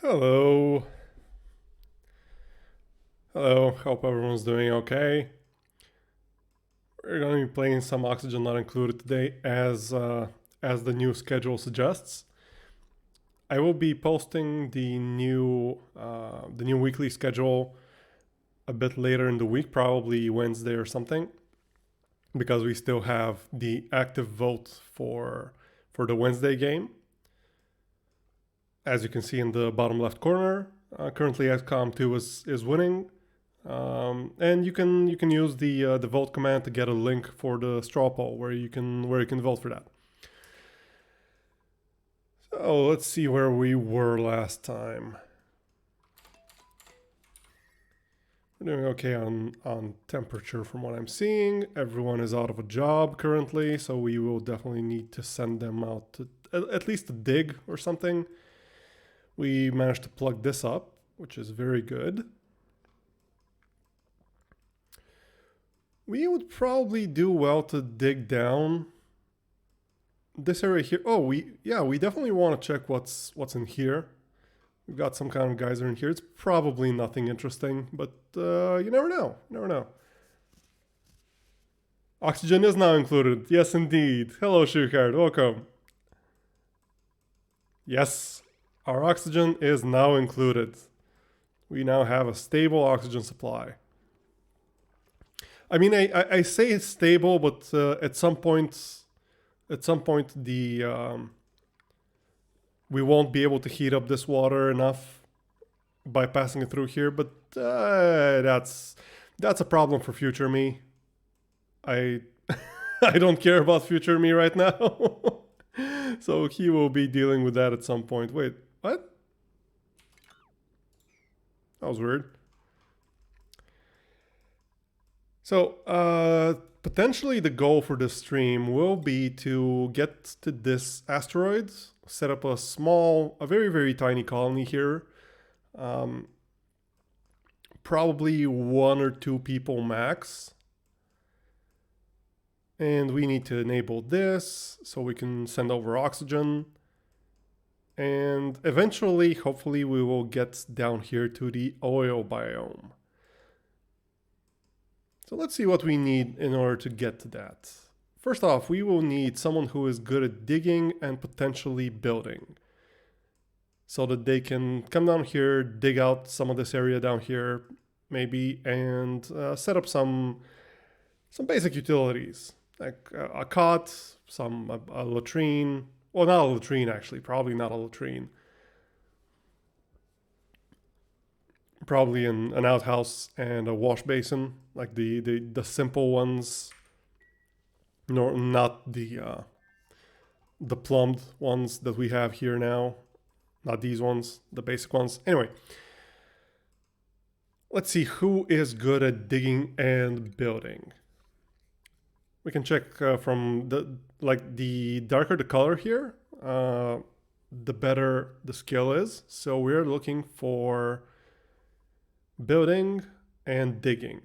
Hello. Hello. Hope everyone's doing okay. We're going to be playing some Oxygen Not Included today as the new schedule suggests. I will be posting the new weekly schedule a bit later in the week, probably Wednesday or something, because we still have the active vote for the Wednesday game. As you can see in the bottom left corner, currently XCOM 2 is winning. And you can use the vote command to get a link for the straw poll where you can vote for that. So let's see where we were last time. We're doing okay on temperature from what I'm seeing. Everyone is out of a job currently, so we will definitely need to send them out to at least to dig or something. We managed to plug this up, which is very good. We would probably do well to dig down this area here. Oh, we definitely want to check what's in here. We've got some kind of geyser in here. It's probably nothing interesting, but you never know. You never know. Oxygen is now included. Yes, indeed. Hello, Shukard. Welcome. Yes, our oxygen is now included. We now have a stable oxygen supply. I mean, I say it's stable, but at some point we won't be able to heat up this water enough by passing it through here. But that's a problem for future me. I I don't care about future me right now. So he will be dealing with that at some point. Wait, what? That was weird. So, potentially the goal for this stream will be to get to this asteroid, set up a very, very tiny colony here. Probably 1 or 2 people max. And we need to enable this so we can send over oxygen. And eventually, hopefully, we will get down here to the oil biome. So let's see what we need in order to get to that. First off, we will need someone who is good at digging and potentially building, so that they can come down here, dig out some of this area down here, maybe, and set up some basic utilities, like a cot, a latrine. Well, not a latrine, actually. Probably not a latrine. Probably an outhouse and a wash basin, like the simple ones. No, not the plumbed ones that we have here now. Not these ones, the basic ones. Anyway, let's see who is good at digging and building. We can check from the darker the color here, the better the skill is. So we're looking for building and digging.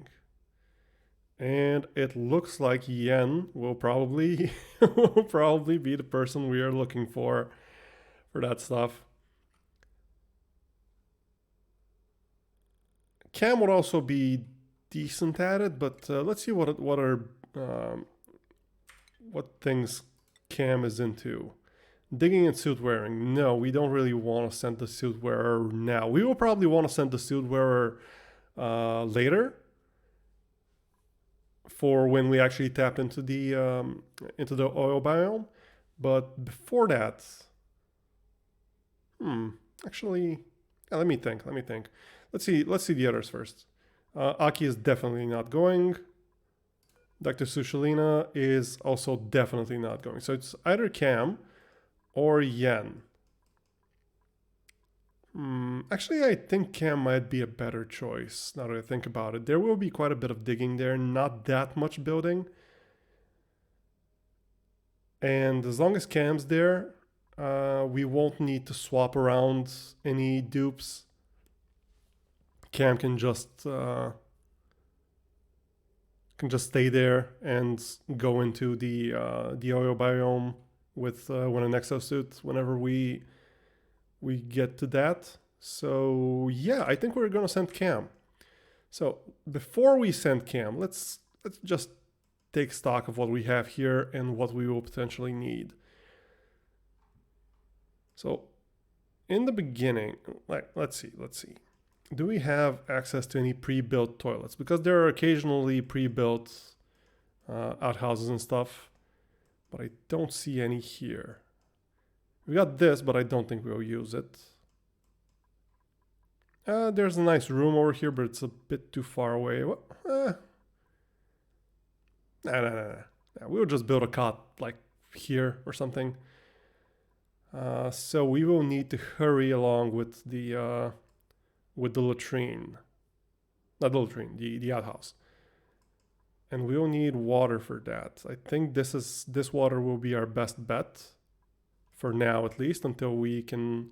And it looks like Yen will probably be the person we are looking for that stuff. Cam would also be decent at it, but let's see what things Cam is into. Digging and suit wearing. No, we don't really want to send the suit wearer now. We will probably want to send the suit wearer later, for when we actually tap into the oil biome. But before that, actually, let me think. Let's see the others first. Aki is definitely not going. Dr. Sushalina is also definitely not going. So it's either Cam or Yen. Actually, I think Cam might be a better choice now that I think about it. There will be quite a bit of digging there, not that much building. And as long as Cam's there, we won't need to swap around any dupes. Cam can just stay there and go into the oil biome with an exosuit whenever we get to that. So yeah, I think we're gonna send Cam. So before we send Cam, let's just take stock of what we have here and what we will potentially need. So in the beginning, let's see. Do we have access to any pre-built toilets? Because there are occasionally pre-built outhouses and stuff, but I don't see any here. We got this, but I don't think we'll use it. There's a nice room over here, but it's a bit too far away. Nah. We'll just build a cot like here or something. So we will need to hurry along with the latrine. Not the latrine, the outhouse. And we'll need water for that. I think this water will be our best bet. For now, at least, until we can...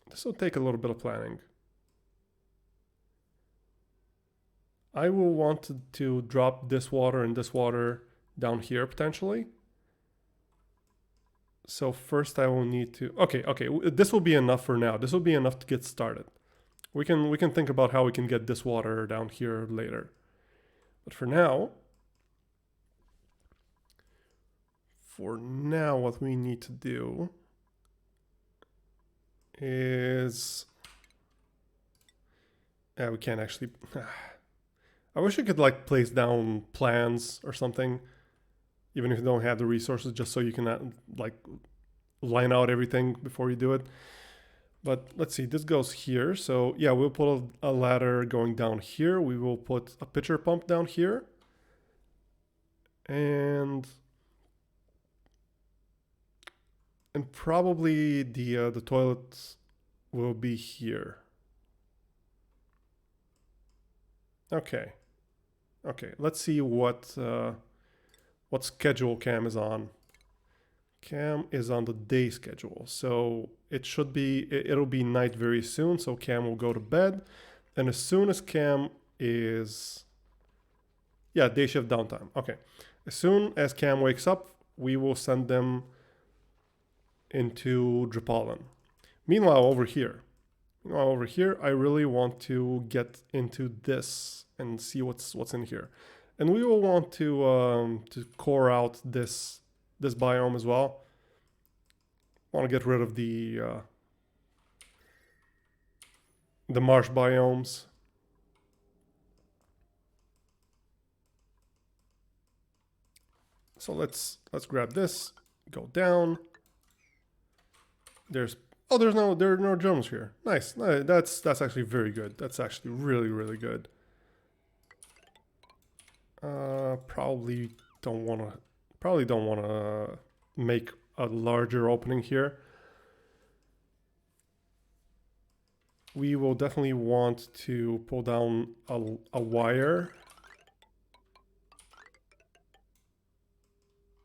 This will take a little bit of planning. I will want to drop this water and this water down here, potentially. So first I will need to... Okay, this will be enough for now. This will be enough to get started. We can think about how we can get this water down here later. But for now, what we need to do is... Yeah, we can't actually... I wish you could like place down plans or something, even if you don't have the resources, just so you can like line out everything before you do it. But let's see, this goes here. So yeah, we'll put a ladder going down here. We will put a pitcher pump down here. And probably the toilet will be here. Okay, let's see what schedule Cam is on. Cam is on the day schedule, so it'll be night very soon, so Cam will go to bed. And as soon as Cam is... Yeah, day shift downtime. Okay. As soon as Cam wakes up, we will send them into Dripollen. Meanwhile, over here, I really want to get into this and see what's in here. And we will want to core out this biome as well. Want to get rid of the marsh biomes. So let's grab this, go down. There are no drums here. Nice. That's actually very good. That's actually really good. Probably don't want to make a larger opening here. We will definitely want to pull down a wire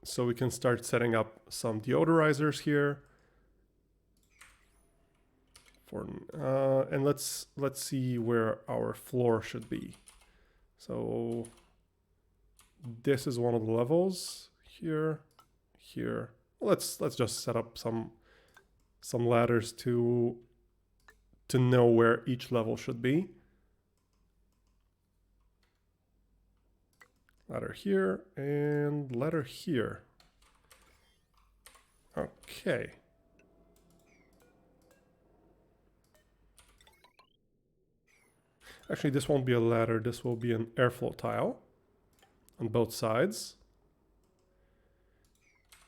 so we can start setting up some deodorizers here. And let's see where our floor should be. So this is one of the levels here. Let's just set up some ladders to know where each level should be. Ladder here and ladder here. Okay. Actually, this won't be a ladder. This will be an airflow tile on both sides.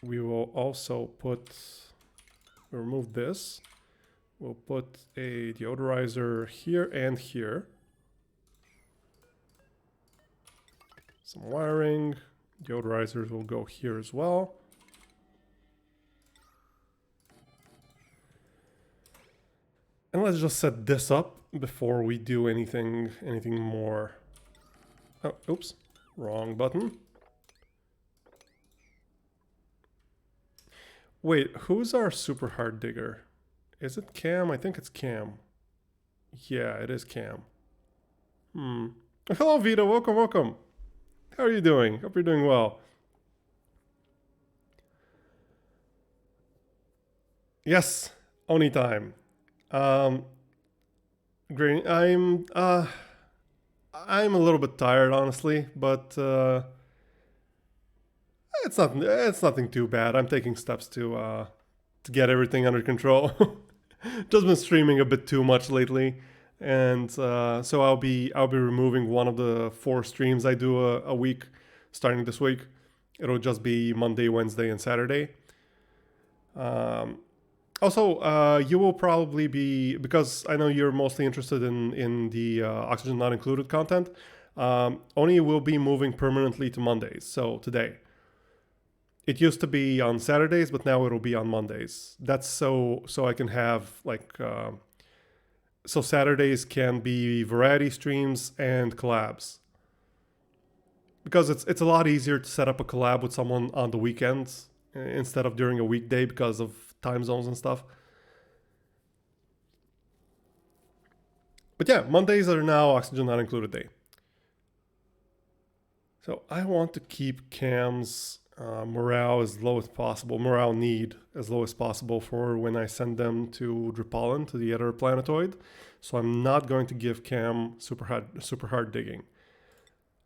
We will also remove this. We'll put a deodorizer here and here. Some wiring. Deodorizers will go here as well. And let's just set this up before we do anything more. Oh, oops, wrong button. Wait, who's our super hard digger? Is it Cam? I think it's Cam. Yeah, it is Cam. Hello, Vito. Welcome. How are you doing? Hope you're doing well. Yes, Oni time. Um, Great. I'm a little bit tired, honestly, but it's nothing too bad. I'm taking steps to get everything under control. Just been streaming a bit too much lately, and so I'll be removing one of the 4 streams I do a week, starting this week. It'll just be Monday, Wednesday, and Saturday. Um, Also, you will probably be, because I know you're mostly interested in the oxygen not included content. Oni will be moving permanently to Mondays. So today, it used to be on Saturdays, but now it'll be on Mondays. That's so I can have like so Saturdays can be variety streams and collabs, because it's a lot easier to set up a collab with someone on the weekends instead of during a weekday because of time zones and stuff. But yeah, Mondays are now oxygen not included day. So I want to keep Cam's morale as low as possible, morale need as low as possible for when I send them to Dripollen, to the other planetoid. So I'm not going to give Cam super hard digging.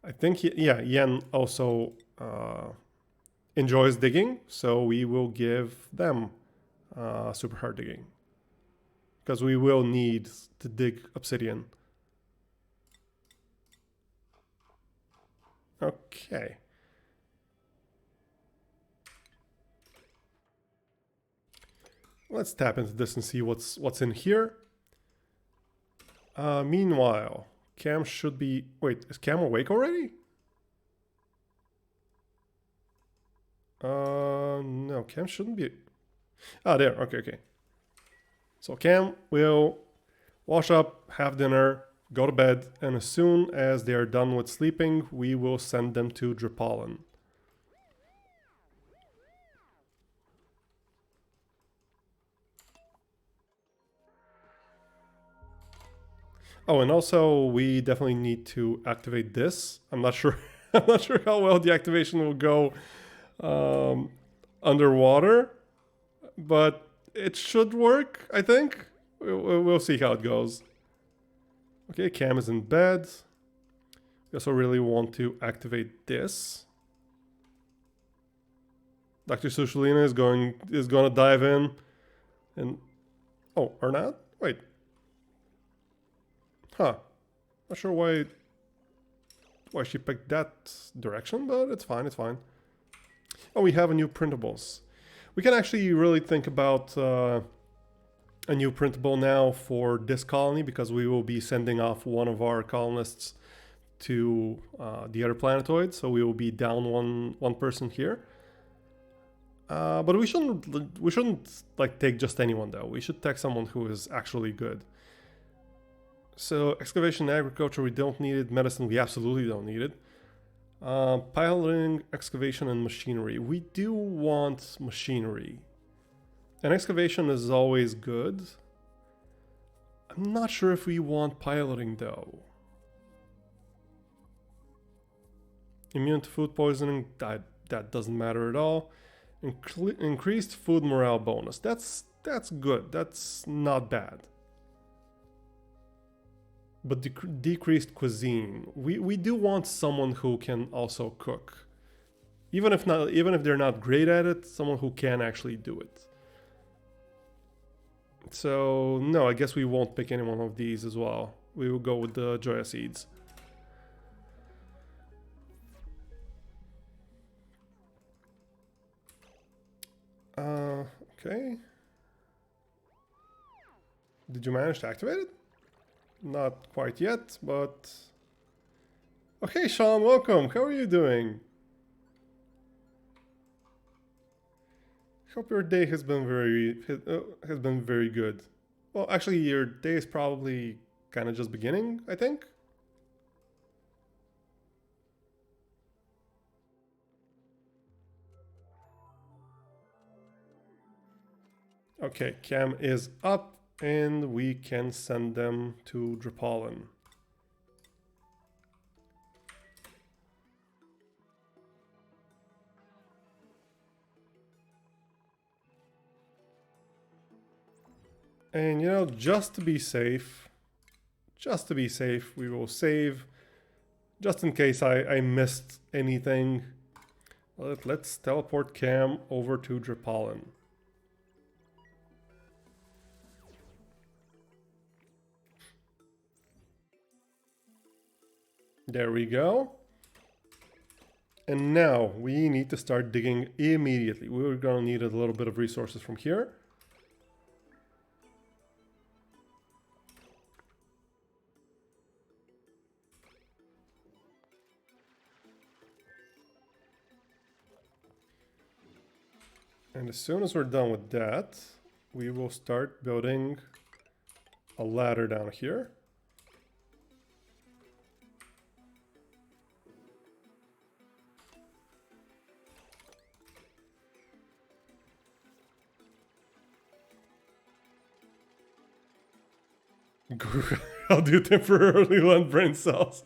I think Yen also enjoys digging, so we will give them super hard digging, because we will need to dig obsidian. Okay. Let's tap into this and see what's in here. Meanwhile, Cam should be... Wait, is Cam awake already? No, Cam shouldn't be... Ah, there. Okay, okay. So Cam will wash up, have dinner, go to bed, and as soon as they are done with sleeping, we will send them to Dripollen. Oh, and also we definitely need to activate this. I'm not sure. I'm not sure how well the activation will go underwater, but it should work. I think we'll see how it goes. Okay, Cam is in bed. We also really want to activate this. Dr. Sushalina is going to dive in, and oh, or not? Wait. Huh. Not sure why she picked that direction, but it's fine, it's fine. Oh, we have a new printables. We can actually really think about a new printable now for this colony, because we will be sending off one of our colonists to the other planetoid, so we will be down one person here. But we shouldn't like take just anyone though. We should take someone who is actually good. So excavation and agriculture, we don't need it. Medicine, we absolutely don't need it. Piloting, excavation, and machinery. We do want machinery. And excavation is always good. I'm not sure if we want piloting though. Immune to food poisoning, that doesn't matter at all. Increased food morale bonus. That's good. That's not bad. But decreased cuisine. We do want someone who can also cook. Even if they're not great at it, someone who can actually do it. So no, I guess we won't pick any one of these as well. We will go with the Joya seeds. Okay. Did you manage to activate it? Not quite yet, but... Okay, Sean, welcome. How are you doing? Hope your day has been very good. Well, actually, your day is probably kind of just beginning, I think. Okay, Cam is up, and we can send them to Dripollen. And you know, just to be safe, we will save, just in case I missed anything. Let's teleport Cam over to Dripollen. There we go. And now we need to start digging immediately. We're gonna need a little bit of resources from here. And as soon as we're done with that, we will start building a ladder down here. I'll do temporarily lend brain cells.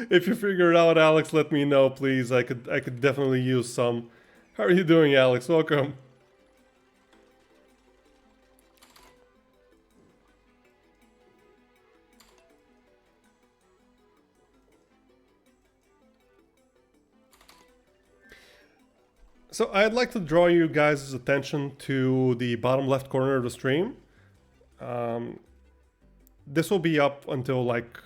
If you figure it out, Alex, let me know, please. I could definitely use some. How are you doing, Alex? Welcome. So I'd like to draw you guys' attention to the bottom left corner of the stream. This will be up until like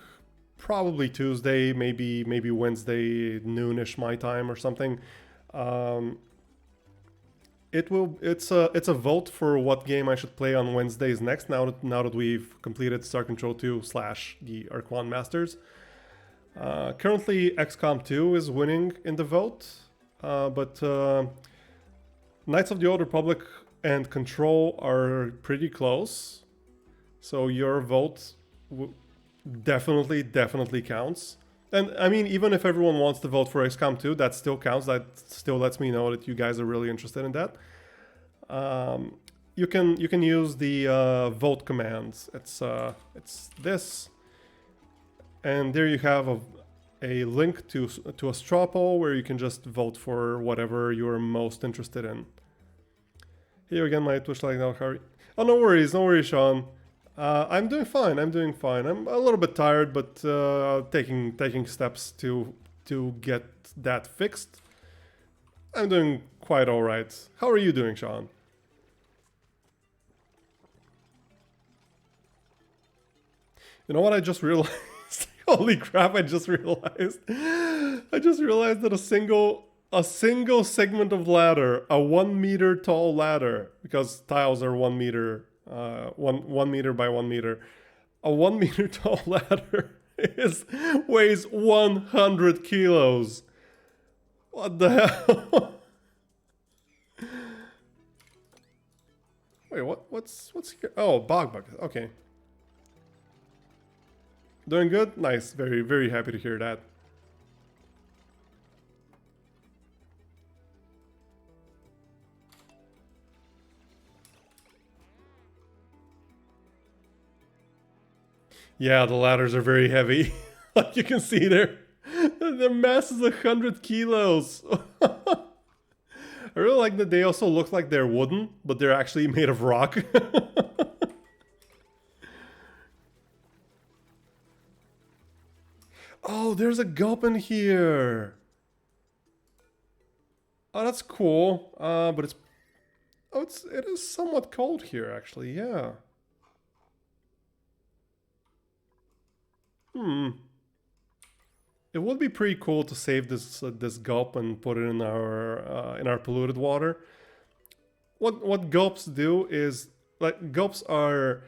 probably Tuesday, maybe Wednesday noonish my time or something. It's a vote for what game I should play on Wednesdays next. Now that we've completed Star Control 2 / the Arquan Masters. Currently XCOM 2 is winning in the vote, but Knights of the Old Republic and Control are pretty close. So your vote definitely counts. And I mean, even if everyone wants to vote for XCOM 2, that still counts. That still lets me know that you guys are really interested in that. You can use the vote commands. It's this, and there you have a link to a straw poll where you can just vote for whatever you're most interested in. Here again, my Twitch like now, Harry. Oh, no worries, Sean. I'm doing fine. I'm a little bit tired, but taking steps to get that fixed. I'm doing quite all right. How are you doing, Sean? You know what I just realized? Holy crap! I just realized that a single segment of ladder, a 1 meter tall ladder, because tiles are 1 meter. 1 meter by 1 meter. A 1 meter tall ladder weighs 100 kilos. What the hell? Wait, what's here? Oh, bog bucket. Okay. Doing good? Nice. Very happy to hear that. Yeah, the ladders are very heavy. Like you can see there. Their mass is 100 kilos. I really like that they also look like they're wooden, but they're actually made of rock. Oh, there's a gulp in here. Oh, that's cool. But it is somewhat cold here, actually. Yeah. It would be pretty cool to save this gulp and put it in our polluted water. What gulps do is, like, gulps are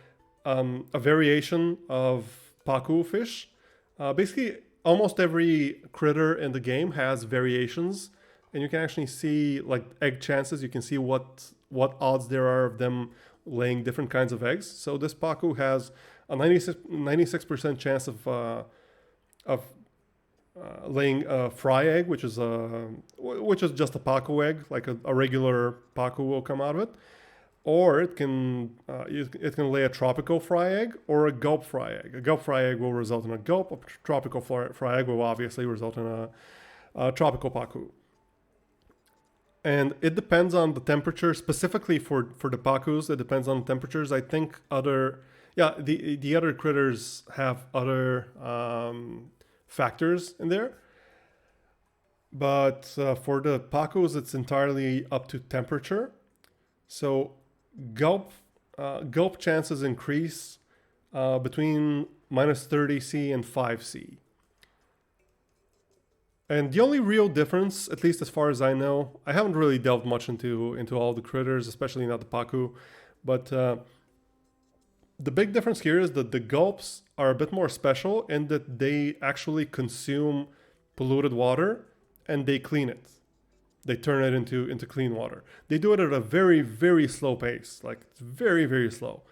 a variation of pacu fish. Basically, almost every critter in the game has variations, and you can actually see like egg chances. You can see what odds there are of them laying different kinds of eggs. So this pacu has a 96% chance of laying a fry egg, which is just a pacu egg, like a regular pacu will come out of it, or it can lay a tropical fry egg or a gulp fry egg. A gulp fry egg will result in a gulp. A tropical fry egg will obviously result in a tropical pacu. And it depends on the temperature, specifically for the pacus. It depends on the temperatures. I think other, yeah, the other critters have other factors in there, but for the pacus, it's entirely up to temperature. So gulp chances increase between minus 30°C and 5°C. And the only real difference, at least as far as I know, I haven't really delved much into all the critters, especially not the pacu, but the big difference here is that the gulps are a bit more special in that they actually consume polluted water and they clean it. They turn it into clean water. They do it at a very, very slow pace, like it's very, very slow.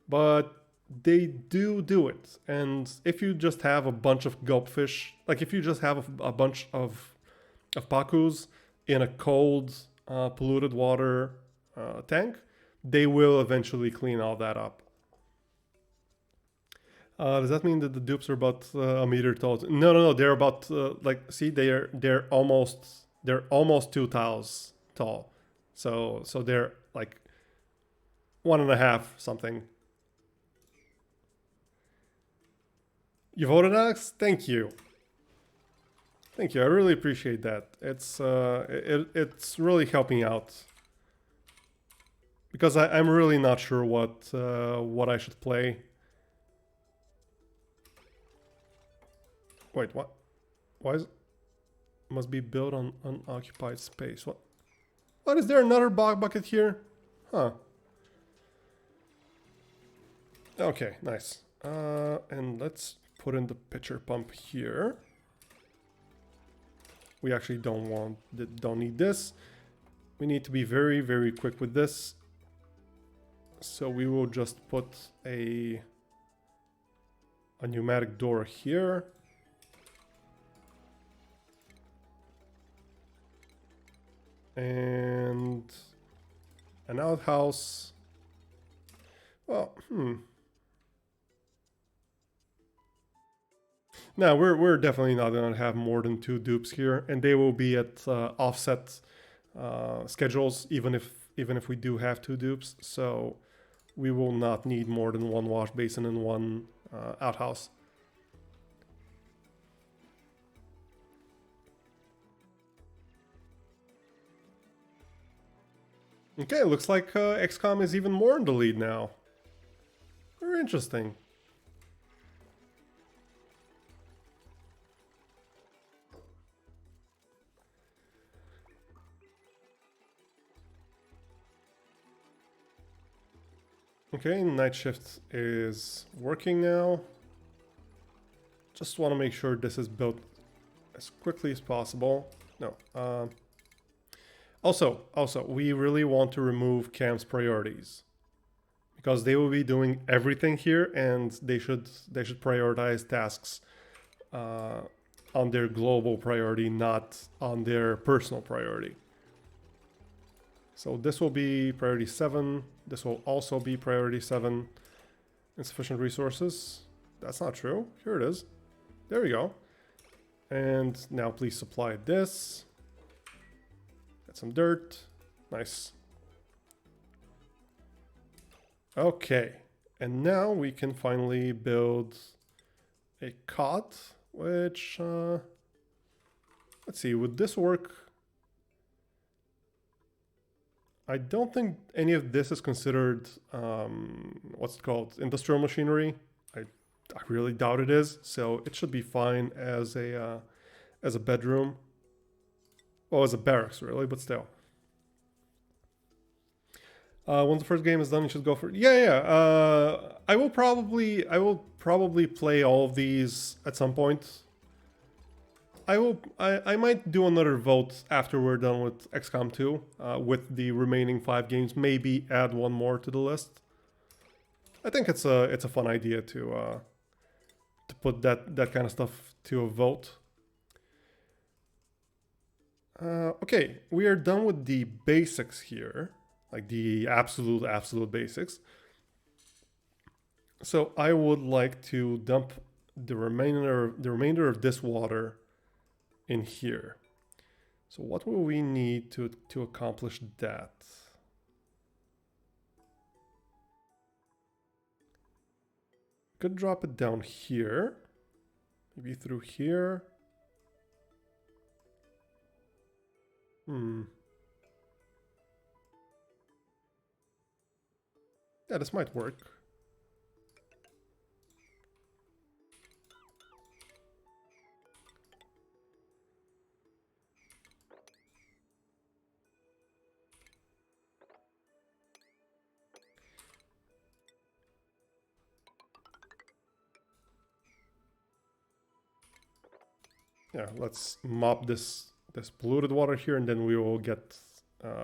But they do it. And if you just have a bunch of gulpfish, like if you just have a bunch of pacus in a cold, polluted water tank, they will eventually clean all that up. Does that mean that the dupes are about a meter tall? No. They're about like, see, they're almost 2 tiles tall. So they're like 1.5 something. You voted, Alex? Thank you. Thank you. I really appreciate that. It's really helping out because I'm really not sure what I should play. Wait, what? Why is it? Must be built on unoccupied space. What? What, is there another bog bucket here? Huh. Okay, nice. And let's put in the pitcher pump here. We actually don't need this. We need to be very, very quick with this. So we will just put a pneumatic door here. And an outhouse. Well, No, we're definitely not going to have more than 2 dupes here, and they will be at offset schedules, even if we do have 2 dupes. So we will not need more than 1 wash basin and 1 outhouse. Okay, looks like XCOM is even more in the lead now. Very interesting. Okay, night shift is working now. Just want to make sure this is built as quickly as possible. No. Also, we really want to remove Cam's priorities because they will be doing everything here, and they should prioritize tasks on their global priority, not on their personal priority. So this will be priority 7. This will also be priority 7. Insufficient resources. That's not true. Here it is. There we go. And now please supply this. Get some dirt. Nice. Okay. And now we can finally build a cot, which, let's see, would this work? I don't think any of this is considered, what's it called, industrial machinery. I really doubt it is, so it should be fine as a bedroom. Well, as a barracks, really, but still. Once the first game is done, you should go for it. Yeah. I will probably play all of these at some point. I might do another vote after we're done with XCOM 2 with the remaining 5 games. Maybe add 1 more to the list. I think it's a fun idea to put that kind of stuff to a vote. Okay, we are done with the basics here, like the absolute basics. So I would like to dump the remainder of this water in here. So what will we need to accomplish that? Could drop it down here. Maybe through here. Yeah, this might work. Yeah, let's mop this polluted water here, and then we will get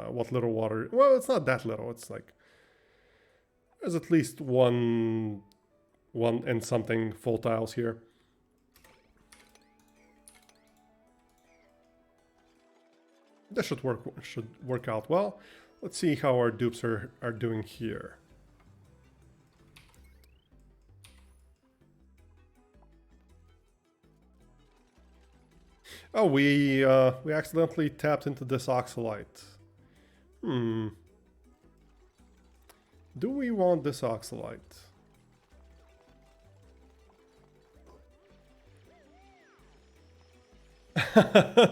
what little water. Well, it's not that little. It's like there's at least one and something full tiles here. That should work out well. Let's see how our dupes are doing here. Oh, we accidentally tapped into this oxalite. Do we want this oxalite?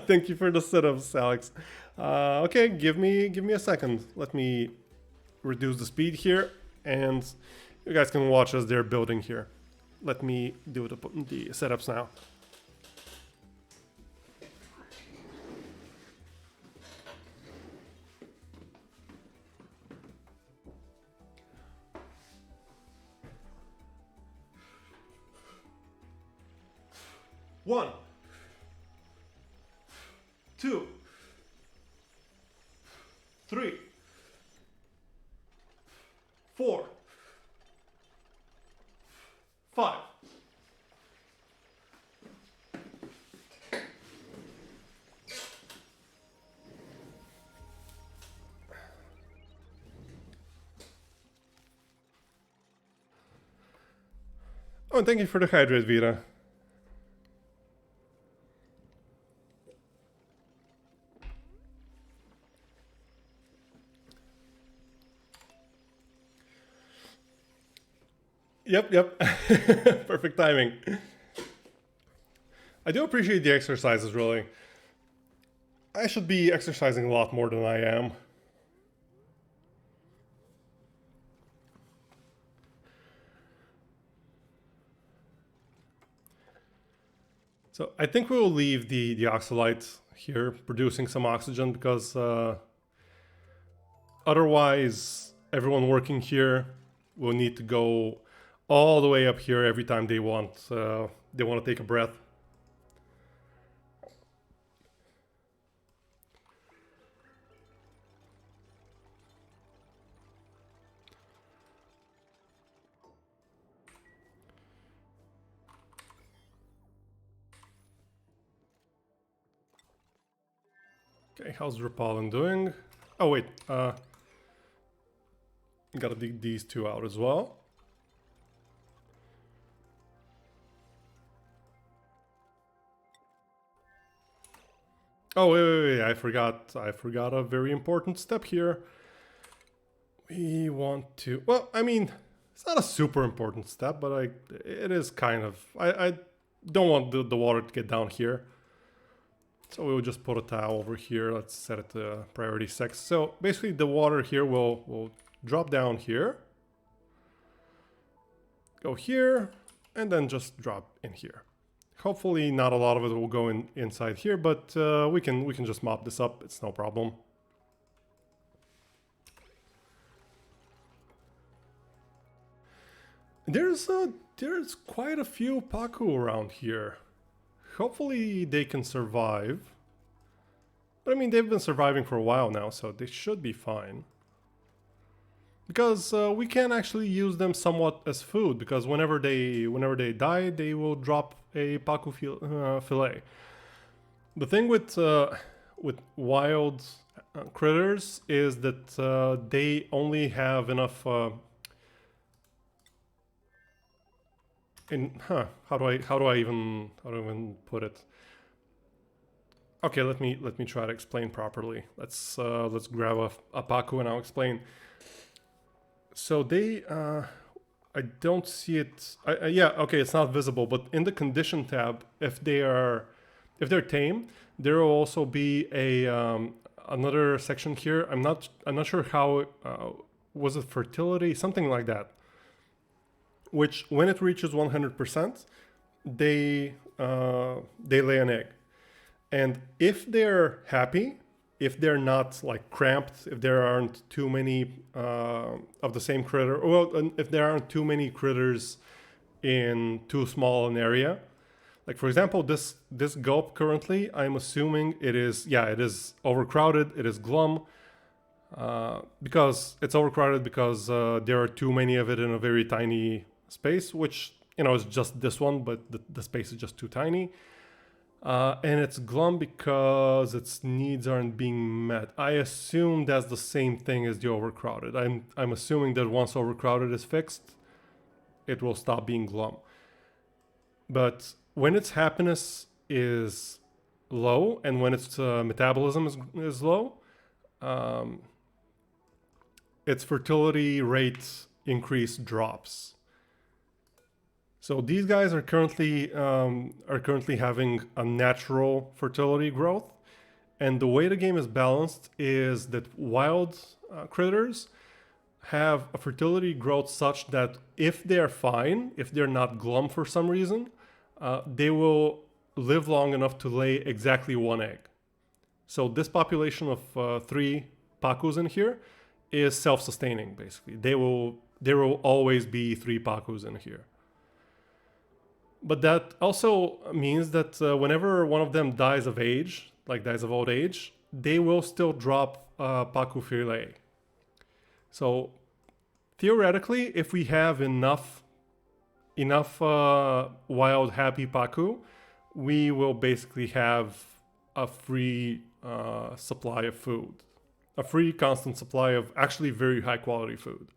Thank you for the setups, Alex. Okay, give me a second. Let me reduce the speed here, and you guys can watch as they're building here. Let me do the setups now. One, two, three, four, five. Oh, and thank you for the hydrate, Vita. Yep. Perfect timing. I do appreciate the exercises, really. I should be exercising a lot more than I am. So I think we will leave the oxalite here, producing some oxygen, because otherwise everyone working here will need to go all the way up here every time they want to take a breath. Okay, how's Rapalin doing? Oh wait, gotta dig these two out as well. Oh wait, I forgot a very important step here. We want to, well, I mean, it's not a super important step, but it is kind of, I don't want the water to get down here. So we'll just put a tile over here. Let's set it to priority 6. So basically the water here will drop down here, go here, and then just drop in here. Hopefully not a lot of it will go inside here, but we can just mop this up. It's no problem. There's quite a few Paku around here. Hopefully they can survive. But I mean, they've been surviving for a while now, so they should be fine. Because we can actually use them somewhat as food, because whenever they die, they will drop a Paku fillet. The thing with wild critters is that they only have enough. How do I even put it? Okay, let me try to explain properly. Let's grab a Paku and I'll explain. So they I don't see it. Yeah, okay, it's not visible, but in the condition tab, if they're tame, there will also be a another section here. I'm not sure how was it fertility, something like that. Which when it reaches 100%, they lay an egg, and if they're happy, if they're not like cramped, if there aren't too many of the same critter, well, if there aren't too many critters in too small an area, like for example, this gulp currently, I'm assuming it is overcrowded, it is glum, because it's overcrowded because there are too many of it in a very tiny space, which is just this one, but the space is just too tiny. And it's glum because its needs aren't being met. I assume that's the same thing as the overcrowded. I'm assuming that once overcrowded is fixed, it will stop being glum. But when its happiness is low and when its metabolism is low, its fertility rate increase drops. So these guys are currently having a natural fertility growth, and the way the game is balanced is that wild critters have a fertility growth such that if they're fine, if they're not glum for some reason, they will live long enough to lay exactly one egg. So this population of 3 Pakus in here is self-sustaining. Basically, there will always be 3 Pakus in here. But that also means that whenever one of them dies of age, like dies of old age, they will still drop Paku fillet. So theoretically, if we have enough wild happy Paku, we will basically have a free supply of food, a free constant supply of actually very high quality food.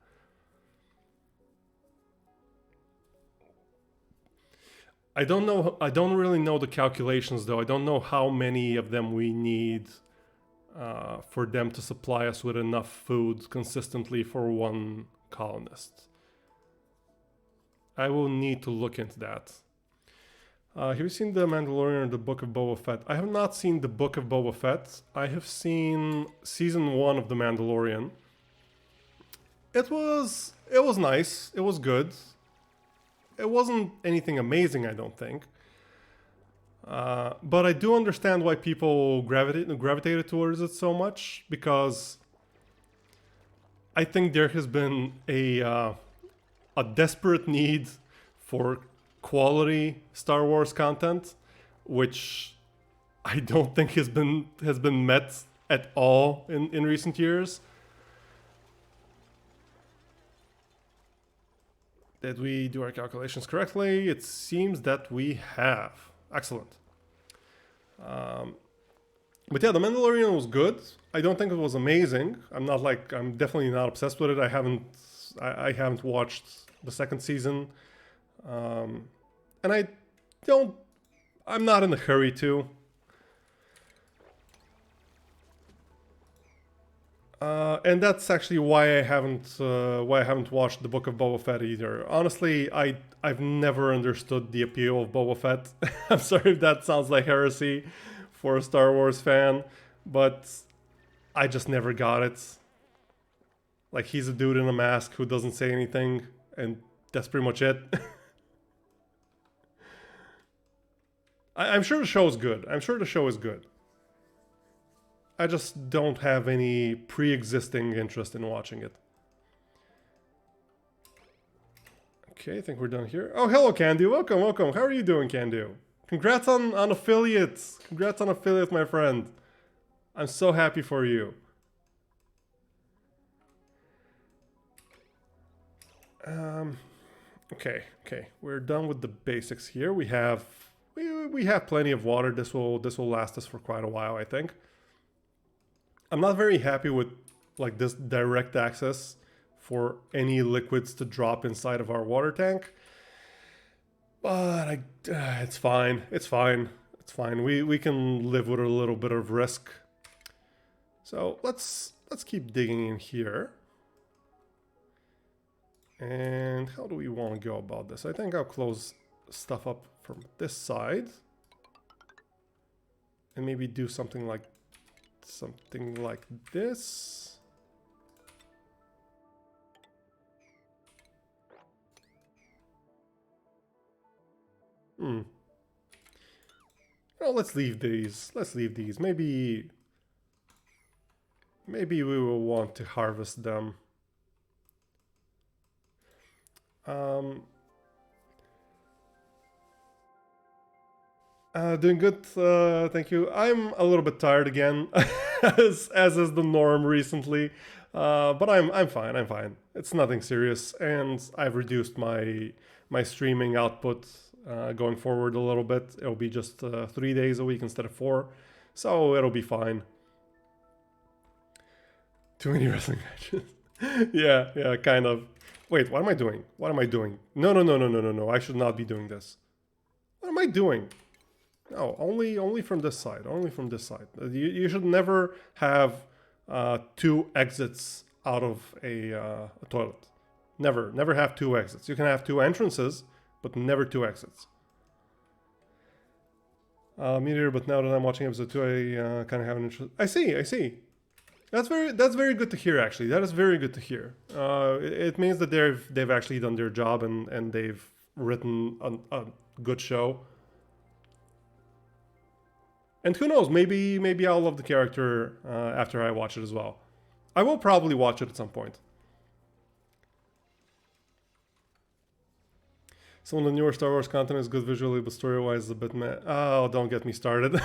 I don't really know the calculations though. I don't know how many of them we need for them to supply us with enough food consistently for one colonist. I will need to look into that. Have you seen The Mandalorian or the Book of Boba Fett? I have not seen the Book of Boba Fett. I have seen season 1 of The Mandalorian. It was nice. It was good. It wasn't anything amazing, I don't think. But I do understand why people gravitated towards it so much, because I think there has been a desperate need for quality Star Wars content, which I don't think has been met at all in recent years. Did we do our calculations correctly? It seems that we have. Excellent. But yeah, The Mandalorian was good. I don't think it was amazing. I'm definitely not obsessed with it. I haven't watched the second season. And I'm not in a hurry to. And that's actually why I haven't watched the Book of Boba Fett either. Honestly, I've never understood the appeal of Boba Fett. I'm sorry if that sounds like heresy for a Star Wars fan, but I just never got it. Like, he's a dude in a mask who doesn't say anything, and that's pretty much it. I'm sure the show is good. I just don't have any pre-existing interest in watching it. Okay, I think we're done here. Oh, hello, Candu. Welcome. How are you doing, Candu? Congrats on affiliates. Congrats on affiliate, my friend. I'm so happy for you. Okay. We're done with the basics here. We have plenty of water. This will last us for quite a while, I think. I'm not very happy with like this direct access for any liquids to drop inside of our water tank. But it's fine. It's That's fine. We can live with a little bit of risk. So let's keep digging in here. And how do we want to go about this? I think I'll close stuff up from this side. And maybe do something like this. Well, let's leave these. Let's leave these. Maybe we will want to harvest them. Doing good, thank you. I'm a little bit tired again, as is the norm recently, but I'm fine. I'm fine. It's nothing serious, and I've reduced my streaming output going forward a little bit. It'll be just 3 days a week instead of 4, so it'll be fine. Too many wrestling matches. yeah, kind of. Wait, what am I doing? What am I doing? No. I should not be doing this. What am I doing? No, only from this side. Only from this side. You should never have 2 exits out of a toilet. Never have 2 exits. You can have 2 entrances, but never 2 exits. Meteor, but now that I'm watching episode 2, I kind of have an interest. I see. That's very good to hear. Actually, that is very good to hear. It means that they've actually done their job and they've written a good show. And who knows? Maybe I'll love the character after I watch it as well. I will probably watch it at some point. Some of the newer Star Wars content is good visually, but story-wise is a bit meh. Oh, don't get me started.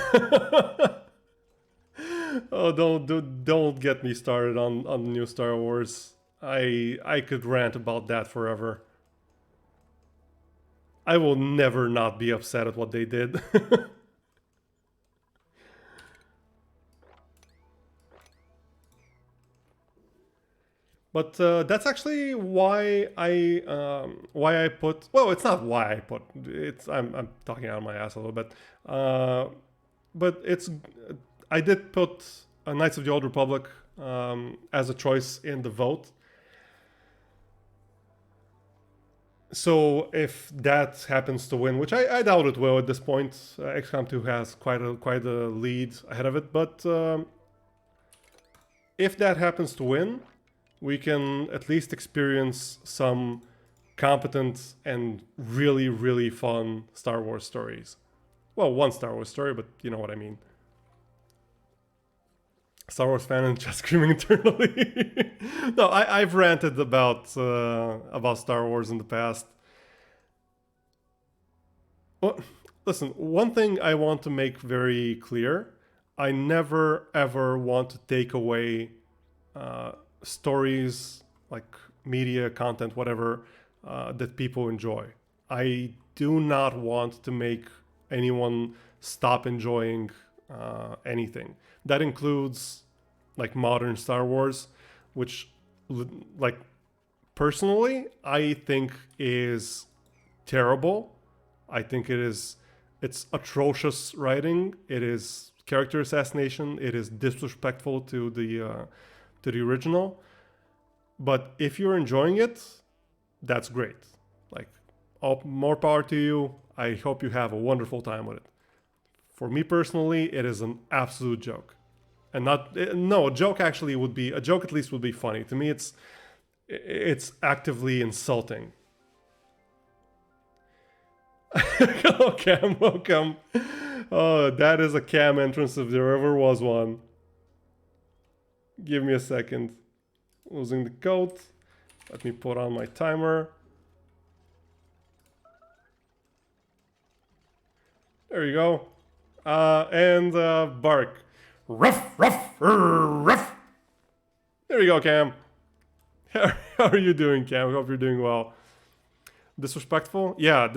Oh, don't get me started on the new Star Wars. I could rant about that forever. I will never not be upset at what they did. But that's actually why I put. Well, it's not why I put. I'm talking out of my ass a little bit. But it's. I did put Knights of the Old Republic as a choice in the vote. So if that happens to win, which I doubt it will at this point, XCOM 2 has quite a lead ahead of it. But if that happens to win, we can at least experience some competent and really, really fun Star Wars stories. Well, one Star Wars story, but you know what I mean. Star Wars fan and just screaming internally. No, I've ranted about Star Wars in the past. Well, listen, one thing I want to make very clear: I never ever want to take away stories, like media, content, whatever, that people enjoy. I do not want to make anyone stop enjoying anything. That includes like modern Star Wars, which like personally I think is terrible. I think it's atrocious writing. It is character assassination. It is disrespectful to the original. But if you're enjoying it, that's great. Like, more power to you. I hope you have a wonderful time with it. For me personally, it is an absolute joke. And a joke actually would be, a joke at least would be funny. To me, it's actively insulting. Hello, Cam, welcome. Oh, that is a Cam entrance if there ever was one. Give me a second. Losing the coat. Let me put on my timer. There you go. And bark. Ruff, ruff, ruff. There you go, Cam. How are you doing, Cam? I hope you're doing well. Disrespectful? Yeah,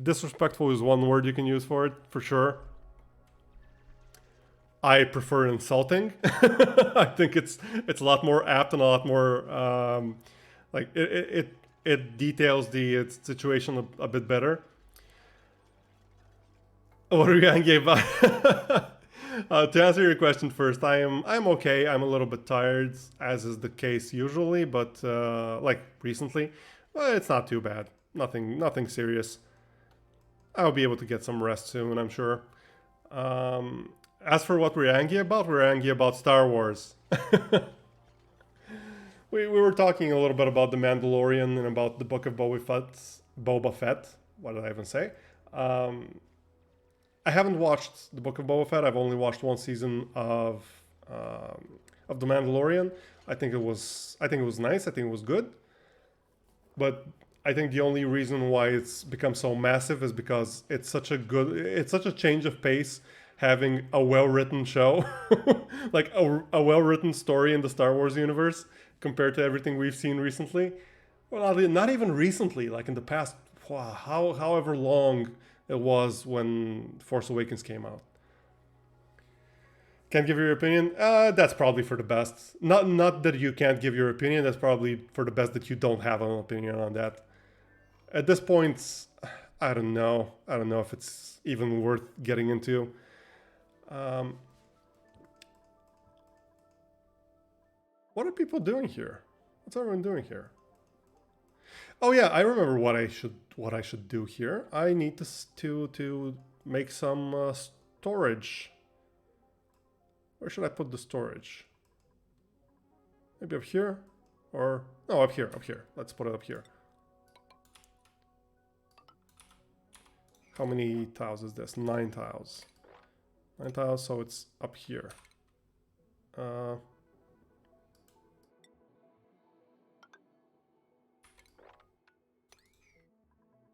disrespectful is one word you can use for it, for sure. I prefer insulting. I think it's a lot more apt and a lot more like it details the situation a bit better. What are you angry about? To answer your question first, I'm okay. I'm a little bit tired, as is the case usually, but like recently, well, it's not too bad. Nothing serious. I'll be able to get some rest soon, I'm sure. As for what we're angry about Star Wars. We were talking a little bit about the Mandalorian and about the Book of Boba Fett. Boba Fett. What did I even say? Um, I haven't watched the Book of Boba Fett. I've only watched one season of the Mandalorian. I think it was nice. I think it was good. But I think the only reason why it's become so massive is because it's such a change of pace having a well-written show, like a well-written story in the Star Wars universe compared to everything we've seen recently. Well, not even recently, like in the past, wow, however long it was when Force Awakens came out. Can't give your opinion? That's probably for the best. Not that you can't give your opinion. That's probably for the best that you don't have an opinion on that. At this point, I don't know. I don't know if it's even worth getting into. Um, what are people doing here? What's everyone doing here? Oh yeah, I remember what I should do here. I need to make some storage. Where should I put the storage? Maybe up here, or no, up here, up here. Let's put it up here. How many tiles is this? 9 tiles. 9 tiles, so it's up here.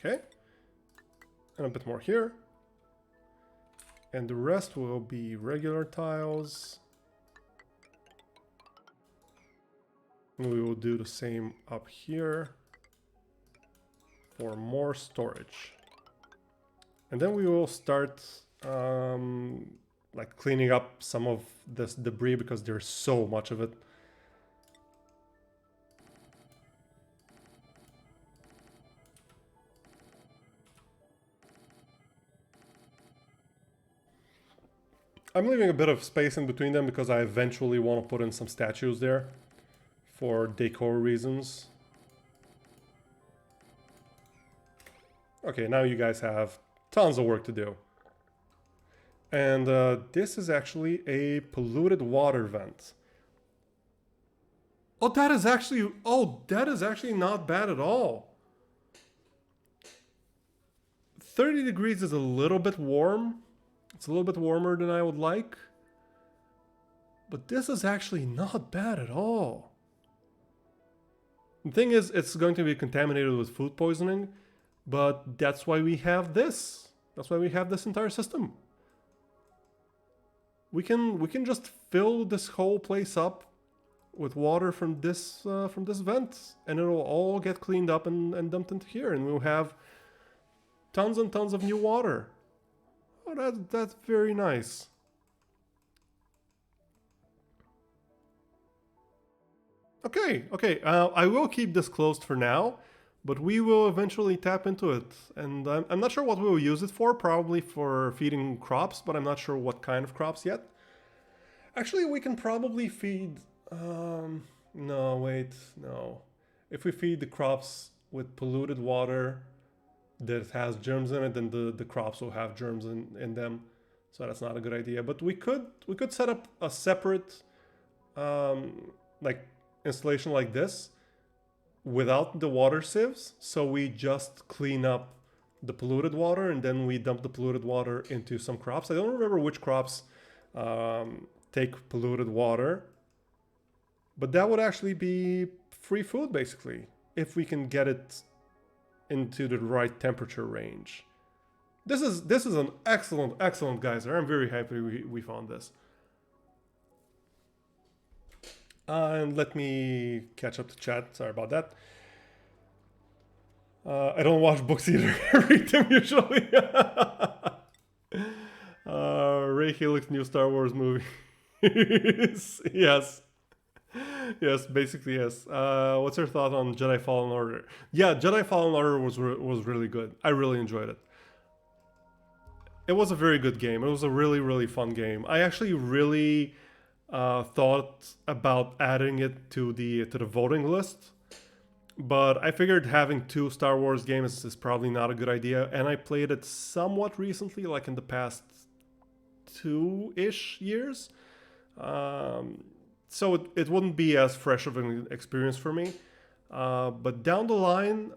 Okay, and a bit more here. And the rest will be regular tiles. And we will do the same up here for more storage. And then we will start like cleaning up some of this debris because there's so much of it. I'm leaving a bit of space in between them because I eventually want to put in some statues there for decor reasons. Okay, now you guys have tons of work to do. And this is actually a polluted water vent. Oh, that is actually not bad at all. 30 degrees is a little bit warm. It's a little bit warmer than I would like. But this is actually not bad at all. The thing is, it's going to be contaminated with food poisoning, but that's why we have this. That's why we have this entire system. We can just fill this whole place up with water from this vent, and it'll all get cleaned up and dumped into here, and we'll have tons and tons of new water. Oh, that's very nice. Okay, okay. I will keep this closed for now, but we will eventually tap into it. And I'm not sure what we will use it for. Probably for feeding crops, but I'm not sure what kind of crops yet. Actually, we can probably feed... no, wait, no. If we feed the crops with polluted water that has germs in it, then the crops will have germs in them. So that's not a good idea. But we could set up a separate like installation like this without the water sieves. So we just clean up the polluted water and then we dump the polluted water into some crops. I don't remember which crops take polluted water, but that would actually be free food basically if we can get it into the right temperature range. This is an excellent geyser. I'm very happy we found this. And let me catch up to chat. Sorry about that. I don't watch books either. I read them usually. Ray Halleck's new Star Wars movie. Yes. Yes, basically yes. What's your thought on Jedi Fallen Order? Yeah, Jedi Fallen Order was really good. I really enjoyed it. it was a very good game. It was a really, really fun game. I actually really thought about adding it to the voting list, but I figured having two Star Wars games is probably not a good idea. And I played it somewhat recently, like in the past 2-ish years. Um, so it wouldn't be as fresh of an experience for me. But down the line,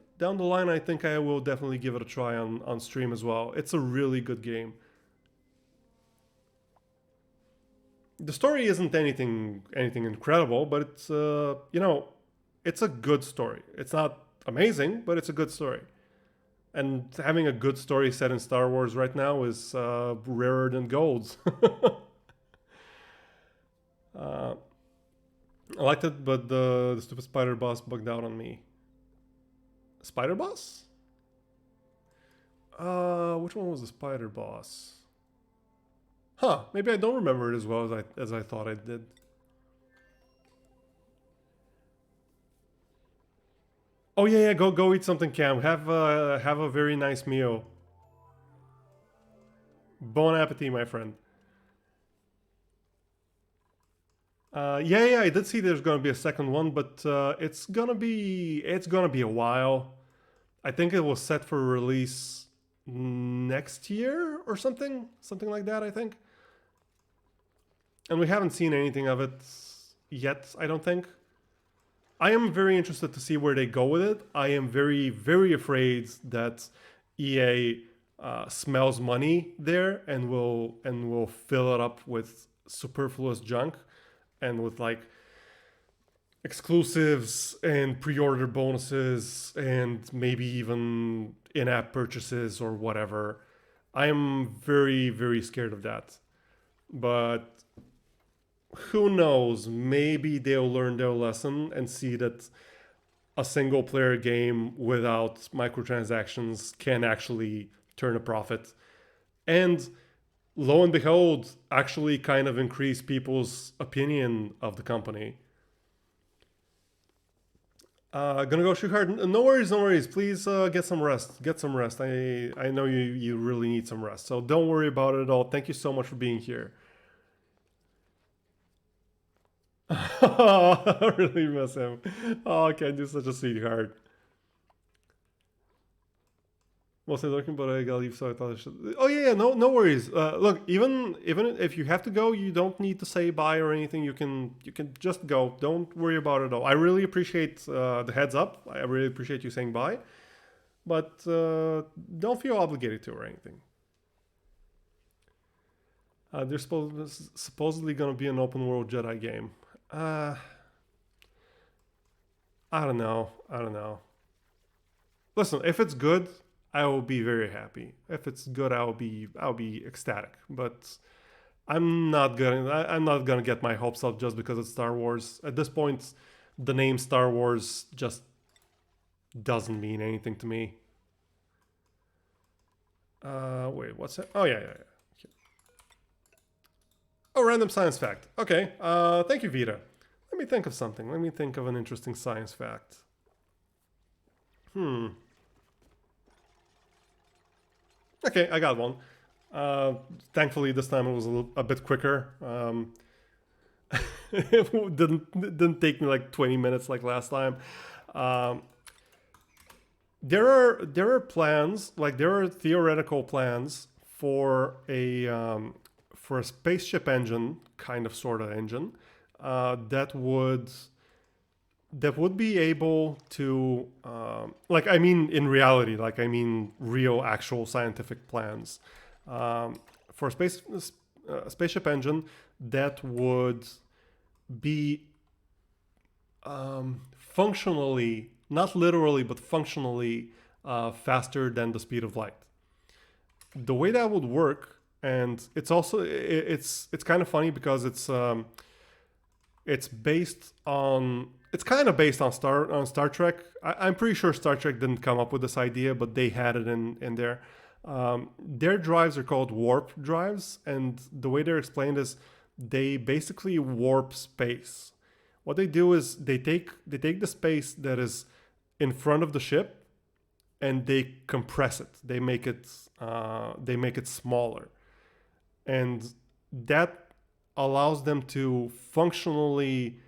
I think I will definitely give it a try on stream as well. It's a really good game. The story isn't anything incredible, but it's it's a good story. It's not amazing, but it's a good story. And having a good story set in Star Wars right now is rarer than gold. uh, I liked it, but the stupid spider boss bugged out on me. Spider boss? Which one was the spider boss? Huh? Maybe I don't remember it as well as I thought I did. Oh yeah, yeah. Go eat something, Cam. Have a very nice meal. Bon appetit, my friend. Yeah, yeah. I did see there's gonna be a second one, but it's gonna be a while. I think it was set for release next year or something like that. I think, and we haven't seen anything of it yet. I don't think. I am very interested to see where they go with it. I am very, very afraid that EA smells money there and will fill it up with superfluous junk and with like exclusives and pre-order bonuses and maybe even in-app purchases or whatever. I am very, very scared of that. But who knows? Maybe they'll learn their lesson and see that a single player game without microtransactions can actually turn a profit. And lo and behold, actually kind of increase people's opinion of the company. Gonna go shoot hard. No worries, no worries. Please get some rest. Get some rest. I know you really need some rest. So don't worry about it at all. Thank you so much for being here. I really miss him. Oh, I can't do such a sweetheart. Mostly looking, but I gotta leave, so I thought I should. Oh yeah, yeah, no worries. Look, even if you have to go, you don't need to say bye or anything. You can just go. Don't worry about it at all. I really appreciate the heads up. I really appreciate you saying bye, but don't feel obligated to or anything. There's supposedly gonna be an open world Jedi game. Uh, I don't know. I don't know. Listen, if it's good, I will be very happy. If it's good, I'll be ecstatic. But I'm not gonna get my hopes up just because it's Star Wars. At this point, the name Star Wars just doesn't mean anything to me. Wait, what's that? Oh yeah, yeah, yeah. Oh, random science fact. Okay. Thank you, Vita. Let me think of something. Let me think of an interesting science fact. Okay, I got one. Thankfully, this time it was a bit quicker. It didn't take me like 20 minutes like last time. Um, there are plans, like there are theoretical plans for a spaceship engine, kind of sort of engine, that would be able to like I mean in reality, like I mean real actual scientific plans for a spaceship engine that would be functionally, not literally but functionally, faster than the speed of light. The way that would work, and it's also it's kind of funny because it's based on, it's kind of based on Star Trek. I'm pretty sure Star Trek didn't come up with this idea, but they had it in there. Their drives are called warp drives, and the way they're explained is they basically warp space. What they do is they take the space that is in front of the ship and they compress it. They make it smaller, and that allows them to functionally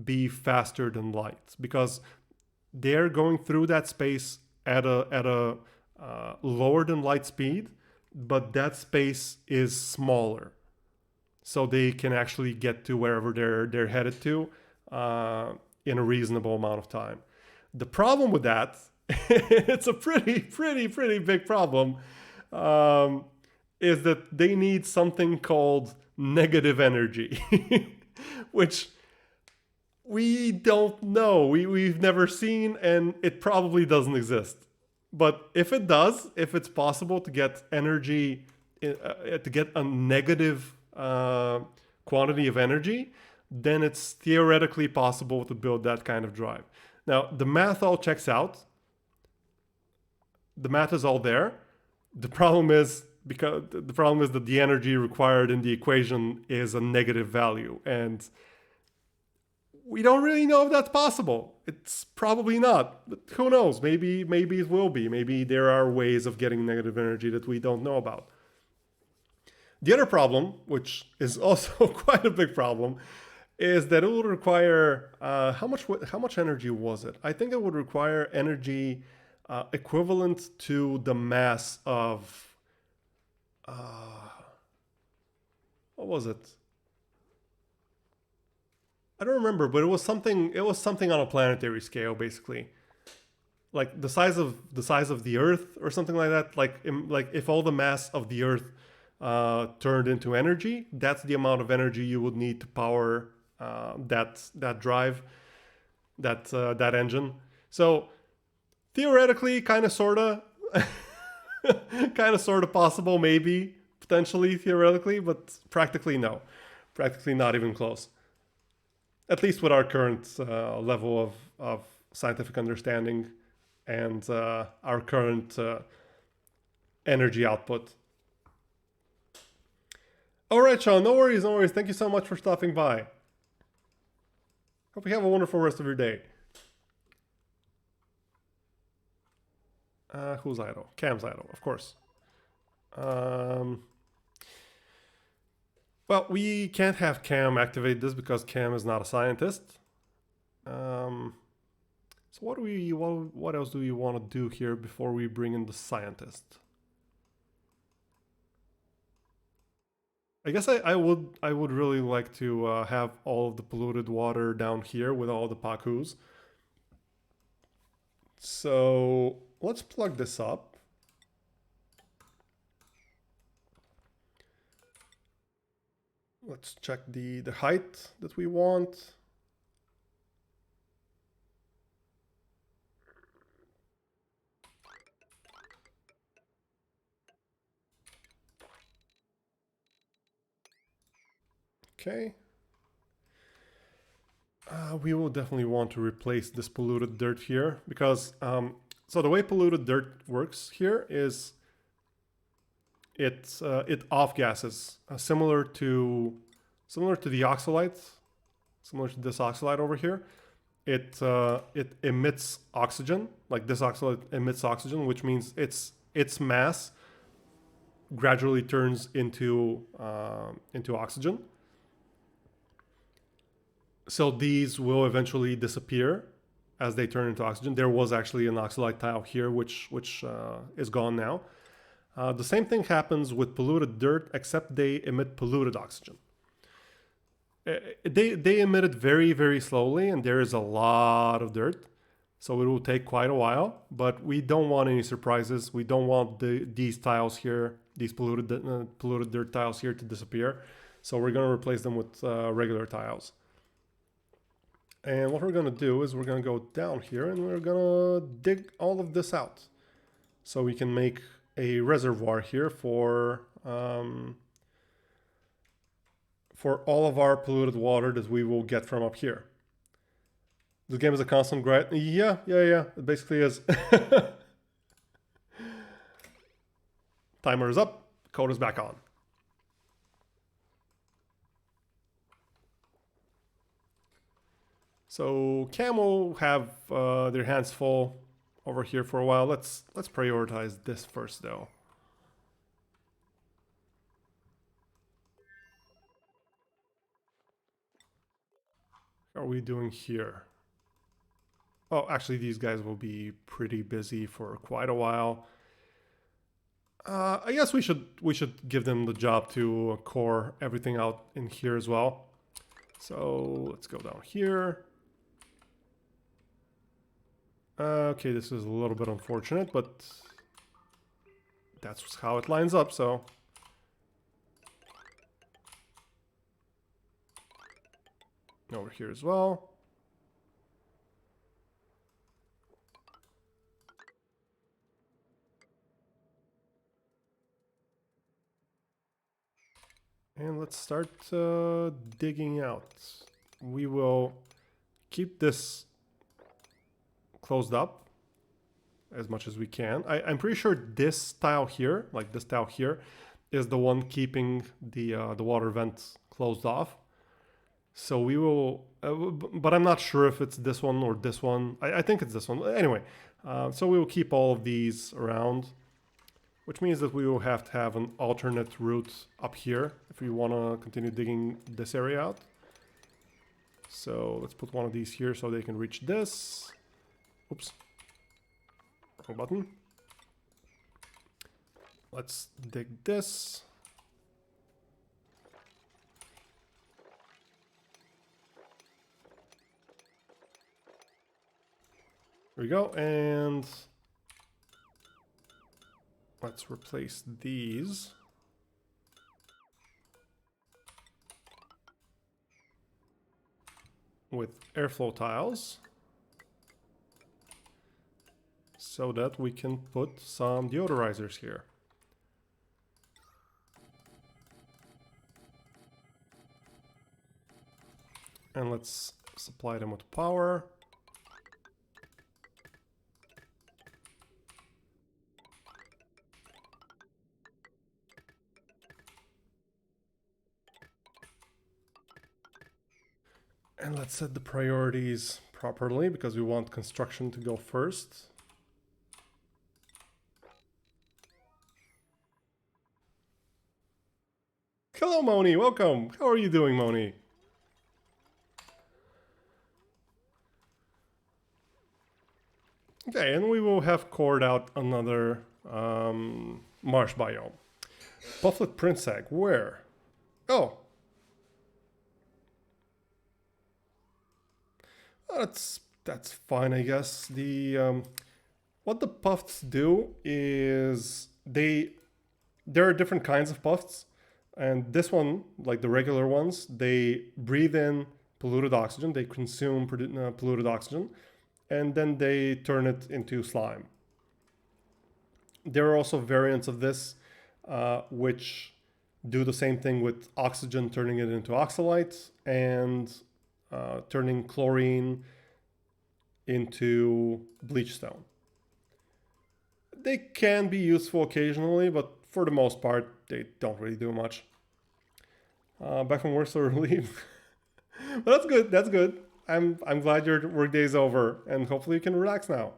be faster than light because they're going through that space at a lower than light speed, but that space is smaller, so they can actually get to wherever they're headed to in a reasonable amount of time. The problem with that, it's a pretty big problem, is that they need something called negative energy, which we don't know. We've never seen, and it probably doesn't exist. But if it does, if it's possible to get energy, to get a negative quantity of energy, then it's theoretically possible to build that kind of drive. Now, the math all checks out. The math is all there. The problem is that the energy required in the equation is a negative value, and we don't really know if that's possible. It's probably not, but who knows? Maybe it will be. Maybe there are ways of getting negative energy that we don't know about. The other problem, which is also quite a big problem, is that it would require how much energy was it? I think it would require energy equivalent to the mass of what was it? I don't remember, but it was something. It was something on a planetary scale, basically, like the size of the Earth or something like that. Like if all the mass of the Earth turned into energy, that's the amount of energy you would need to power that drive, that engine. So theoretically, kind of, sorta, kind of, sorta possible, maybe potentially theoretically, but practically no, practically not even close. At least with our current level of scientific understanding and our current energy output. All right, Sean, no worries, no worries. Thank you so much for stopping by. Hope you have a wonderful rest of your day. Who's idle? Cam's idle, of course. Well, we can't have Cam activate this because Cam is not a scientist. So what else do we want to do here before we bring in the scientist? I guess I would really like to have all of the polluted water down here with all the Pakus. So let's plug this up. Let's check the height that we want. Okay. We will definitely want to replace this polluted dirt here because so the way polluted dirt works here is it off gases similar to the oxalite, similar to this oxalite over here. It emits oxygen, like this oxalite emits oxygen, which means its mass gradually turns into oxygen. So these will eventually disappear as they turn into oxygen. There was actually an oxalite tile here, which is gone now. The same thing happens with polluted dirt, except they emit polluted oxygen. They emit it very slowly, and there is a lot of dirt, so it will take quite a while. But we don't want any surprises. We don't want these tiles here, these polluted dirt tiles here, to disappear. So we're going to replace them with regular tiles. And what we're going to do is we're going to go down here and we're going to dig all of this out, so we can make a reservoir here for all of our polluted water that we will get from up here. This game is a constant grind. Yeah, it basically is. Timer is up, code is back on. So Cam will have their hands full over here for a while. Let's prioritize this first though. What are we doing here? Oh, actually these guys will be pretty busy for quite a while. I guess we should give them the job to core everything out in here as well. So let's go down here. Okay, this is a little bit unfortunate, but that's how it lines up, so. Over here as well. And let's start digging out. We will keep this closed up as much as we can. I'm pretty sure this tile here, like this tile here, is the one keeping the water vent closed off. So we will, but I'm not sure if it's this one or this one. I think it's this one. Anyway, so we will keep all of these around, which means that we will have to have an alternate route up here if we want to continue digging this area out. So let's put one of these here so they can reach this. Oops. Wrong button. Let's dig this. There we go, and let's replace these. With airflow tiles. So that we can put some deodorizers here. And let's supply them with power. And let's set the priorities properly because we want construction to go first. Hello, Moni. Welcome. How are you doing, Moni? Okay, and we will have cored out another marsh biome. Bufflet Prince Egg. Where? Oh. That's fine, I guess. The what the puffs do is there are different kinds of puffs, and this one, like the regular ones, they breathe in polluted oxygen, they consume polluted oxygen, and then they turn it into slime. There are also variants of this which do the same thing with oxygen, turning it into oxalate, and turning chlorine into bleach stone. They can be useful occasionally, but for the most part, they don't really do much. Back from work so early. But that's good, that's good. I'm glad your workday is over, and hopefully you can relax now.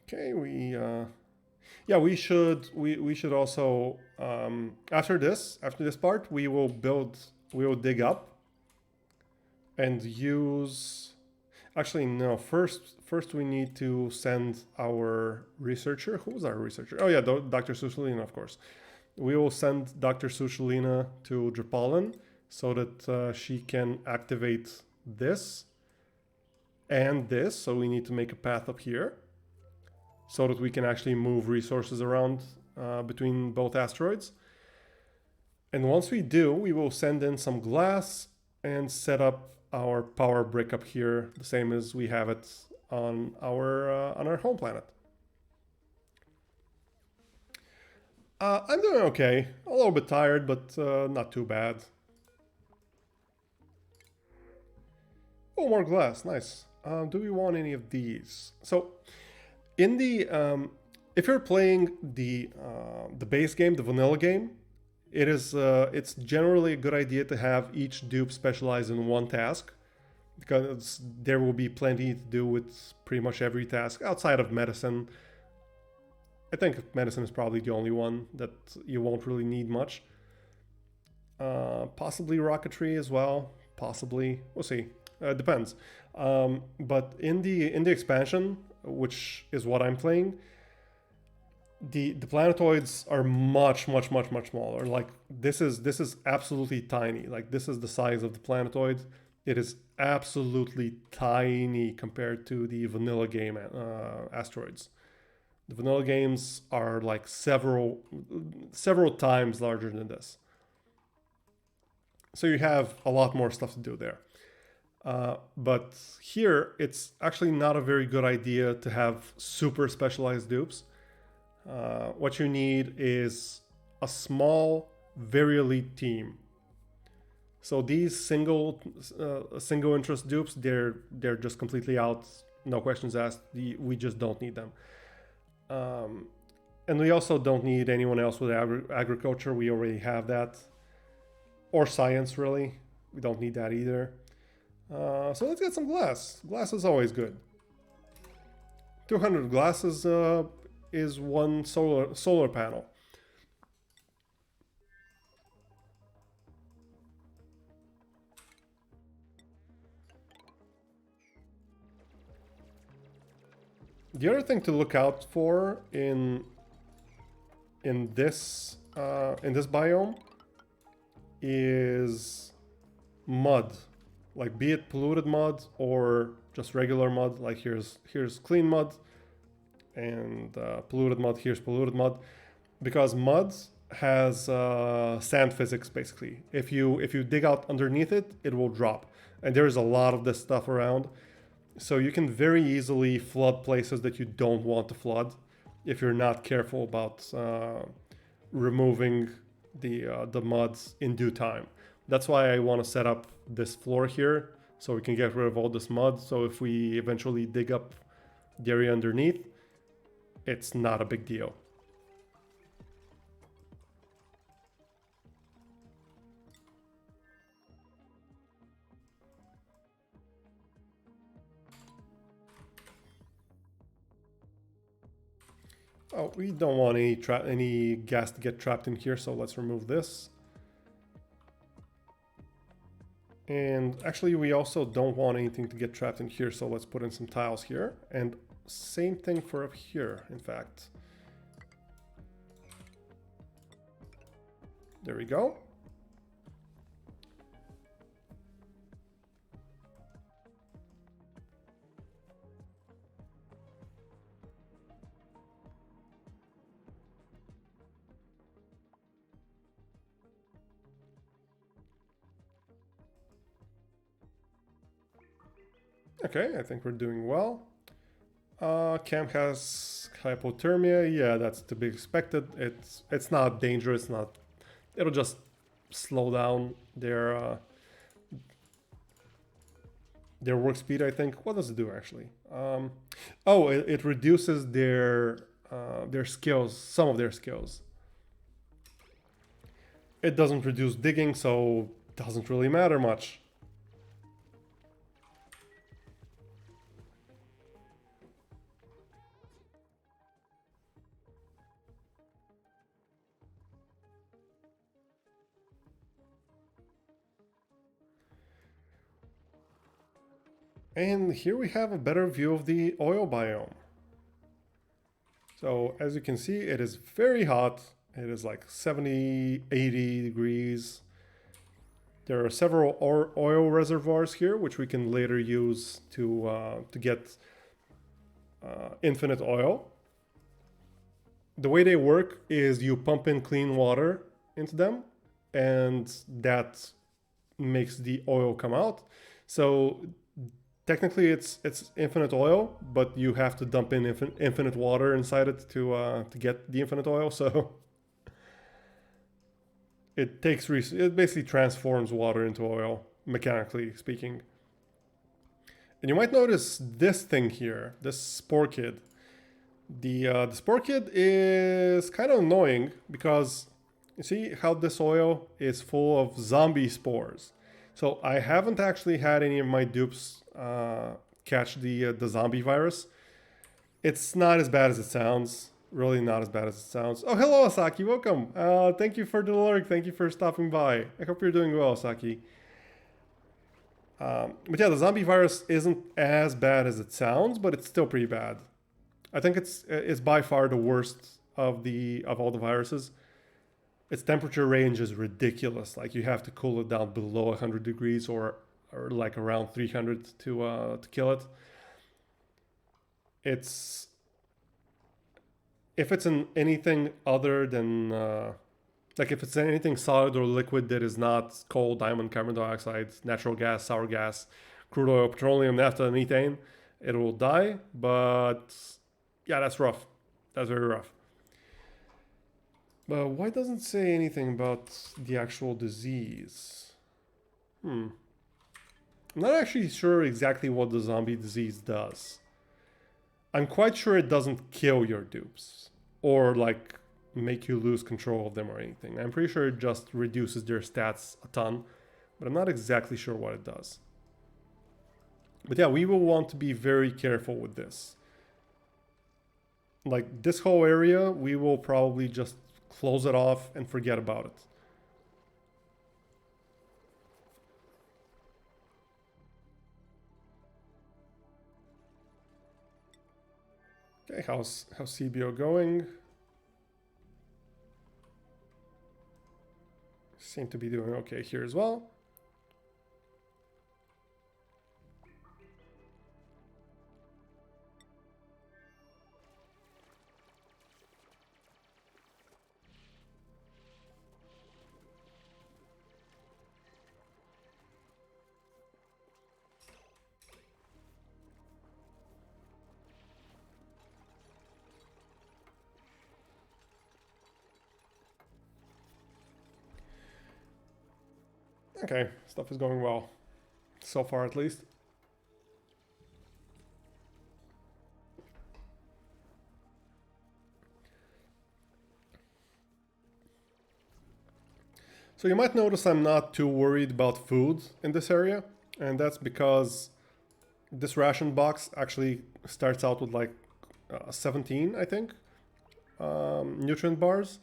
Okay, we should also after this part we will dig up and use, actually no, first we need to send our researcher. Who was our researcher? Oh yeah, Dr. Sushilina, of course. We will send Dr. Sushilina to Drapalin so that she can activate this and this. So we need to make a path up here so that we can actually move resources around between both asteroids. And once we do, we will send in some glass and set up our power brick up here, the same as we have it on our home planet. I'm doing okay. A little bit tired, but not too bad. Oh, more glass. Nice. Do we want any of these? So, in the if you're playing the base game, the vanilla game, it's generally a good idea to have each dupe specialize in one task, because there will be plenty to do with pretty much every task outside of medicine. I think medicine is probably the only one that you won't really need much. Possibly rocketry as well. Possibly, we'll see. Depends. But in the expansion, which is what I'm playing, the planetoids are much smaller. Like this is absolutely tiny. Like this is the size of the planetoid. It is absolutely tiny compared to the vanilla game asteroids. The vanilla games are like several times larger than this. So you have a lot more stuff to do there. But here, it's actually not a very good idea to have super specialized dupes. What you need is a small, very elite team. So these single interest dupes, they're just completely out. No questions asked. We just don't need them. And we also don't need anyone else with agriculture. We already have that. Or science, really. We don't need that either. So let's get some glass. Glass is always good. 200 glasses is one solar panel. The other thing to look out for in this biome is mud, like be it polluted mud or just regular mud. Like here's clean mud, and polluted mud. Here's polluted mud, because mud has sand physics basically. If you dig out underneath it, it will drop, and there's a lot of this stuff around. So you can very easily flood places that you don't want to flood if you're not careful about removing the muds in due time. That's why I want to set up this floor here so we can get rid of all this mud. So if we eventually dig up the area underneath, it's not a big deal. Oh, we don't want any gas to get trapped in here, so let's remove this. And actually, we also don't want anything to get trapped in here, so let's put in some tiles here. And same thing for up here, in fact. There we go. Okay, I think we're doing well. Camp has hypothermia. Yeah, that's to be expected. It's not dangerous. It'll just slow down their work speed, I think. What does it do actually? Oh, it reduces their skills, some of their skills. It doesn't reduce digging, so it doesn't really matter much. And here we have a better view of the oil biome. So as you can see, it is very hot. It is like 70, 80 degrees. There are several oil reservoirs here, which we can later use to get infinite oil. The way they work is you pump in clean water into them, and that makes the oil come out. So technically it's infinite oil, but you have to dump in infinite water inside it to get the infinite oil. So it basically transforms water into oil, mechanically speaking. And you might notice this thing here, this spore kid. The spore kid is kind of annoying because You see how this oil is full of zombie spores. So I haven't actually had any of my dupes catch the zombie virus. It's not as bad as it sounds. Really not as bad as it sounds. Oh, hello, Asaki. Welcome. Thank you for the lurk. Thank you for stopping by. I hope you're doing well, Asaki. But yeah, the zombie virus isn't as bad as it sounds, but it's still pretty bad. I think it's by far the worst of all the viruses. Its temperature range is ridiculous. Like you have to cool it down below 100 degrees or like around 300 to kill it. It's if it's in anything other than like if it's anything solid or liquid that is not coal, diamond, carbon dioxide, natural gas, sour gas, crude oil, petroleum, naphtha, and methane, it will die. But yeah, that's rough. That's very rough. But why doesn't it say anything about the actual disease? I'm not actually sure exactly what the zombie disease does. I'm quite sure it doesn't kill your dupes or like make you lose control of them or anything. I'm pretty sure it just reduces their stats a ton, but I'm not exactly sure what it does. But yeah, we will want to be very careful with this. Like this whole area, we will probably just close it off and forget about it. Okay, how's CBO going? Seem to be doing okay here as well. Okay, stuff is going well. So far, at least. So you might notice I'm not too worried about food in this area. And that's because this ration box actually starts out with like 17, I think, nutrient bars,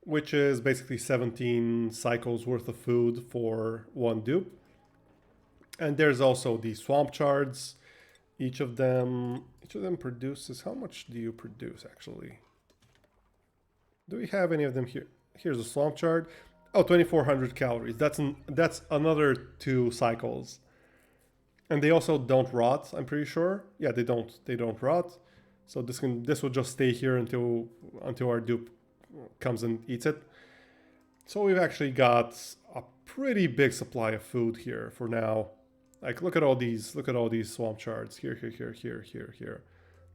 which is basically 17 cycles worth of food for one dupe. And there's also the swamp chards. Each of them produces, how much do you produce actually? Do we have any of them here? Here's a swamp chard. Oh, 2,400 calories. That's another 2 cycles. And they also don't rot, I'm pretty sure. Yeah, they don't rot. So this will just stay here until our dupe comes and eats it. So we've actually got a pretty big supply of food here for now. Like look at all these swamp chards. Here.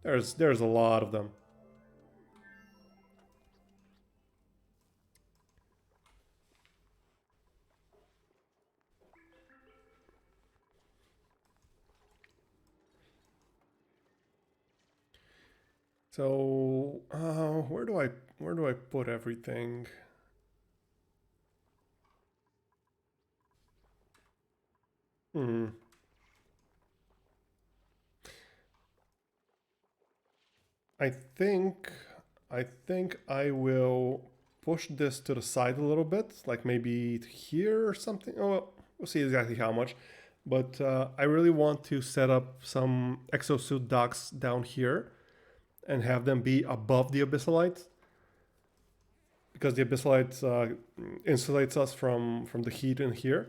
There's a lot of them. So where do I put everything? I think I will push this to the side a little bit, like maybe here or something. Oh, well, we'll see exactly how much. But I really want to set up some exosuit docks down here and have them be above the abyssalite, because the abyssalite insulates us from the heat in here.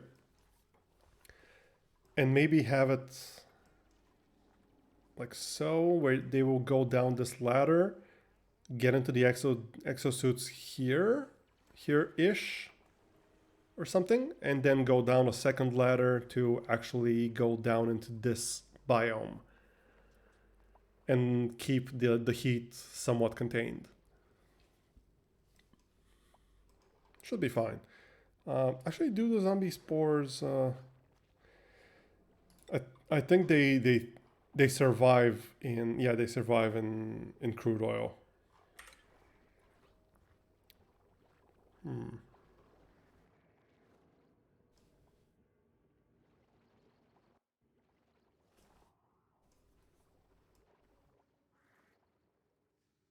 And maybe have it like so, where they will go down this ladder, get into the exosuits here-ish, or something, and then go down a second ladder to actually go down into this biome and keep the heat somewhat contained. Should be fine. Actually, do the zombie spores... I think they survive in... Yeah, they survive in crude oil.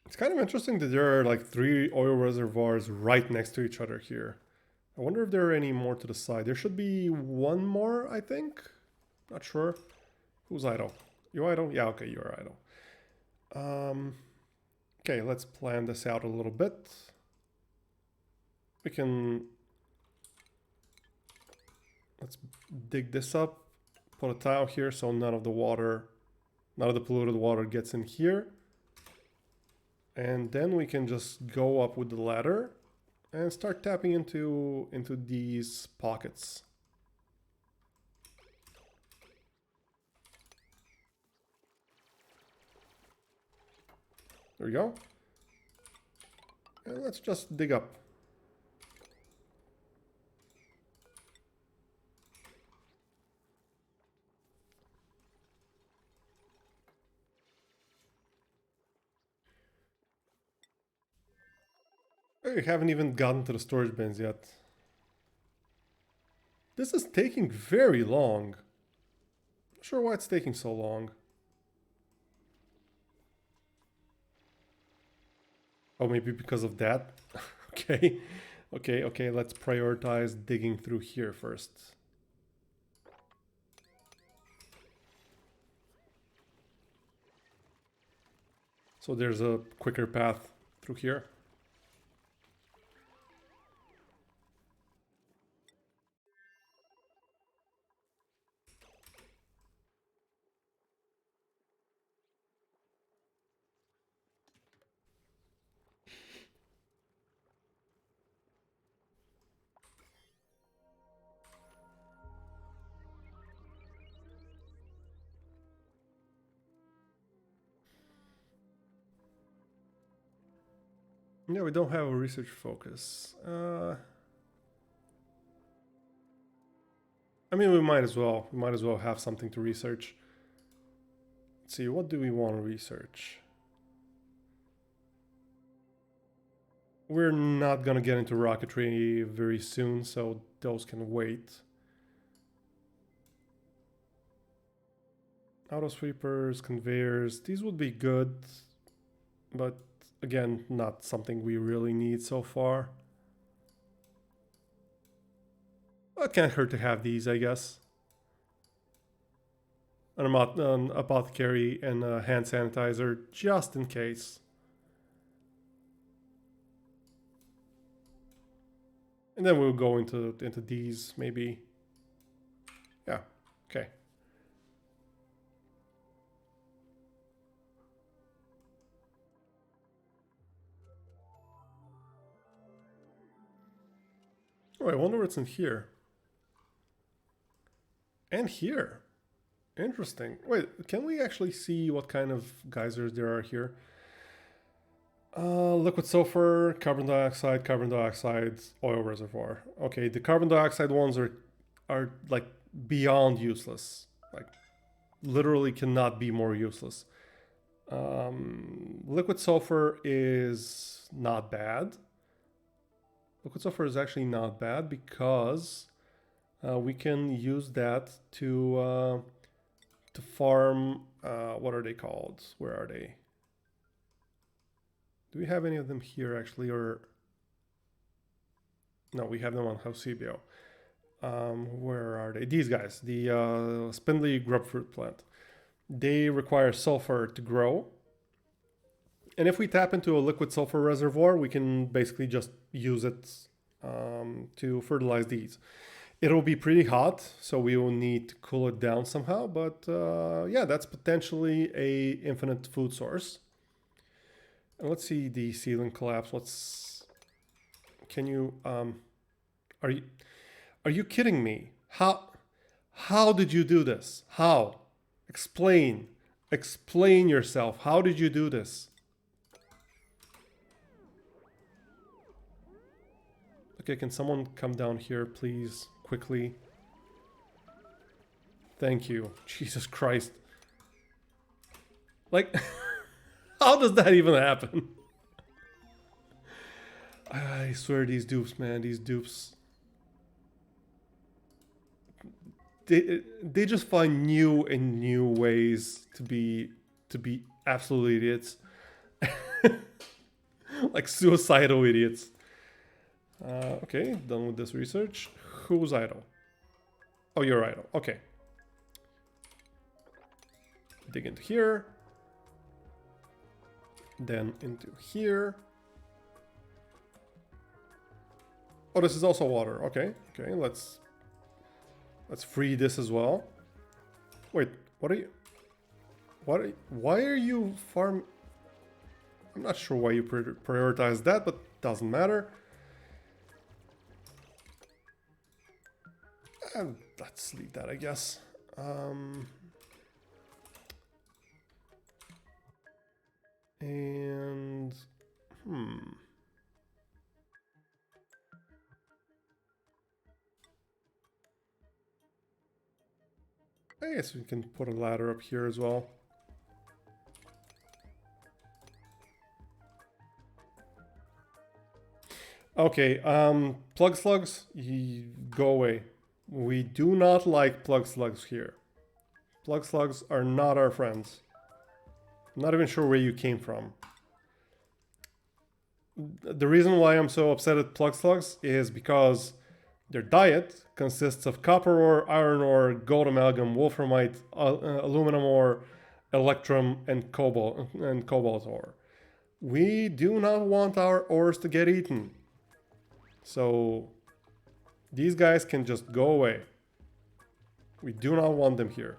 It's kind of interesting that there are like 3 oil reservoirs right next to each other here. I wonder if there are any more to the side. There should be one more, I think. Not sure. Who's idle? You idle? Yeah, okay, you're idle. Okay, let's plan this out a little bit. We can... Let's dig this up. Put a tile here so none of the polluted water gets in here. And then we can just go up with the ladder and start tapping into these pockets. There we go. And let's just dig up. We haven't even gotten to the storage bins yet. This is taking very long. Not sure why it's taking so long. Oh, maybe because of that? Okay. Okay, let's prioritize digging through here first. So there's a quicker path through here. Yeah, we don't have a research focus. I mean, we might as well. We might as well have something to research. Let's see, what do we want to research? We're not gonna get into rocketry very soon, so those can wait. Auto sweepers, conveyors, these would be good, but again, not something we really need so far. Well, it can't hurt to have these, I guess. An apothecary and a hand sanitizer, just in case. And then we'll go into these, maybe. Yeah, okay. Oh, I wonder what's in here. And here. Interesting. Wait, can we actually see what kind of geysers there are here? Liquid sulfur, carbon dioxide, oil reservoir. Okay, the carbon dioxide ones are like beyond useless. Like literally cannot be more useless. Liquid sulfur is not bad. Liquid sulfur is actually not bad because we can use that to farm. What are they called? Where are they? Do we have any of them here actually, or no? We have them on Eusebio. Where are they? These guys, the spindly grubfruit plant. They require sulfur to grow. And if we tap into a liquid sulfur reservoir, we can basically just use it to fertilize these. It'll be pretty hot, so we will need to cool it down somehow. But yeah, that's potentially a infinite food source. And let's see the ceiling collapse. Can you? Are you kidding me? How did you do this? How? Explain yourself. How did you do this? Okay, can someone come down here, please, quickly? Thank you. Jesus Christ. Like, how does that even happen? I swear these dupes, man, these dupes. They just find new and new ways to be absolute idiots. Like suicidal idiots. Okay, done with this research. Who's idle? Oh, you're idle. Okay. Dig into here. Then into here. Oh, this is also water. Okay, okay, let's free this as well. Wait, what are you? Why are you farm? I'm not sure why you prioritize that, but doesn't matter. And let's leave that, I guess. And I guess we can put a ladder up here as well. Okay, plug slugs, go away. We do not like plug slugs here. Plug slugs are not our friends. I'm not even sure where you came from. The reason why I'm so upset at plug slugs is because their diet consists of copper ore, iron ore, gold amalgam, wolframite, aluminum ore, electrum, and cobalt ore. We do not want our ores to get eaten. So these guys can just go away. We do not want them here.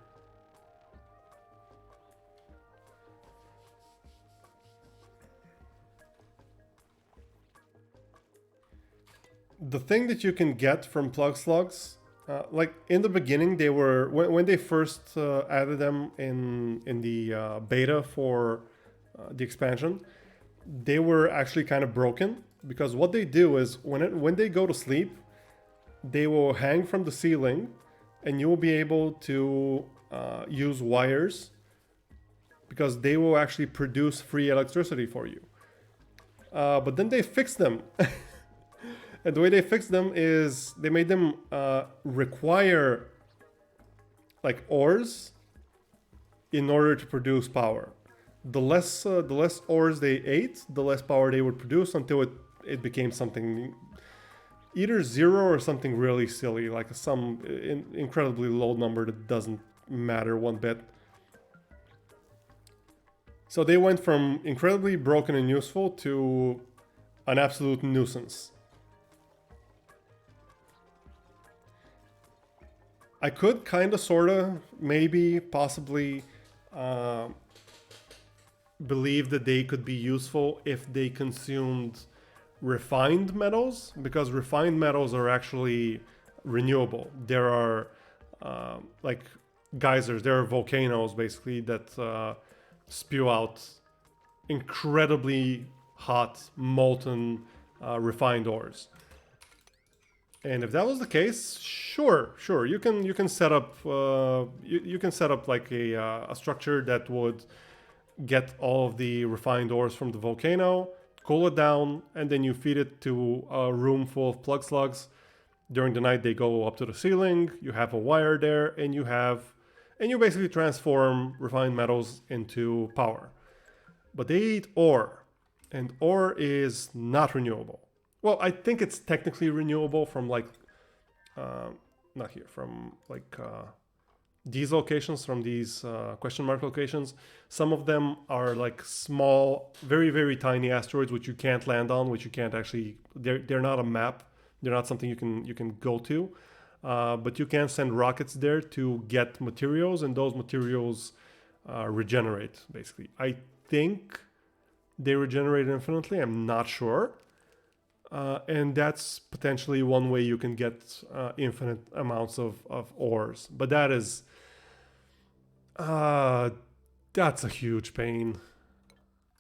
The thing that you can get from plug slugs, like in the beginning, they were when they first added them in the beta for the expansion, they were actually kind of broken because what they do is when they go to sleep, they will hang from the ceiling, and you will be able to use wires because they will actually produce free electricity for you. But then they fixed them. And the way they fixed them is they made them require like ores in order to produce power. The less ores they ate, the less power they would produce until it became something either zero or something really silly, like some incredibly low number that doesn't matter one bit. So they went from incredibly broken and useful to an absolute nuisance. I could kind of, sort of, maybe, possibly believe that they could be useful if they consumed refined metals, because refined metals are actually renewable. There are like geysers, there are volcanoes basically that spew out incredibly hot, molten, refined ores. And if that was the case, sure, you can set up you can set up like a structure that would get all of the refined ores from the volcano, cool it down, and then you feed it to a room full of plug slugs. During the night, they go up to the ceiling. You have a wire there, and you basically transform refined metals into power. But they eat ore, and ore is not renewable. Well, I think it's technically renewable from like, not here, from like these locations, from these question mark locations. Some of them are like small, very, very tiny asteroids which you can't land on, which you can't actually, they're not a map. They're not something you can go to. But you can send rockets there to get materials, and those materials regenerate, basically. I think they regenerate infinitely. I'm not sure. And that's potentially one way you can get infinite amounts of ores. But that is... that's a huge pain.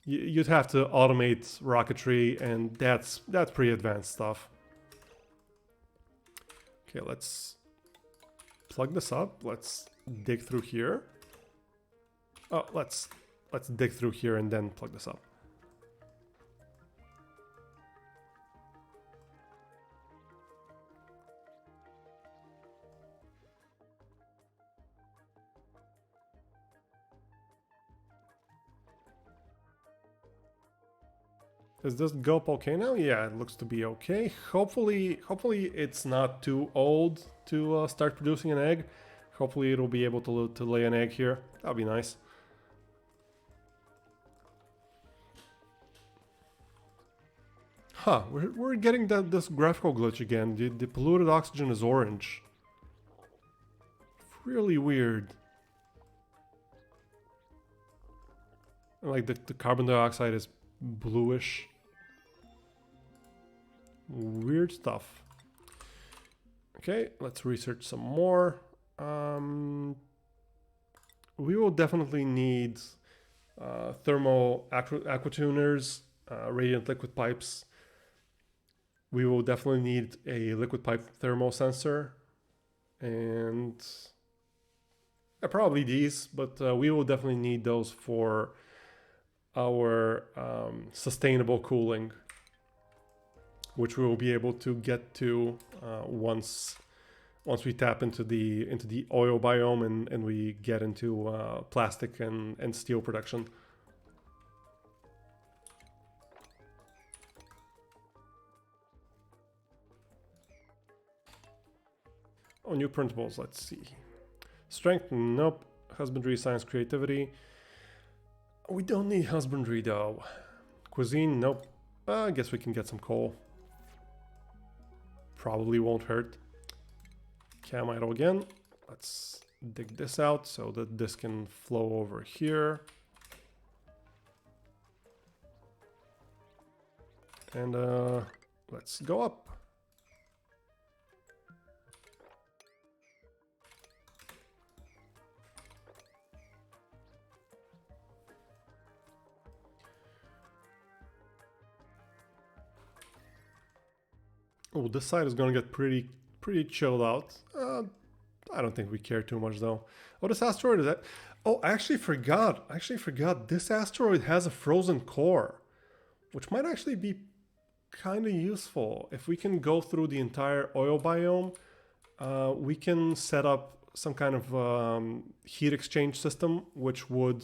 You'd have to automate rocketry, and that's pretty advanced stuff. Okay, let's plug this up. Let's dig through here. Oh, let's dig through here and then plug this up. Is this gulp okay now? Yeah, it looks to be okay. Hopefully it's not too old to start producing an egg. Hopefully it'll be able to lay an egg here. That'll be nice. Huh, we're getting this graphical glitch again. The polluted oxygen is orange. Really weird. Like the carbon dioxide is bluish. Weird stuff. Okay, let's research some more. We will definitely need thermal aqua tuners, radiant liquid pipes. We will definitely need a liquid pipe thermal sensor, and probably these, but we will definitely need those for our sustainable cooling, which we will be able to get to once we tap into the oil biome and we get into plastic and steel production. Oh, new printables, let's see. Strength, nope. Husbandry, science, creativity. We don't need husbandry though. Cuisine, nope. I guess we can get some coal. Probably won't hurt. Cam idle again. Let's dig this out so that this can flow over here. And let's go up. Oh, this side is gonna get pretty chilled out. I don't think we care too much though. Oh, this asteroid is that. Oh, I actually forgot. This asteroid has a frozen core, which might actually be kind of useful. If we can go through the entire oil biome, we can set up some kind of heat exchange system, which would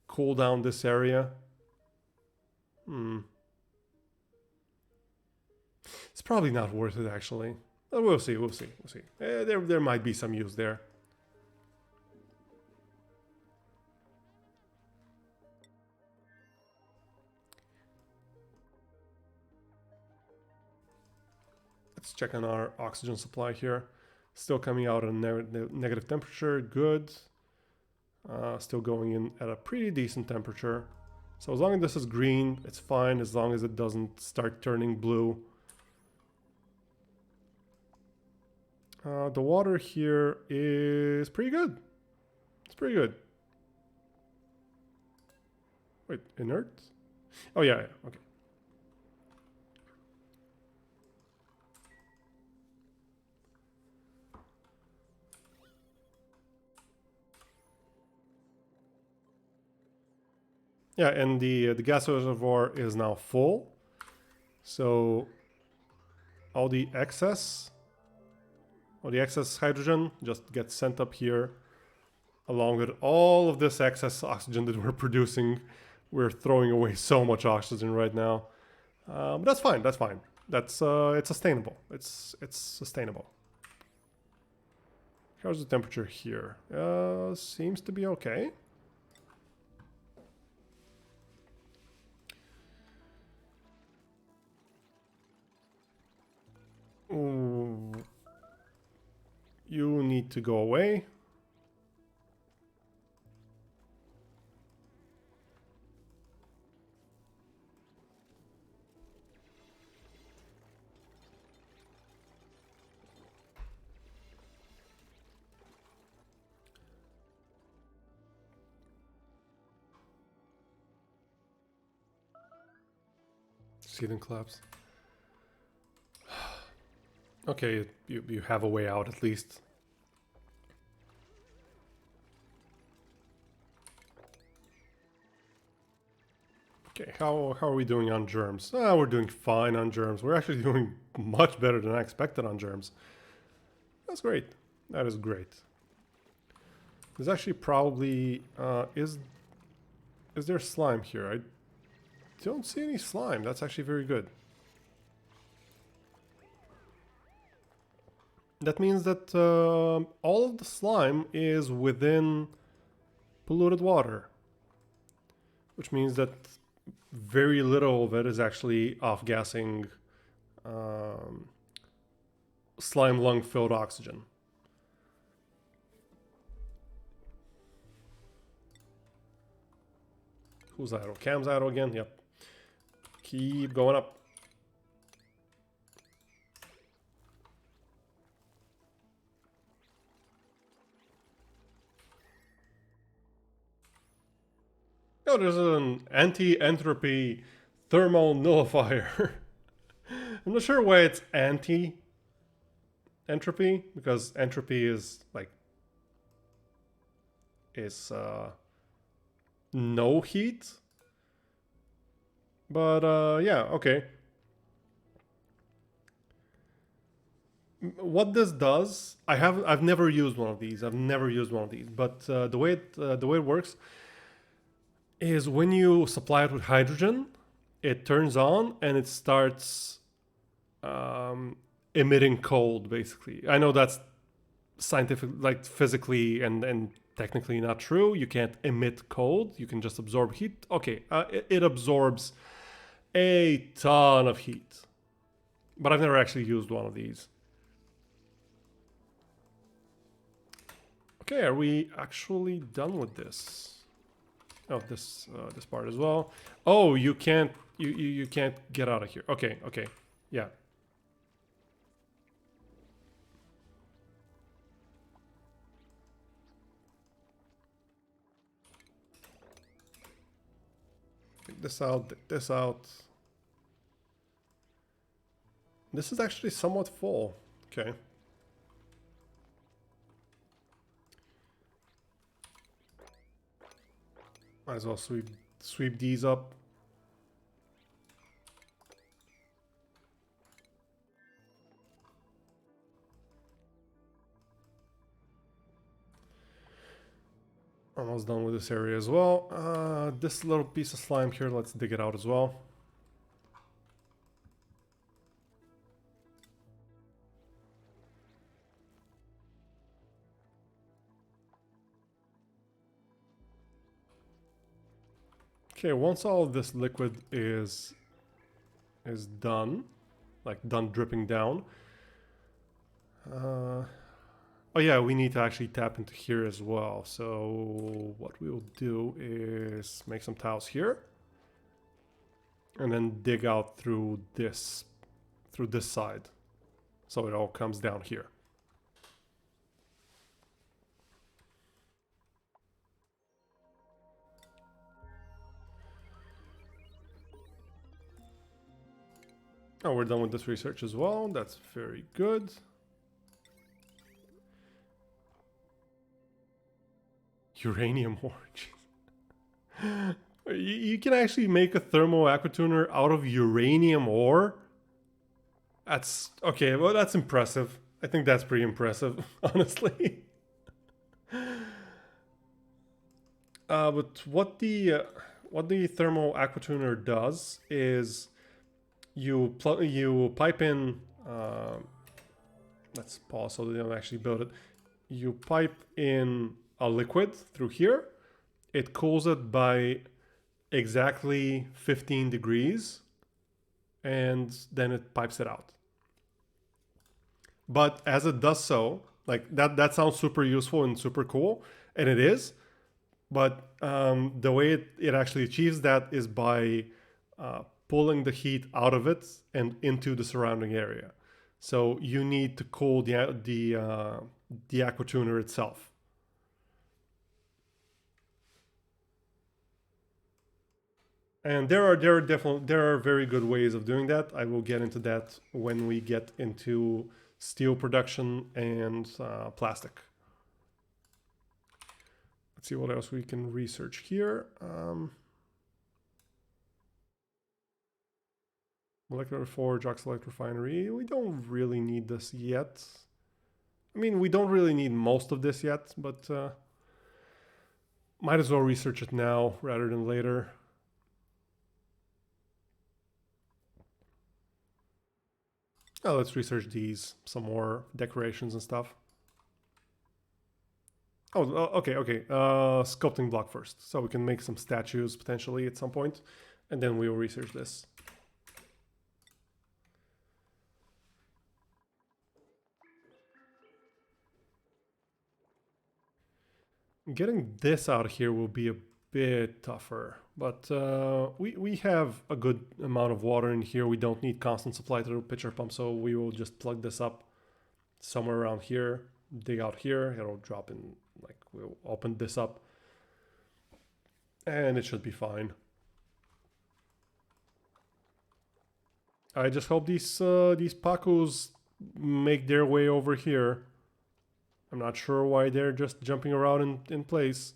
cool down this area. It's probably not worth it, actually. But we'll see. There might be some use there. Let's check on our oxygen supply here. Still coming out at a negative temperature. Good. Still going in at a pretty decent temperature. So as long as this is green, it's fine. As long as it doesn't start turning blue. The water here is pretty good. It's pretty good. Wait, inert? Oh, yeah, okay. Yeah, and the gas reservoir is now full. So all the excess hydrogen just gets sent up here, along with all of this excess oxygen that we're producing. We're throwing away so much oxygen right now, but that's fine. That's fine. That's it's sustainable. It's sustainable. How's the temperature here? Seems to be okay. Ooh. You need to go away. Seething collapse. Okay, you have a way out at least. Okay, how are we doing on germs? We're doing fine on germs. We're actually doing much better than I expected on germs. That's great. That is great. There's actually probably is there slime here? don't see any slime. That's actually very good. That means that all of the slime is within polluted water, which means that very little of it is actually off-gassing slime lung-filled oxygen. Who's idle? Cam's idle again? Yep. Keep going up. Oh, there's an anti-entropy thermal nullifier. I'm not sure why it's anti-entropy, because entropy is like no heat. But yeah, okay. What this does, I've never used one of these. I've never used one of these, but the way it works is when you supply it with hydrogen, it turns on and it starts emitting cold. Basically, I know that's scientific, like physically and technically not true. You can't emit cold. You can just absorb heat. Okay, it absorbs a ton of heat, but I've never actually used one of these. Okay, are we actually done with this? Oh, this part as well. Oh, you can't you can't get out of here. Okay, okay, yeah. Take this out. Take this out. This is actually somewhat full. Okay. Might as well sweep these up. Almost done with this area as well. This little piece of slime here, let's dig it out as well. Okay, once all of this liquid is done, like done dripping down. Oh yeah, we need to actually tap into here as well. So what we will do is make some tiles here, and then dig out through this side, so it all comes down here. Oh, we're done with this research as well. That's very good. Uranium ore. You can actually make a thermal aquatuner out of uranium ore? That's... okay, well, that's impressive. I think that's pretty impressive, honestly. But what the thermal aquatuner does is you pipe in... let's pause so they don't actually build it. You pipe in a liquid through here. It cools it by exactly 15 degrees, and then it pipes it out. But as it does so, like that sounds super useful and super cool, and it is. But the way it actually achieves that is by pulling the heat out of it and into the surrounding area. So you need to cool the aquatuner itself. And there are very good ways of doing that. I will get into that when we get into steel production and plastic. Let's see what else we can research here. Molecular forge, oxalate refinery. We don't really need this yet. I mean, we don't really need most of this yet, but might as well research it now rather than later. Now let's research these, some more decorations and stuff. Oh, okay. Sculpting block first. So we can make some statues potentially at some point, and then we will research this. Getting this out of here will be a bit tougher, but we have a good amount of water in here. We don't need constant supply through pitcher pump, so we will just plug this up somewhere around here, dig out here, it'll drop in, like we'll open this up, and it should be fine. I just hope these Pacus make their way over here. I'm not sure why they're just jumping around in place.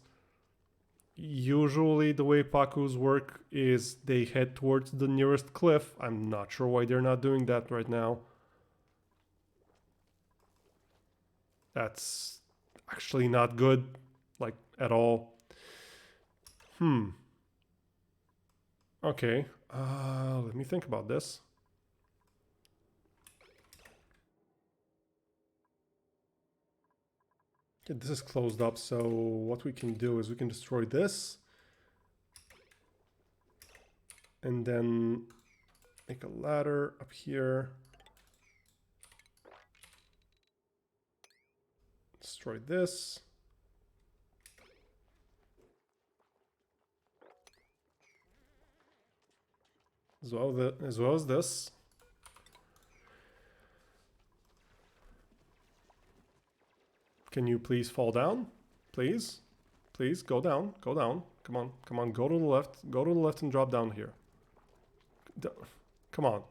Usually the way Pacus work is they head towards the nearest cliff. I'm not sure why they're not doing that right now. That's actually not good, like, at all. Okay, let me think about this. Okay, this is closed up, so what we can do is we can destroy this. And then make a ladder up here. Destroy this. As well as this. Can you please fall down? Please? Please, go down. Go down. Come on. Come on. Go to the left. Go to the left and drop down here. Come on.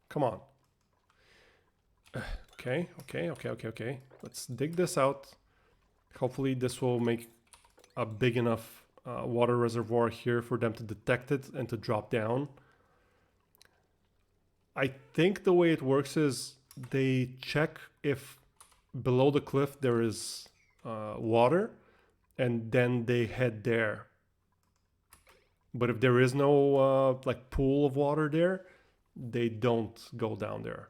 Come on. Okay. Let's dig this out. Hopefully this will make a big enough water reservoir here for them to detect it and to drop down. I think the way it works is they check if below the cliff there is water, and then they head there. But if there is no like pool of water there, they don't go down there.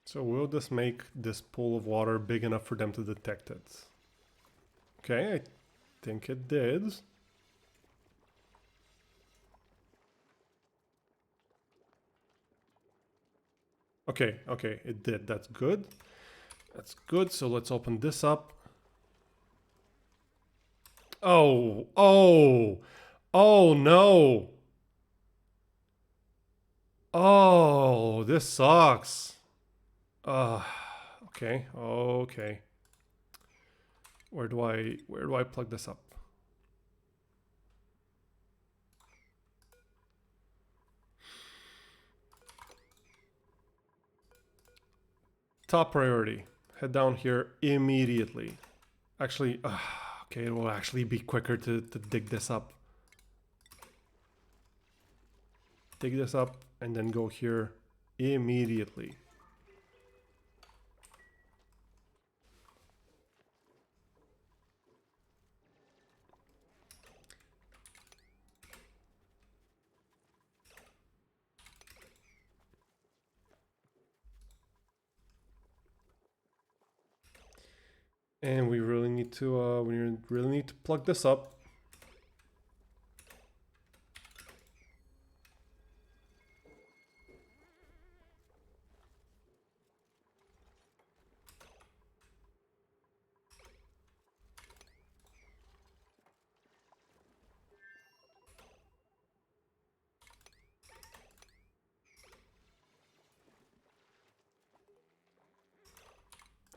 So will this make this pool of water big enough for them to detect it? Okay, I think it did. Okay, it did. That's good. That's good. So let's open this up. Oh no. Oh, this sucks. Okay. Where do I plug this up? Top priority. Head down here immediately. Actually, okay, it will actually be quicker to dig this up. Dig this up and then go here immediately. And we really need to plug this up.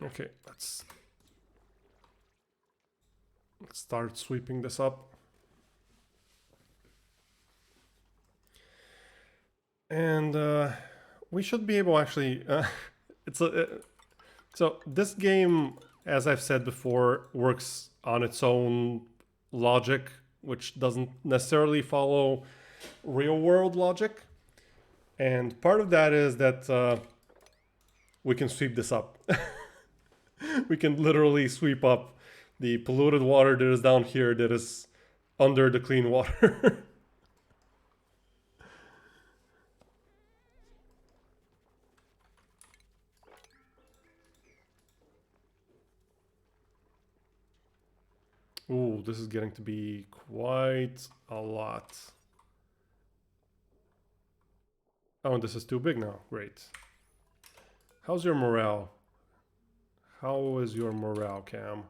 Okay, let's start sweeping this up. And we should be able, actually, it's a so this game, as I've said before, works on its own logic, which doesn't necessarily follow real world logic. And part of that is that we can sweep this up. We can literally sweep up the polluted water that is down here that is under the clean water. Ooh, this is getting to be quite a lot. Oh, and this is too big now. Great. How's your morale? How is your morale, Cam?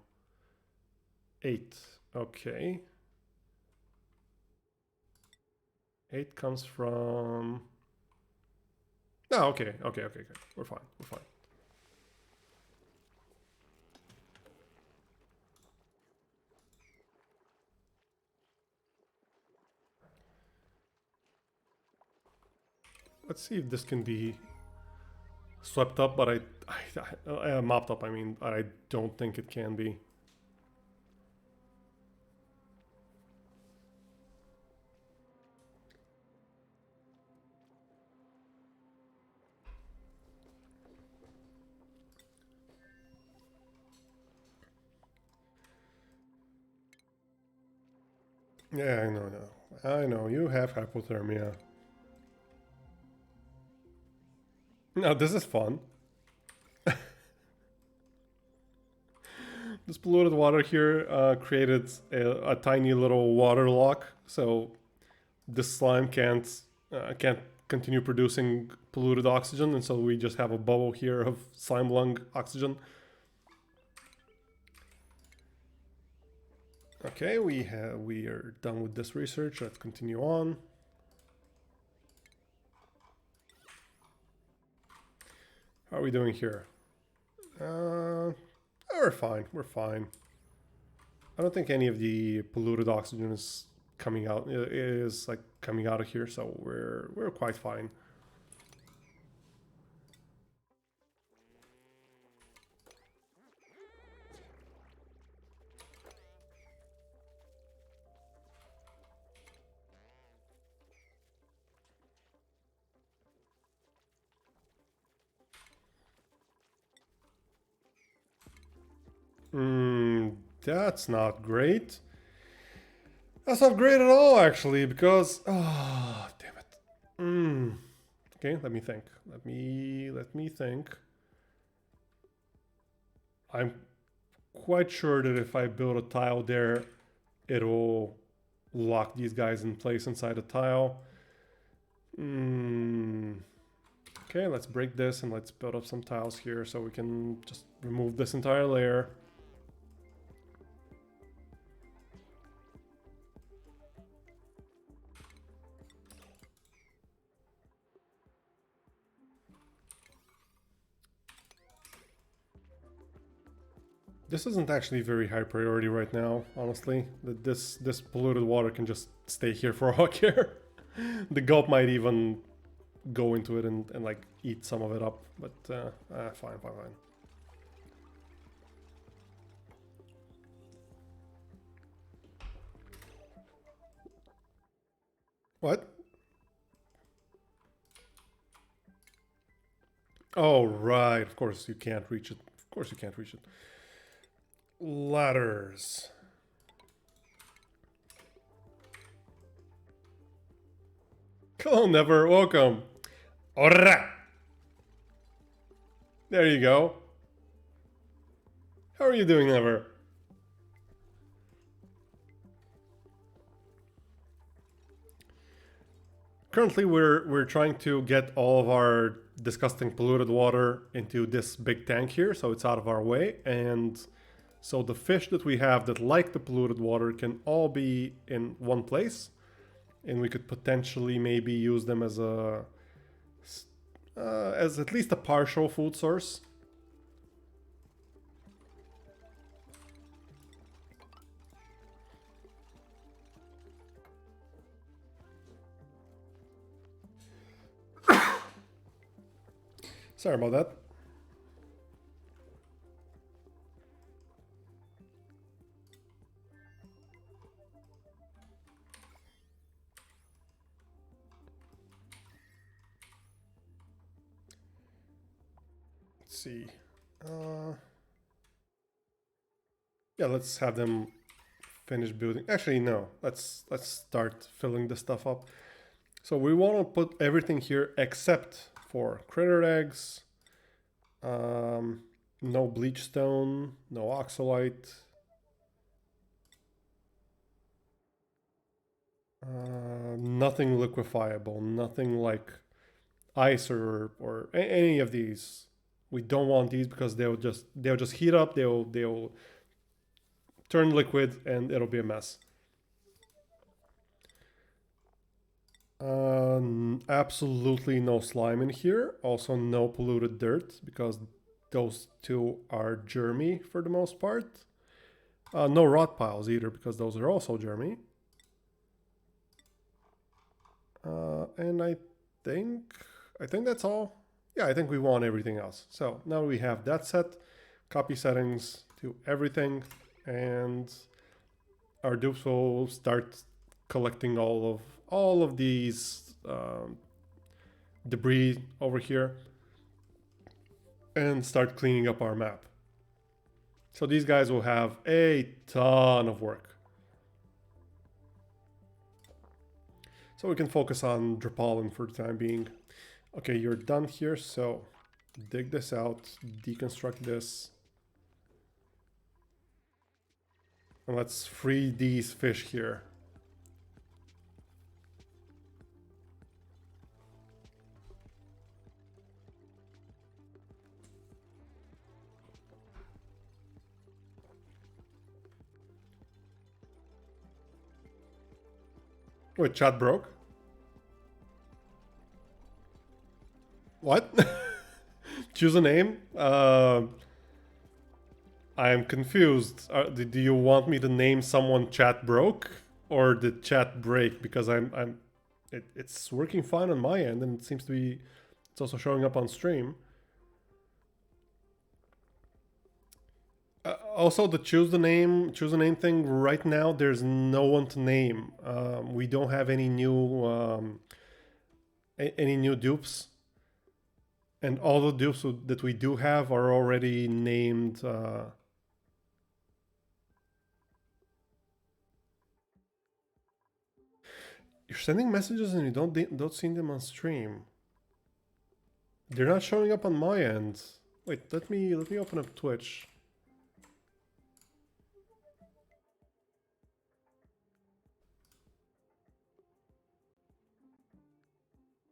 8. Okay. 8 comes from... Oh, okay. We're fine. Let's see if this can be swept up, but I mopped up, I mean, I don't think it can be. Yeah, I know, you have hypothermia. Now, this is fun. This polluted water here created a tiny little water lock, so this slime can't continue producing polluted oxygen, and so we just have a bubble here of slime lung oxygen. Okay, we are done with this research. Let's continue on. How are we doing here? We're fine. We're fine. I don't think any of the polluted oxygen is coming out. Is like coming out of here, so we're quite fine. That's not great. That's not great at all, actually, because damn it. Okay, let me think. Let me think. I'm quite sure that if I build a tile there, it'll lock these guys in place inside the tile. Okay, let's break this and let's build up some tiles here so we can just remove this entire layer. This isn't actually very high priority right now, honestly. This polluted water can just stay here for all I care. The gulp might even go into it and like eat some of it up, but fine. What? Oh, right. Of course you can't reach it. Of course you can't reach it. Ladders. Hello, Never. Welcome. Ora! There you go. How are you doing, Never? Currently, we're trying to get all of our disgusting polluted water into this big tank here, so it's out of our way, and so the fish that we have that like the polluted water can all be in one place, and we could potentially maybe use them as as at least a partial food source. Sorry about that. see. Uh, yeah, let's have them finish building. Actually, no. Let's start filling the stuff up. So we want to put everything here except for critter eggs, no bleach stone, no oxalite, nothing liquefiable, nothing like ice or any of these. We don't want these because they'll just heat up. They'll turn liquid and it'll be a mess. Absolutely no slime in here. Also no polluted dirt because those two are germy for the most part. No rot piles either because those are also germy. And I think that's all. Yeah, I think we want everything else. So now we have that set. Copy settings to everything, and our dupes will start collecting all of these debris over here and start cleaning up our map. So these guys will have a ton of work. So we can focus on Drapalin for the time being. Okay, you're done here, so dig this out, deconstruct this. And let's free these fish here. Wait, chat broke? What? Choose a name? I'm confused. Do you want me to name someone chat broke? Or did chat break? Because it's working fine on my end and it seems to be, it's also showing up on stream. Also, the choose a name thing right now. There's no one to name. We don't have any new dupes, and all the dupes that we do have are already named. You're sending messages and you don't see them on stream. They're not showing up on my end. Wait, let me open up Twitch.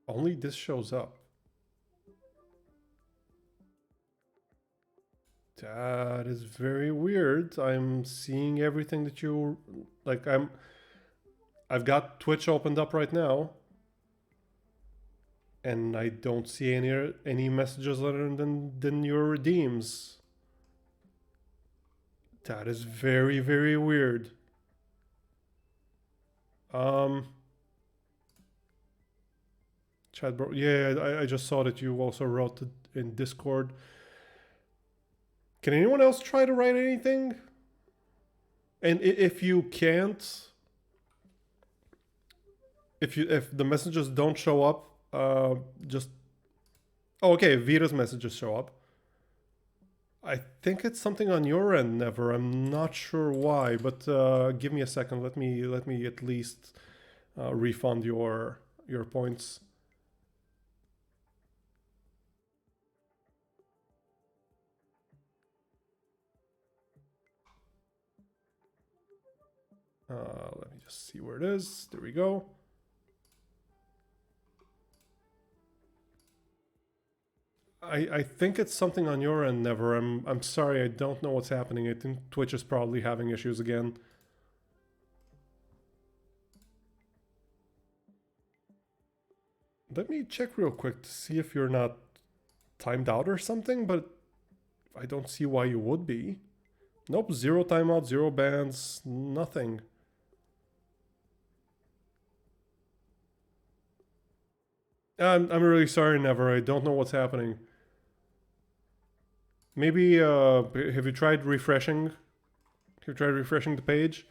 Only this shows up. That is very weird. I'm seeing everything that you like. I've got Twitch opened up right now, and I don't see any messages other than your redeems. That is very, very weird. Chat bro, yeah, I just saw that you also wrote it in Discord. Can anyone else try to write anything? And if you can't, if the messages don't show up, just oh, okay, Vita's messages show up. I think it's something on your end, Never. I'm not sure why, but give me a second. Let me at least refund your points. Let me just see where it is. There we go. I think it's something on your end, Never. I'm sorry, I don't know what's happening. I think Twitch is probably having issues again. Let me check real quick to see if you're not timed out or something, but I don't see why you would be. Nope, 0 timeout, 0 bans, nothing. I'm really sorry, Never. I don't know what's happening. Maybe, have you tried refreshing? Have you tried refreshing the page?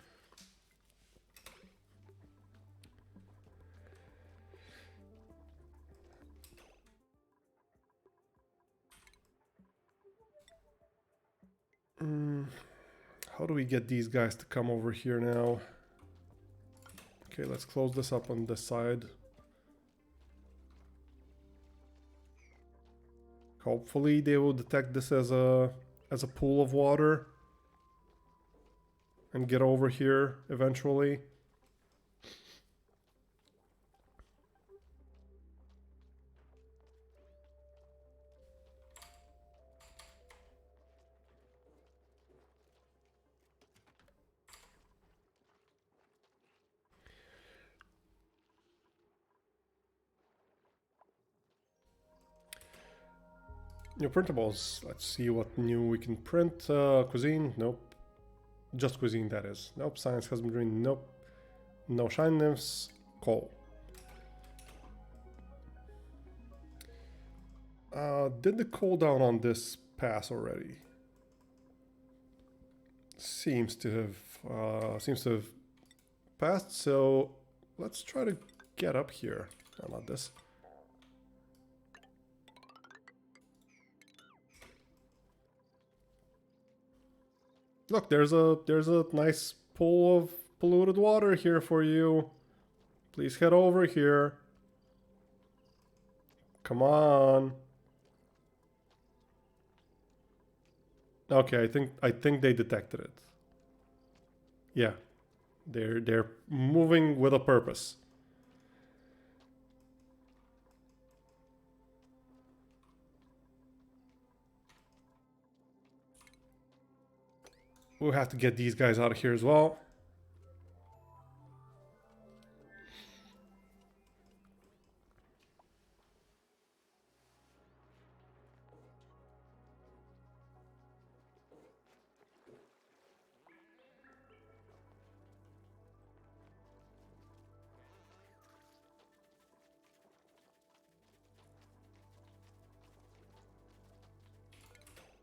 How do we get these guys to come over here now? Okay, let's close this up on this side. Hopefully they will detect this as a pool of water and get over here eventually. New printables. Let's see what new we can print. Cuisine. Nope. Just cuisine, that is. Nope. Science has been doing. Nope. No shine nymphs. Coal. Did the cooldown on this pass already? Seems to have passed. So let's try to get up here. No, not this. Look, there's a nice pool of polluted water here for you. Please head over here. Come on. Okay, I think they detected it. Yeah. They're moving with a purpose. We'll have to get these guys out of here as well.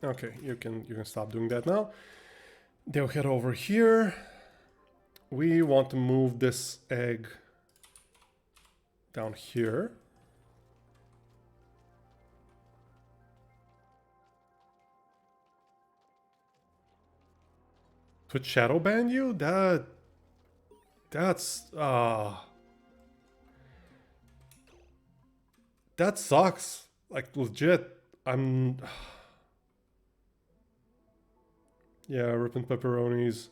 Okay, you can stop doing that now. They'll head over here. We want to move this egg down here. Put shadow ban you? That's that sucks. Like legit. Yeah, ripping pepperonis.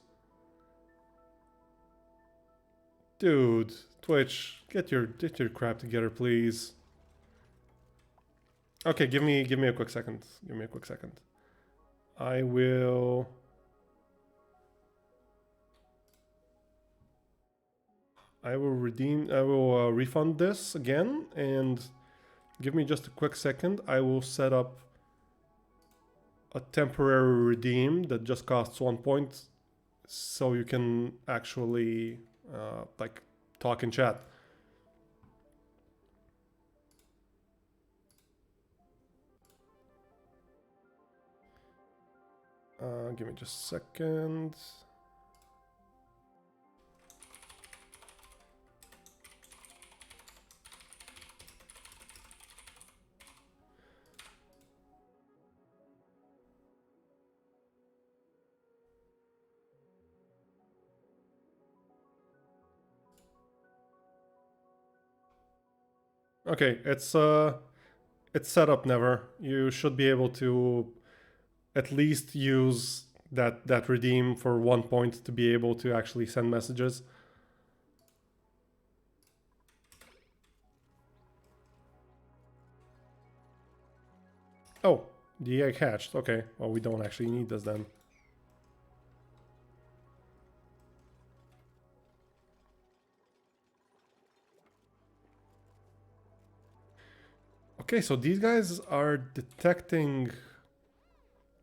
Dude, Twitch, get your crap together, please. Okay, give me a quick second. Give me a quick second. I will refund this again, and give me just a quick second. I will set up a temporary redeem that just costs 1 point, so you can actually like talk in chat. Give me just a second. Okay, it's set up never. You should be able to at least use that redeem for 1 point to be able to actually send messages. Oh, the egg hatched. Okay, well, we don't actually need this then. Okay, so these guys are detecting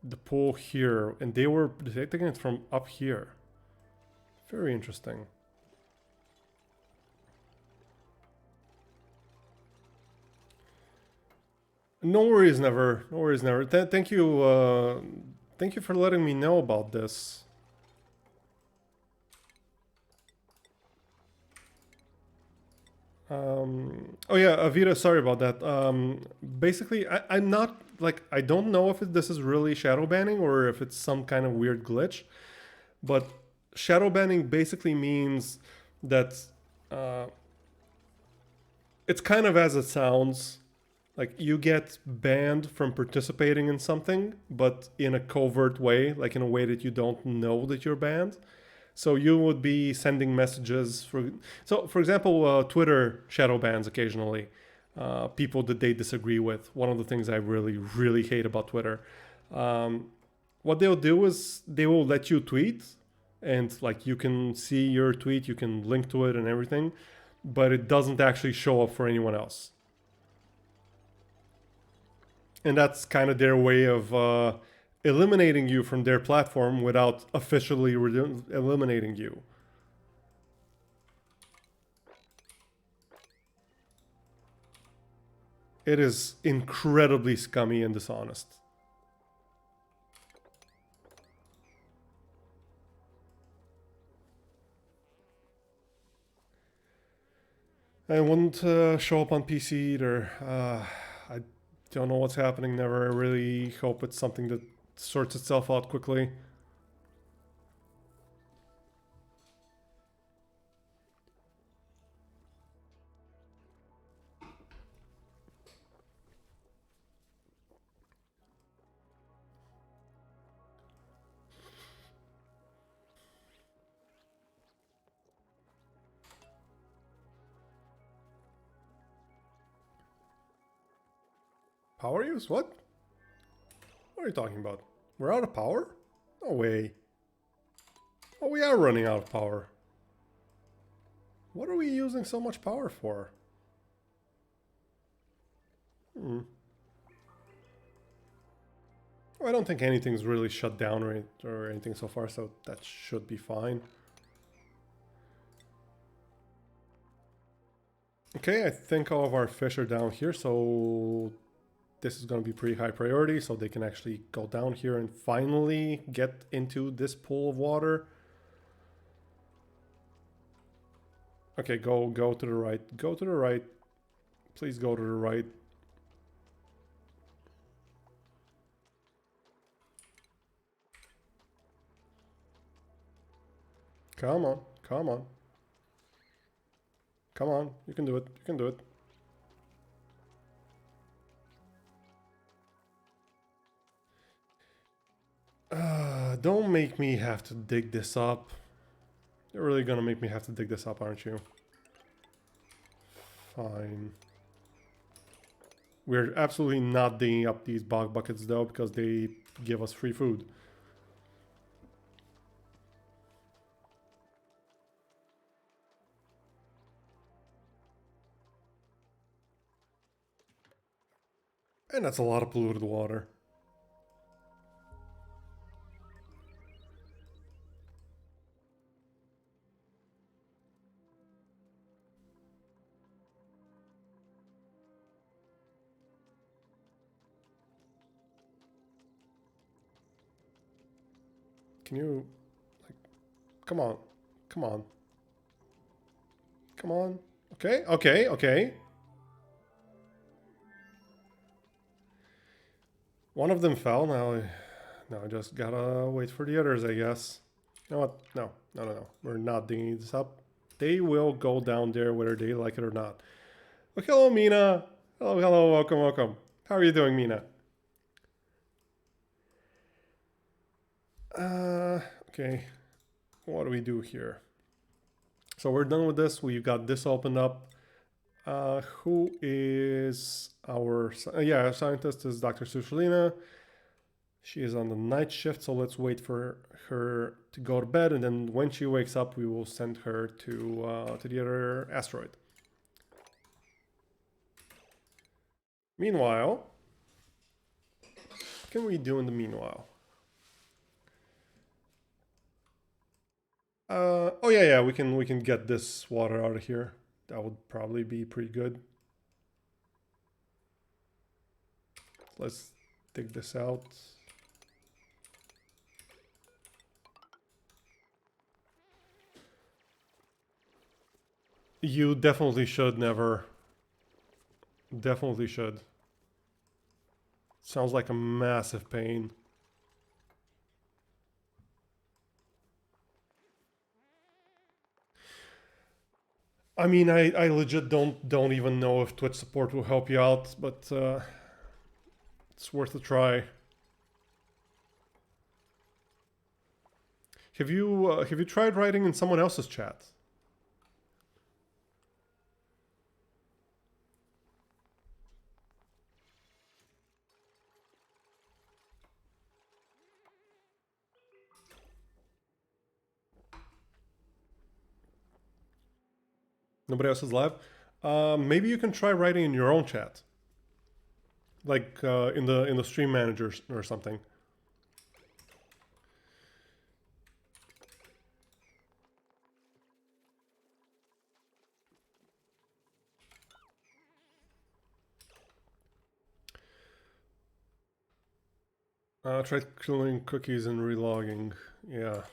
the pool here, and they were detecting it from up here. Very interesting. No worries, never. No worries, never. Thank you. Thank you for letting me know about this. Oh yeah, Avita, sorry about that. Basically, I'm not like I don't know if this is really shadow banning or if it's some kind of weird glitch, but shadow banning basically means that uh, it's kind of as it sounds. Like you get banned from participating in something, but in a covert way, like in a way that you don't know that you're banned. So you would be sending messages for example, Twitter shadow bans occasionally people that they disagree with. One of the things I really hate about Twitter, um, what they'll do is they will let you tweet, and like you can see your tweet, you can link to it and everything, but it doesn't actually show up for anyone else. And that's kind of their way of eliminating you from their platform without officially eliminating you. It is incredibly scummy and dishonest. I wouldn't show up on PC either. I don't know what's happening. Never really hope it's something that sorts itself out quickly. Power use? What? What are you talking about? We're out of power? No way. Oh, we are running out of power. What are we using so much power for? Hmm. I don't think anything's really shut down or anything so far, so that should be fine. Okay, I think all of our fish are down here, so this is going to be pretty high priority, so they can actually go down here and finally get into this pool of water. Okay, go to the right. Go to the right. Please go to the right. Come on. Come on. Come on. You can do it. You can do it. Don't make me have to dig this up. You're really gonna make me have to dig this up, aren't you? Fine. We're absolutely not digging up these bog buckets though, because they give us free food. And that's a lot of polluted water. Can you, like, come on. Come on. Come on. Okay, okay, okay. One of them fell. Now I just gotta wait for the others, I guess. You know what? No, no, no, no. We're not digging this up. They will go down there whether they like it or not. Oh, hello, Mina. Hello, hello. Welcome, welcome. How are you doing, Mina? Okay. What do we do here? So we're done with this. We've got this opened up. Who is our... yeah, our scientist is Dr. Sushalina. She is on the night shift, so let's wait for her to go to bed, and then when she wakes up, we will send her to the other asteroid. Meanwhile, what can we do in the meanwhile? Oh yeah, we can get this water out of here. That would probably be pretty good. Let's dig this out. You definitely should never. Definitely should. Sounds like a massive pain. I mean, I legit don't even know if Twitch support will help you out, but it's worth a try. Have you tried writing in someone else's chat? Nobody else is live. Maybe you can try writing in your own chat, like in the stream managers or something. Try killing cookies and relogging. Yeah.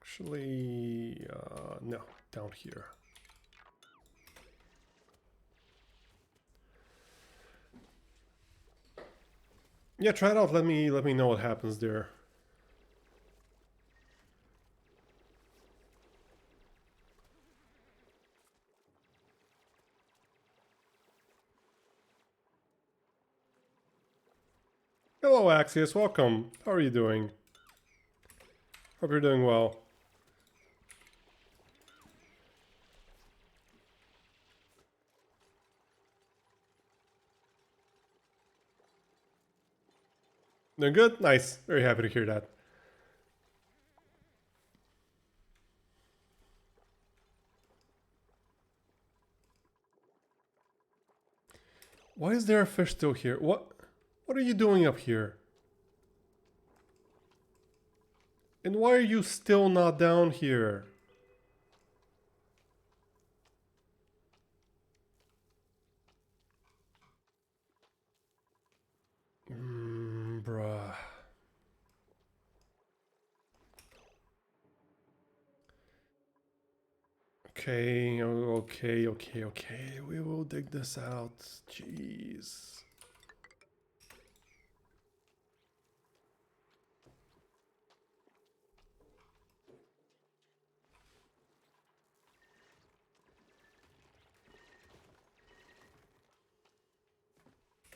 Actually, no, down here. Yeah, try it out. Let me know what happens there. Hello, Axios. Welcome. How are you doing? Hope you're doing well. Doing good? Nice. Very happy to hear that. Why is there a fish still here? What are you doing up here? And why are you still not down here? Bruh. Okay. We will dig this out. Jeez.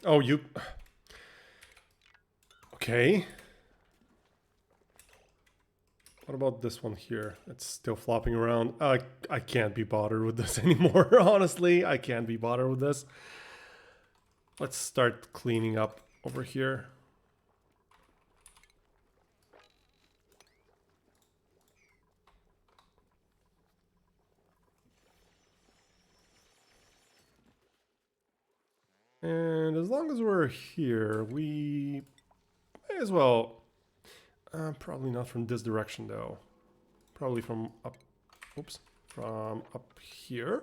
Oh, you... Okay. What about this one here? It's still flopping around. I can't be bothered with this anymore, honestly. I can't be bothered with this. Let's start cleaning up over here. And as long as we're here, we may as well... probably not from this direction, though. Probably from up... Oops. From up here.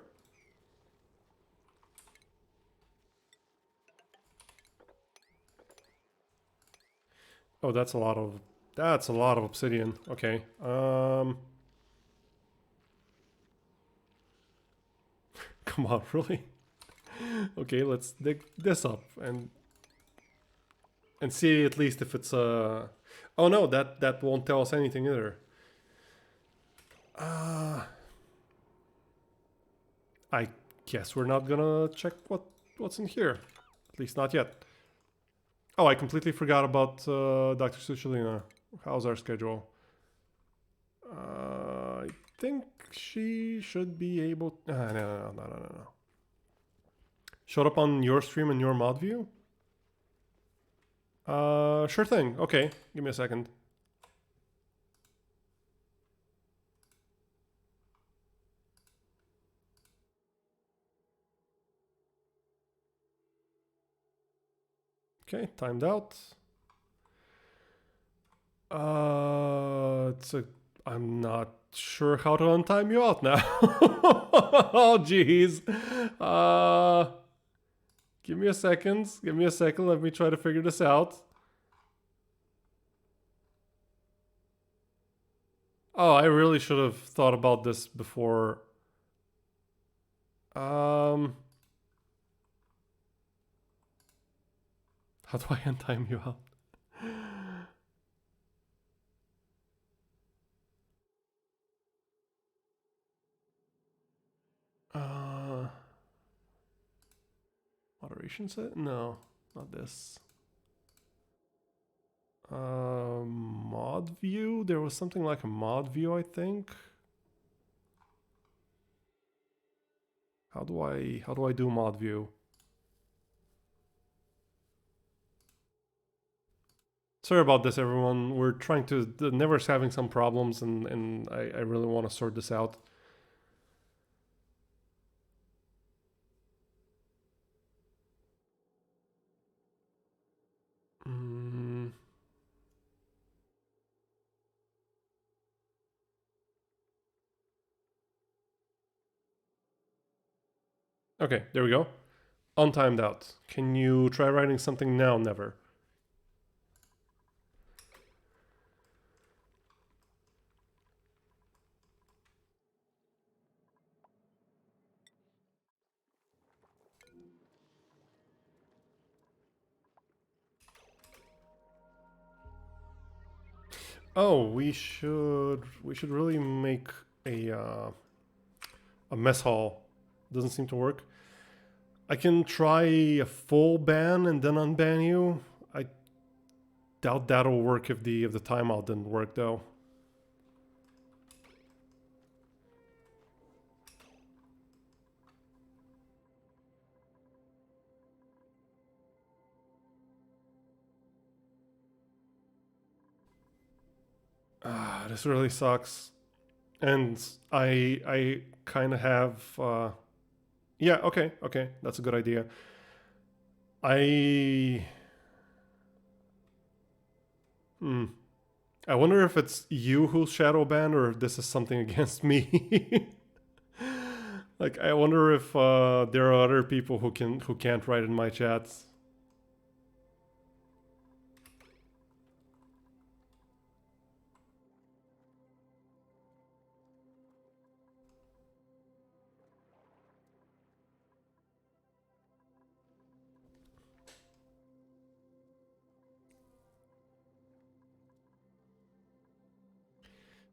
Oh, that's a lot of... That's a lot of obsidian. Okay. Come on, really? Okay, let's dig this up and see at least if it's oh no, that won't tell us anything either. I guess we're not gonna check what's in here, at least not yet. Oh, I completely forgot about Dr. Suchalina. How's our schedule? I think she should be able. No. Showed up on your stream and your mod view? Sure thing. Okay, give me a second. Okay, timed out. I'm not sure how to untime you out now. Oh, jeez. Give me a second. Give me a second. Let me try to figure this out. Oh, I really should have thought about this before. How do I untime you out? Uh, Moderation set? No, not this. Mod view? There was something like a mod view, I think. How do I do mod view? Sorry about this, everyone. We're trying to. The Never's having some problems, and I really want to sort this out. Mm. Okay, there we go. Untimed out. Can you try writing something now, Never? Oh, we should really make a mess hall. Doesn't seem to work. I can try a full ban and then unban you. I doubt that'll work if the timeout didn't work though. Ah, this really sucks. And I kind of have yeah, okay, that's a good idea. I hmm. I wonder if it's you who's shadow banned or if this is something against me. Like I wonder if there are other people who can't write in my chats.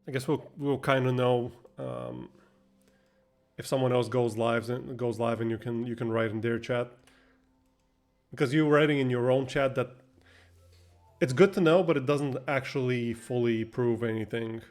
I guess we'll kind of know if someone else goes live and you can write in their chat, because you writing in your own chat, that it's good to know, but it doesn't actually fully prove anything.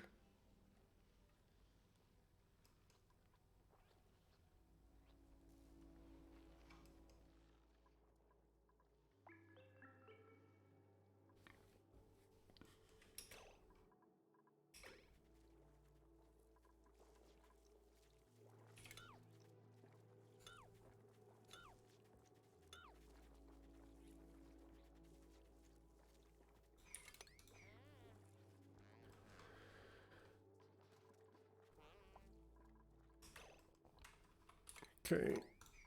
Okay,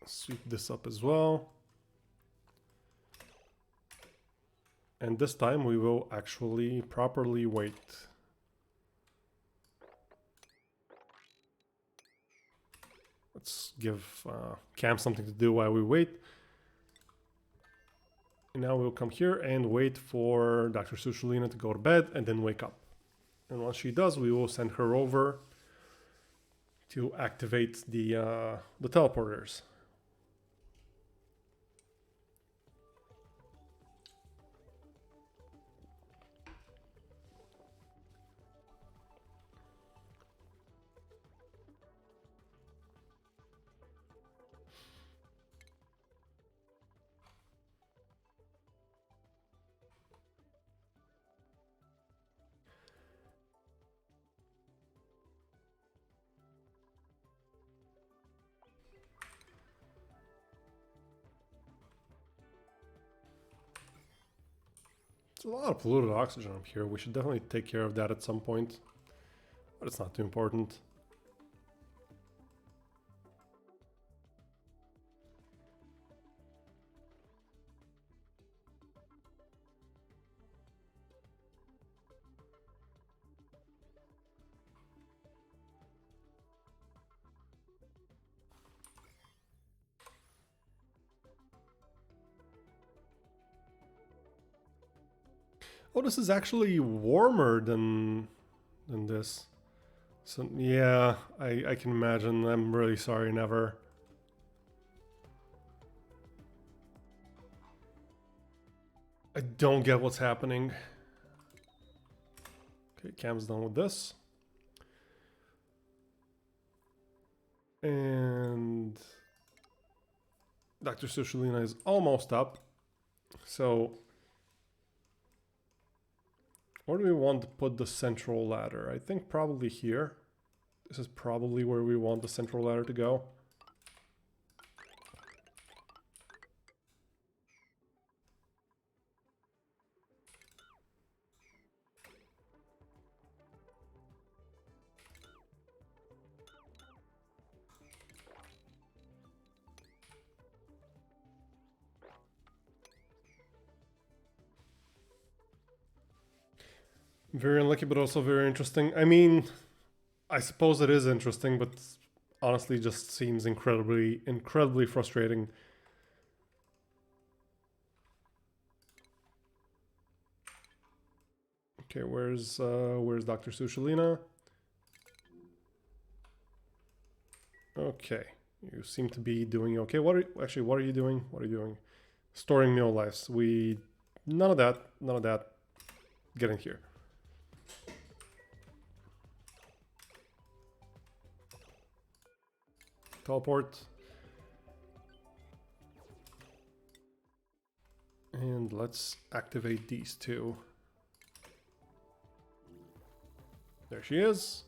sweep this up as well. And this time we will actually properly wait. Let's give Cam something to do while we wait. And now we'll come here and wait for Dr. Sushulina to go to bed and then wake up. And once she does, we will send her over to activate the teleporters. It's a lot of polluted oxygen up here. We should definitely take care of that at some point, but it's not too important. Oh, this is actually warmer than this. So yeah, I can imagine. I'm really sorry, never. I don't get what's happening. Okay, Cam's done with this. And Dr. Sushalina is almost up. So where do we want to put the central ladder? I think probably here. This is probably where we want the central ladder to go. Very unlucky, but also very interesting. I mean, I suppose it is interesting, but honestly just seems incredibly frustrating. Okay, where's Dr. Sushalina? Okay, you seem to be doing okay. What are you doing? What are you doing? Storing meal lives. None of that. Get in here. Teleport. And let's activate these two. There she is.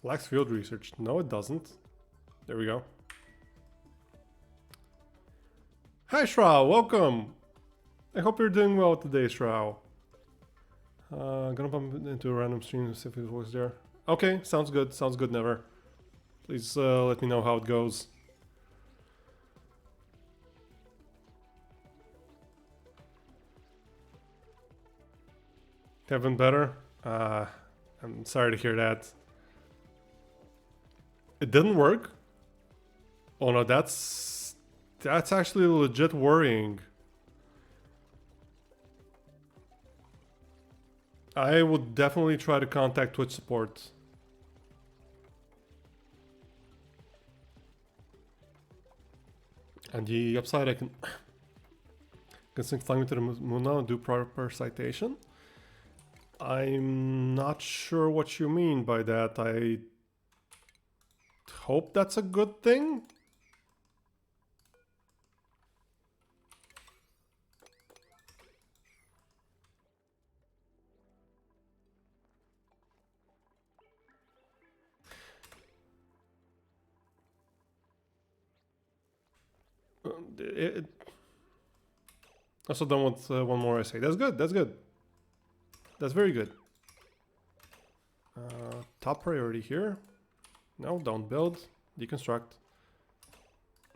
Lacks field research. No, it doesn't. There we go. Hi, Shroud. Welcome. I hope you're doing well today, Shroud. Gonna bump into a random stream to see if it was there. Okay, sounds good. Sounds good, Never. Please let me know how it goes. Kevin better? I'm sorry to hear that. It didn't work? Oh no, that's actually legit worrying. I would definitely try to contact Twitch support. And the upside, I can sync flying to the moon now and do proper citation. I'm not sure what you mean by that. I hope that's a good thing. Also done with one more essay. That's good. That's good. That's very good. Top priority here. No, don't build. Deconstruct.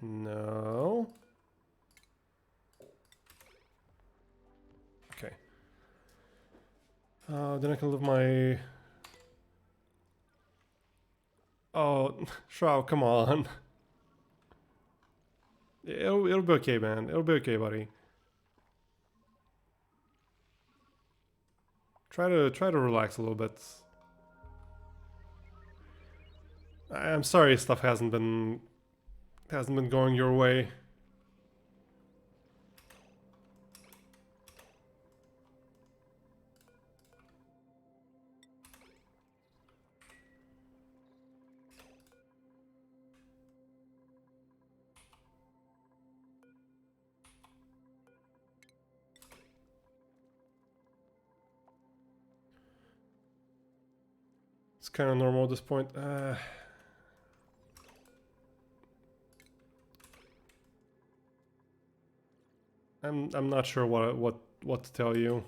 No. Okay. Then I can leave my... Oh, Shroud, come on. It'll be okay, man. It'll be okay, buddy. Try to relax a little bit. I'm sorry stuff hasn't been going your way. It's kind of normal at this point. I'm not sure what to tell you.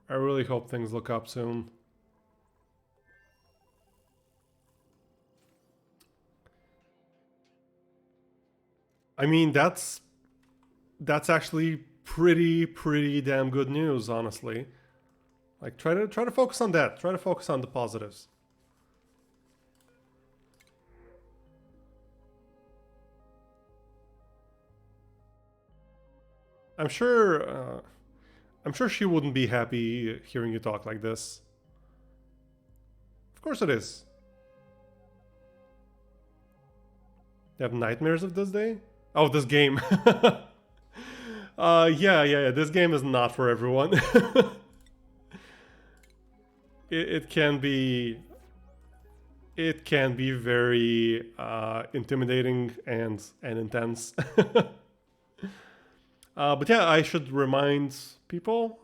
I really hope things look up soon. I mean, that's actually pretty damn good news, honestly. Like try to focus on that. Try to focus on the positives. I'm sure. I'm sure she wouldn't be happy hearing you talk like this. Of course it is. You have nightmares of this day? Oh, this game. Yeah. This game is not for everyone. It can be. It can be very intimidating and intense. But yeah, I should remind people.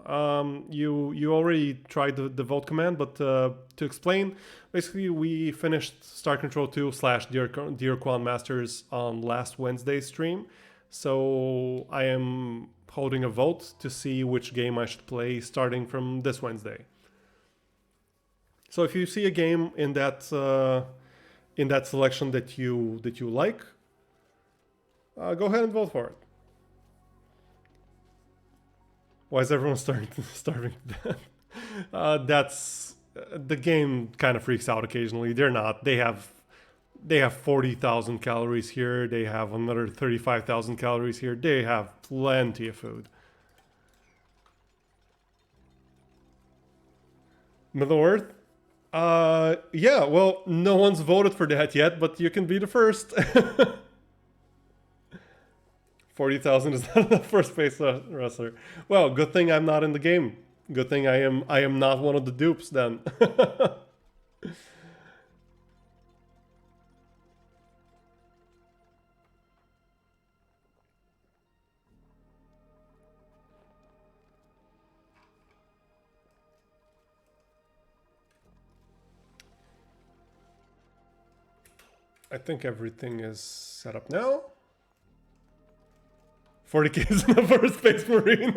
You already tried the vote command, but to explain, basically we finished Star Control 2 slash Dear Quan Masters on last Wednesday's stream. So I am holding a vote to see which game I should play starting from this Wednesday. So if you see a game in that selection that you like, go ahead and vote for it. Why is everyone starving to death? That's the game kind of freaks out occasionally. They're not. They have 40,000 calories here. They have another 35,000 calories here. They have plenty of food. Middle Earth? Yeah, well, no one's voted for that yet, but you can be the first. 40,000 is not enough for a space wrestler. Well, good thing I'm not in the game. Good thing I am not one of the dupes then. I think everything is set up now. 40 kids in the first Space Marine.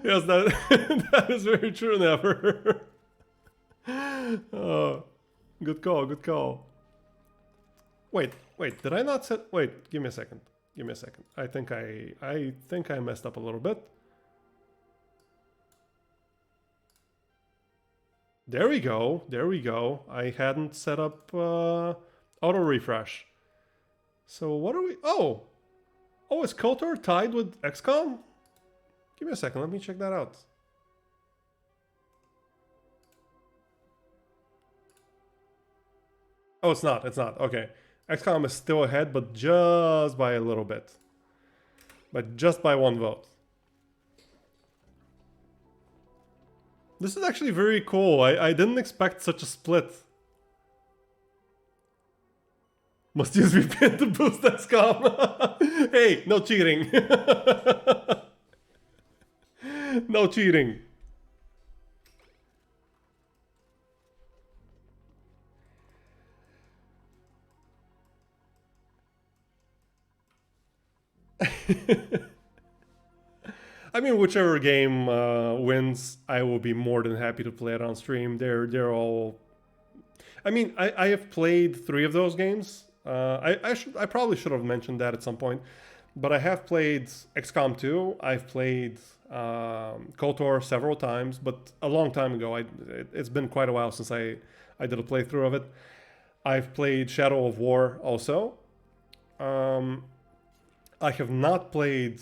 Yes, that is very true, Never. Oh, good call, good call. Wait, did I not set... Wait, give me a second. I think I messed up a little bit. There we go. I hadn't set up auto refresh. So what are we... Oh, is KOTOR tied with XCOM? Give me a second, let me check that out. Oh, it's not. Okay. XCOM is still ahead, but just by a little bit. But just by one vote. This is actually very cool. I didn't expect such a split. Must use VPN to boost XCOM. Hey, no cheating. No cheating. I mean, whichever game wins, I will be more than happy to play it on stream. They're all. I mean, I have played 3 of those games. I probably should have mentioned that at some point, but I have played XCOM 2. I've played KOTOR several times, but a long time ago. It's been quite a while since I did a playthrough of it. I've played Shadow of War also. I have not played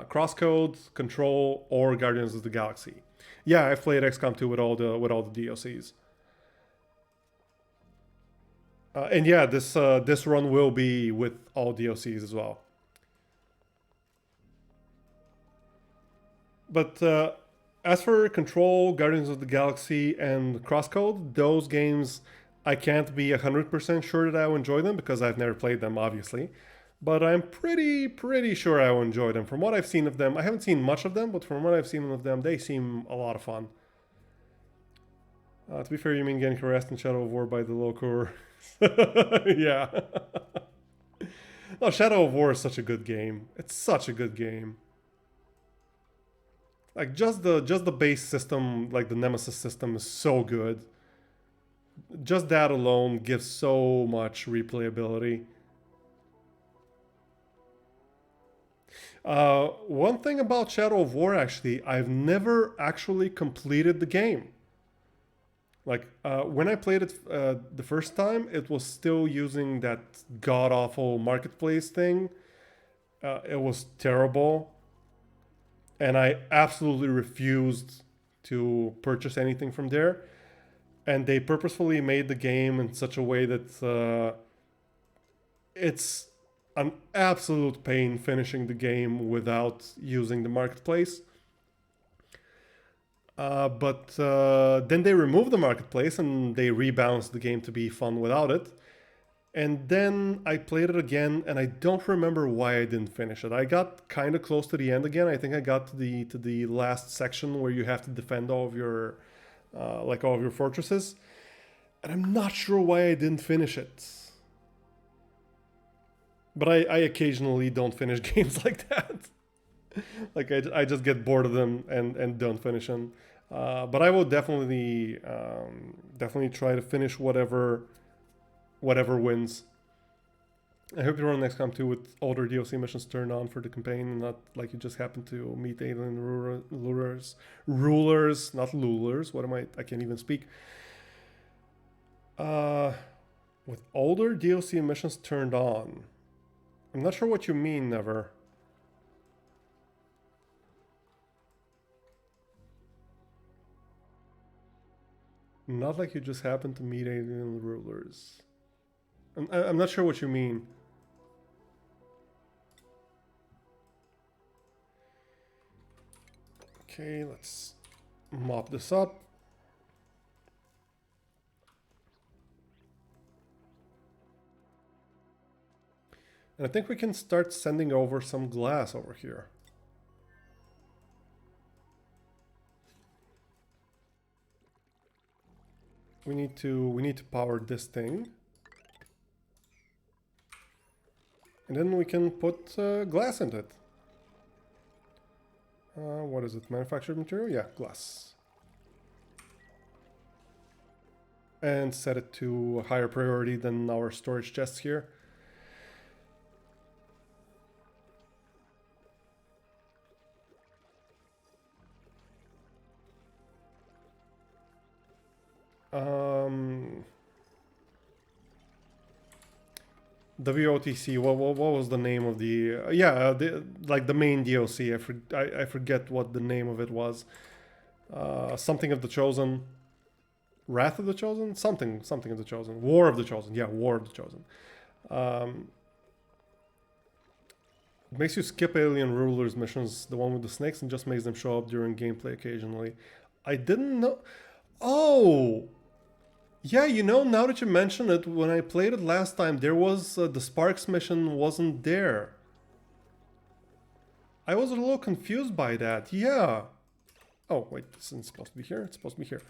Crosscode, Control, or Guardians of the Galaxy. Yeah, I've played XCOM 2 with all the DLCs. And yeah, this run will be with all DLCs as well. But as for Control, Guardians of the Galaxy, and Crosscode, those games I can't be 100% sure that I will enjoy them because I've never played them, obviously. But I'm pretty sure I will enjoy them. From what I've seen of them, I haven't seen much of them, but from what I've seen of them, they seem a lot of fun. To be fair, you mean getting harassed in Shadow of War by the local... Yeah. No, Shadow of War is such a good game. It's such a good game. Like, just the base system, like the Nemesis system, is so good. Just that alone gives so much replayability. One thing about Shadow of War, actually, I've never actually completed the game. Like when I played it the first time, it was still using that god awful marketplace thing. It was terrible, and I absolutely refused to purchase anything from there. And they purposefully made the game in such a way that it's an absolute pain finishing the game without using the marketplace. But then they removed the marketplace and they rebalanced the game to be fun without it. And then I played it again, and I don't remember why I didn't finish it. I got kind of close to the end again. I think I got to the last section where you have to defend all of your all of your fortresses, and I'm not sure why I didn't finish it. But I occasionally don't finish games like that. Like I just get bored of them and don't finish them. But I will definitely try to finish whatever wins. I hope you're on XCOM 2 with older DLC missions turned on for the campaign, not like you just happen to meet alien rulers, not lulers. What am I can't even speak. With older DLC missions turned on. I'm not sure what you mean, Never. Not like you just happen to meet alien rulers. I'm not sure what you mean. Okay, let's mop this up. And I think we can start sending over some glass over here. We need to power this thing. And then we can put glass into it. What is it? Manufactured material? Yeah, glass. And set it to a higher priority than our storage chests here. The VOTC. What was the name of the? Like the main DLC. I forget what the name of it was. Something of the Chosen. Wrath of the Chosen. Something of the Chosen. War of the Chosen. Yeah, War of the Chosen. It makes you skip alien rulers missions, the one with the snakes, and just makes them show up during gameplay occasionally. I didn't know. Oh. Yeah, you know, now that you mention it, when I played it last time, there was the Sparks mission wasn't there. I was a little confused by that. Yeah. Oh wait, this isn't supposed to be here. It's supposed to be here.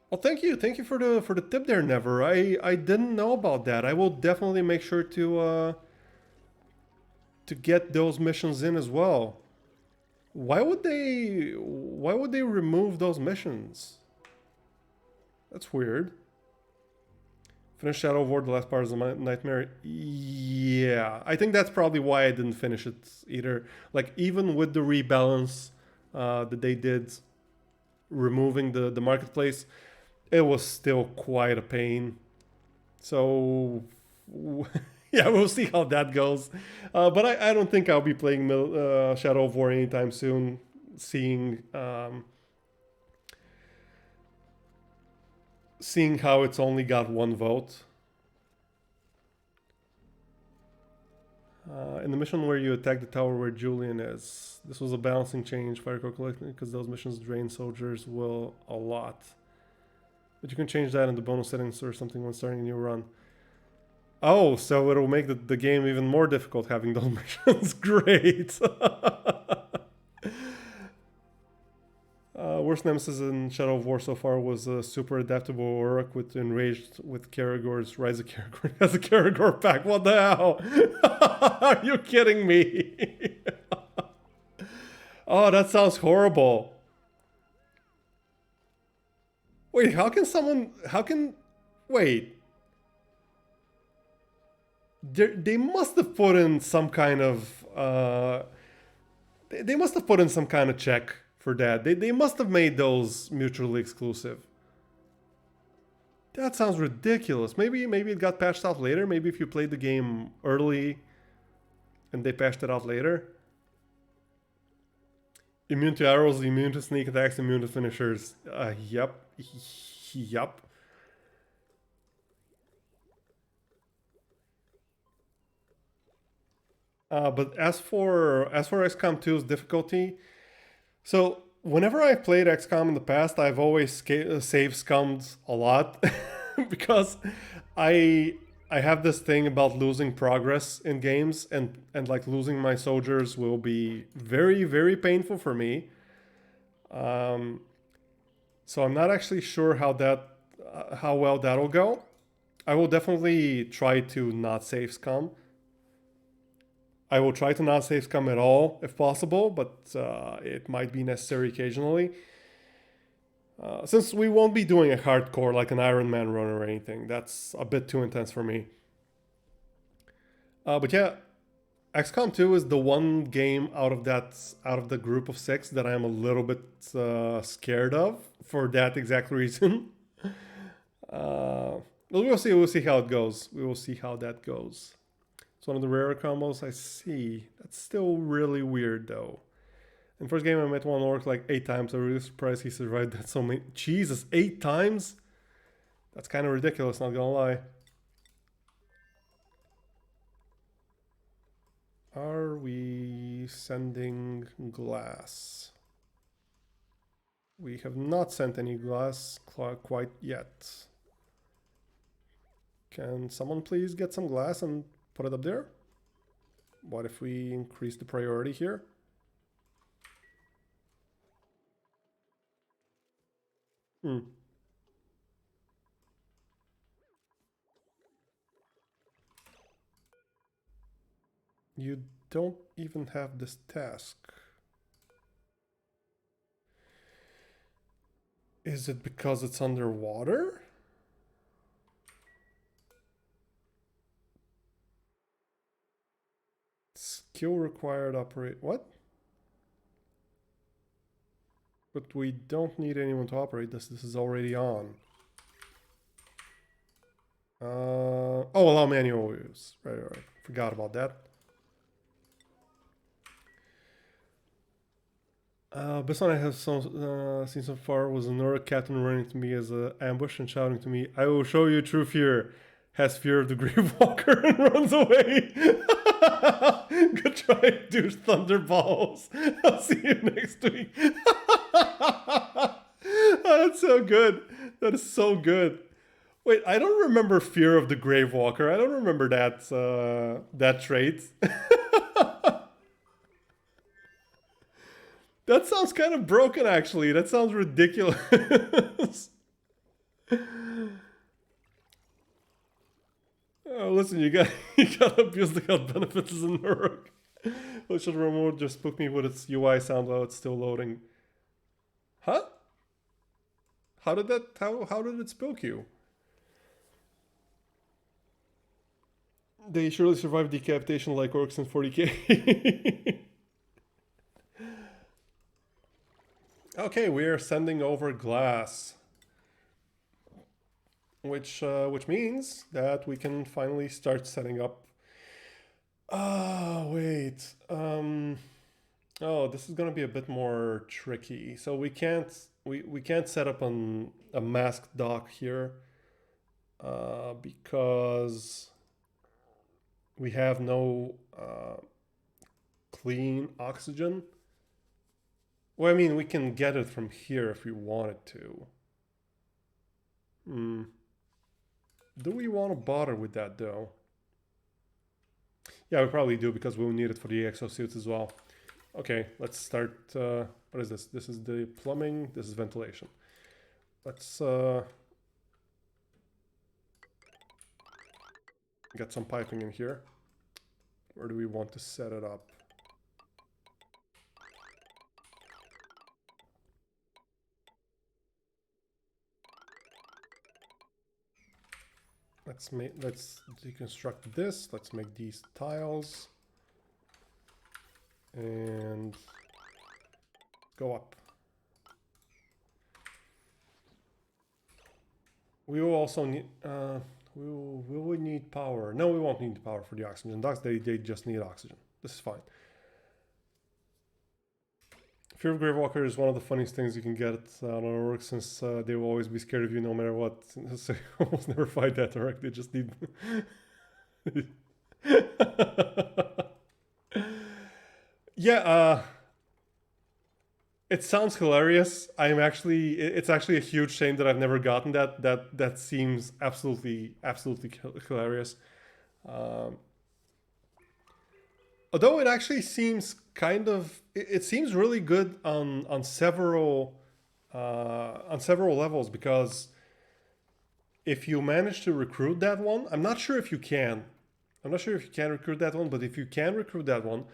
Well, thank you for the tip there, Never. I didn't know about that. I will definitely make sure to get those missions in as well. Why would they remove those missions? That's weird. Finish Shadow of War, the last part is a nightmare. Yeah, I think that's probably why I didn't finish it either. Like, even with the rebalance that they did, removing the marketplace, it was still quite a pain. So, yeah, we'll see how that goes. But I don't think I'll be playing Shadow of War anytime soon, seeing how it's only got one vote. In the mission where you attack the tower where Julian is, this was a balancing change, fire collecting, because those missions drain soldiers will a lot. But you can change that in the bonus settings or something when starting a new run. Oh, so it'll make the game even more difficult having those missions. Great! Worst nemesis in Shadow of War so far was a super adaptable Orc with enraged with Karagor's Rise of Karagor as a Karagor pack. What the hell? Are you kidding me? Oh, that sounds horrible. Wait, wait. They must have put in some kind of they must have put in some kind of check for that. They must have made those mutually exclusive. That sounds ridiculous. Maybe it got patched out later. Maybe if you played the game early and they patched it out later. Immune to arrows, immune to sneak attacks, immune to finishers. Yep. Yup. But as for XCOM 2's difficulty, so whenever I've played XCOM in the past, I've always saved scummed a lot because I I have this thing about losing progress in games, and like losing my soldiers will be very painful for me. Um, so I'm not actually sure how well that'll go. I will definitely try to not save scum. I will try to not save scum at all if possible, but it might be necessary occasionally. Since we won't be doing a hardcore like an Iron Man run or anything, that's a bit too intense for me. But yeah, XCOM 2 is the one game out of the group of six that I'm a little bit scared of for that exact reason. But we'll see. We'll see how it goes. We will see how that goes. It's one of the rarer combos. I see. That's still really weird though. In first game, I met one orc like 8 times. I'm really surprised he survived that so many. Jesus, 8 times? That's kind of ridiculous, not gonna lie. Are we sending glass? We have not sent any glass quite yet. Can someone please get some glass and put it up there? What if we increase the priority here? You don't even have this task. Is it because it's underwater? Skill required operate. What? But we don't need anyone to operate this. This is already on. Oh, allow manual use. Right. Forgot about that. Best one I have seen so far was a Nora captain running to me as an ambush and shouting to me, "I will show you true fear." Has fear of the Grave Walker and runs away. Good try, douche thunderballs. I'll see you next week. Oh, that's so good. That is so good. Wait, I don't remember fear of the Grave Walker. I don't remember that trait. That sounds kind of broken, actually. That sounds ridiculous. Oh, listen, you got to abuse the health benefits as a nerd. Which should remote just spook me with its UI sound while it's still loading. Huh? How did it spook you? They surely survived decapitation like orcs in 40k. Okay, we are sending over glass. Which means that we can finally start setting up. Wait. Oh, this is gonna be a bit more tricky. So we can't set up a masked dock here, because we have no clean oxygen. Well, I mean, we can get it from here if we wanted to. Do we want to bother with that though? Yeah, we probably do because we'll need it for the exosuits as well. Okay, let's start. What is this? This is the plumbing. This is ventilation. Let's get some piping in here. Where do we want to set it up? Let's deconstruct this. Let's make these tiles and go up. We will also need. Will we need power? No, we won't need power for the oxygen ducts. They just need oxygen. This is fine. Fear of Gravewalker is one of the funniest things you can get on an orc, since they will always be scared of you no matter what. So you almost never fight that orc. They just need. Yeah. It sounds hilarious. It's actually a huge shame that I've never gotten that. That seems absolutely hilarious. Um, Although it actually seems kind of, it seems really good on several levels, because if you manage to recruit that one, I'm not sure if you can. I'm not sure if you can recruit that one, but if you can recruit that one,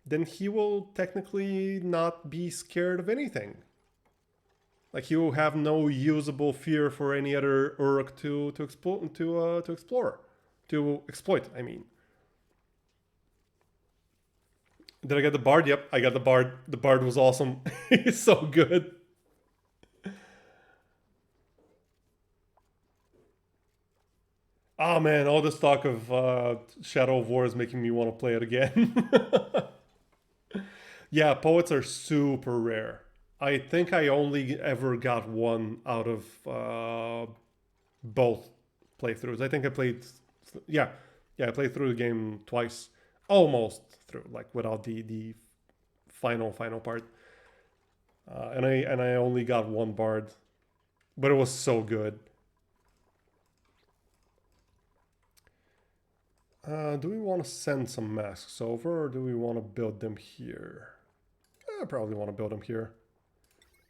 then he will technically not be scared of anything. Like, he will have no usable fear for any other Uruk to explore, to exploit. I mean, did I get the Bard? Yep, I got the Bard. The Bard was awesome. He's so good. Oh man, all this talk of Shadow of War is making me want to play it again. Yeah, poets are super rare. I think I only ever got one out of both playthroughs. I think I played, yeah, I played through the game twice, almost through, like without the final part. And I only got one bard, but it was so good. Do we want to send some masks over, or do we want to build them here? I probably want to build them here.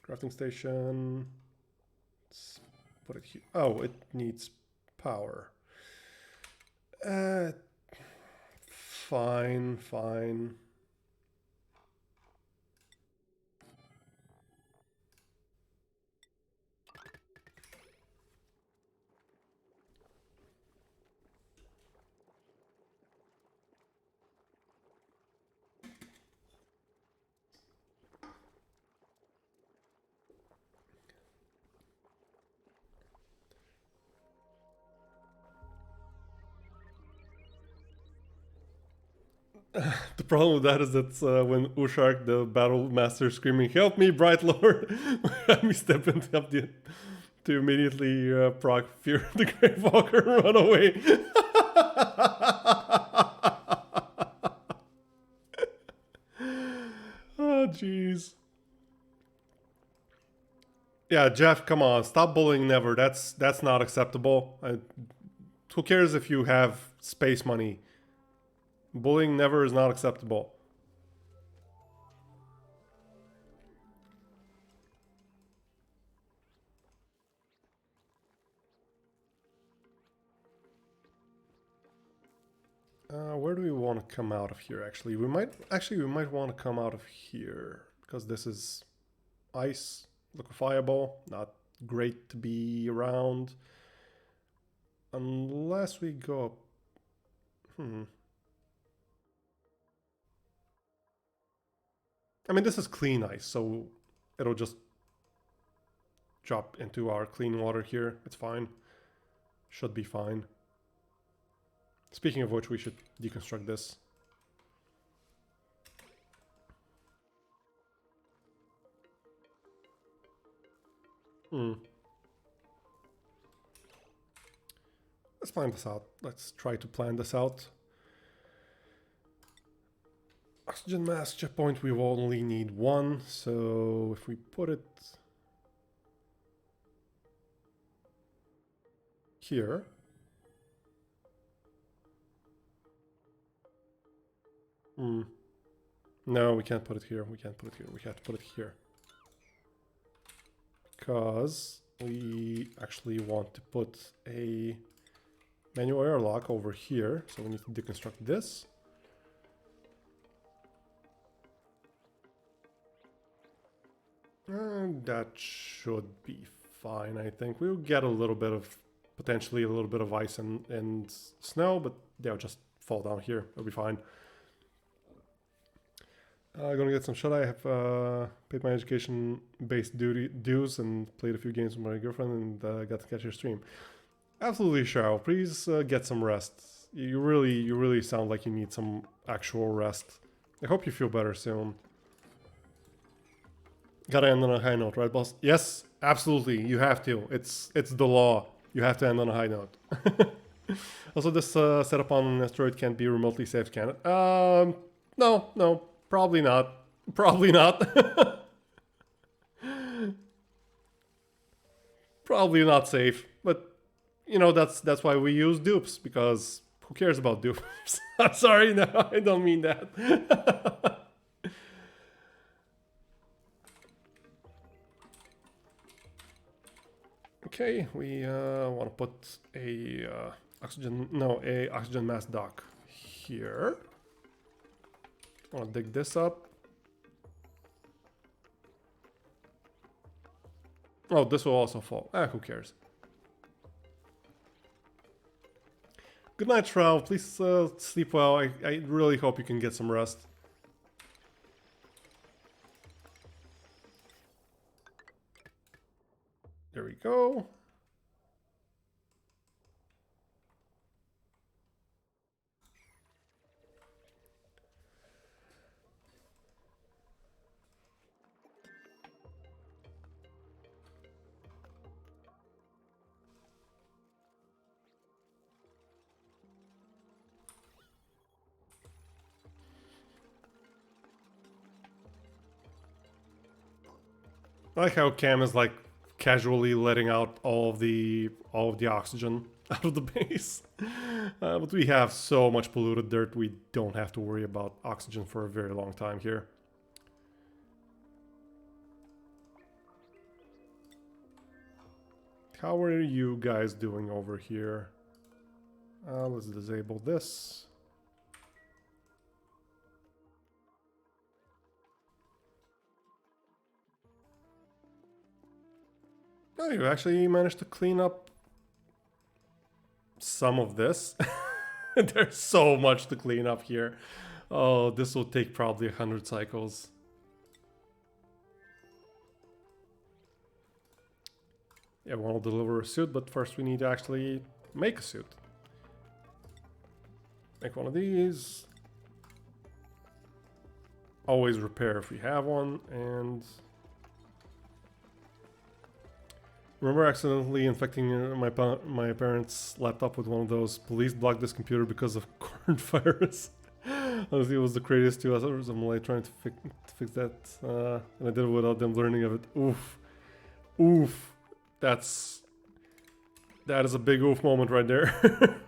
Crafting station. Let's put it here. Oh, it needs power. Fine. The problem with that is that when Ushark, the battle master, is screaming, "Help me, Bright Lord!" we step in to help to immediately proc Fear the Gravewalker and run away. Oh, jeez. Yeah, Jeff, come on, stop bullying Never. That's not acceptable. Who cares if you have space money? Bullying Never is not acceptable. Where do we want to come out of here? Actually, we might want to come out of here, because this is ice, liquefiable, not great to be around, unless we go up. I mean, this is clean ice, so it'll just drop into our clean water here. It's fine. Should be fine. Speaking of which, we should deconstruct this. Let's plan this out. Let's try to plan this out. Oxygen mask checkpoint, we will only need one, so if we put it here. No, we can't put it here. We can't put it here. We have to put it here. Because we actually want to put a manual airlock over here. So we need to deconstruct this. And that should be fine, I think. We'll get a little bit of, potentially a little bit of ice and snow, but they'll just fall down here. It'll be fine. Gonna get some shut. I have paid my education-based dues and played a few games with my girlfriend, and got to catch your stream. Absolutely, Cheryl. Please get some rest. You really sound like you need some actual rest. I hope you feel better soon. Gotta end on a high note, right, boss? Yes, absolutely. You have to. It's the law. You have to end on a high note. Also, this setup on an asteroid can't be remotely saved, can it? No, probably not. Probably not. Probably not safe. But you know that's why we use dupes, because who cares about dupes? I'm sorry, no, I don't mean that. Okay, we want to put a oxygen mass dock here. Want to dig this up. Oh, this will also fall. Who cares? Good night, Shroud. Please sleep well. I really hope you can get some rest. There we go. I like how Cam is like casually letting out all of the oxygen out of the base. But we have so much polluted dirt, we don't have to worry about oxygen for a very long time here. How are you guys doing over here? Let's disable this. Oh, you actually managed to clean up some of this. There's so much to clean up here. Oh, this will take probably 100 cycles. Yeah, we want to deliver a suit, but first we need to actually make a suit. Make one of these. Always repair if we have one, and... Remember accidentally infecting my parents' laptop with one of those? Police blocked this computer because of corn virus. Honestly, it was the craziest 2 hours. I'm like trying to fix that, and I did it without them learning of it. Oof. Oof. That is a big oof moment right there.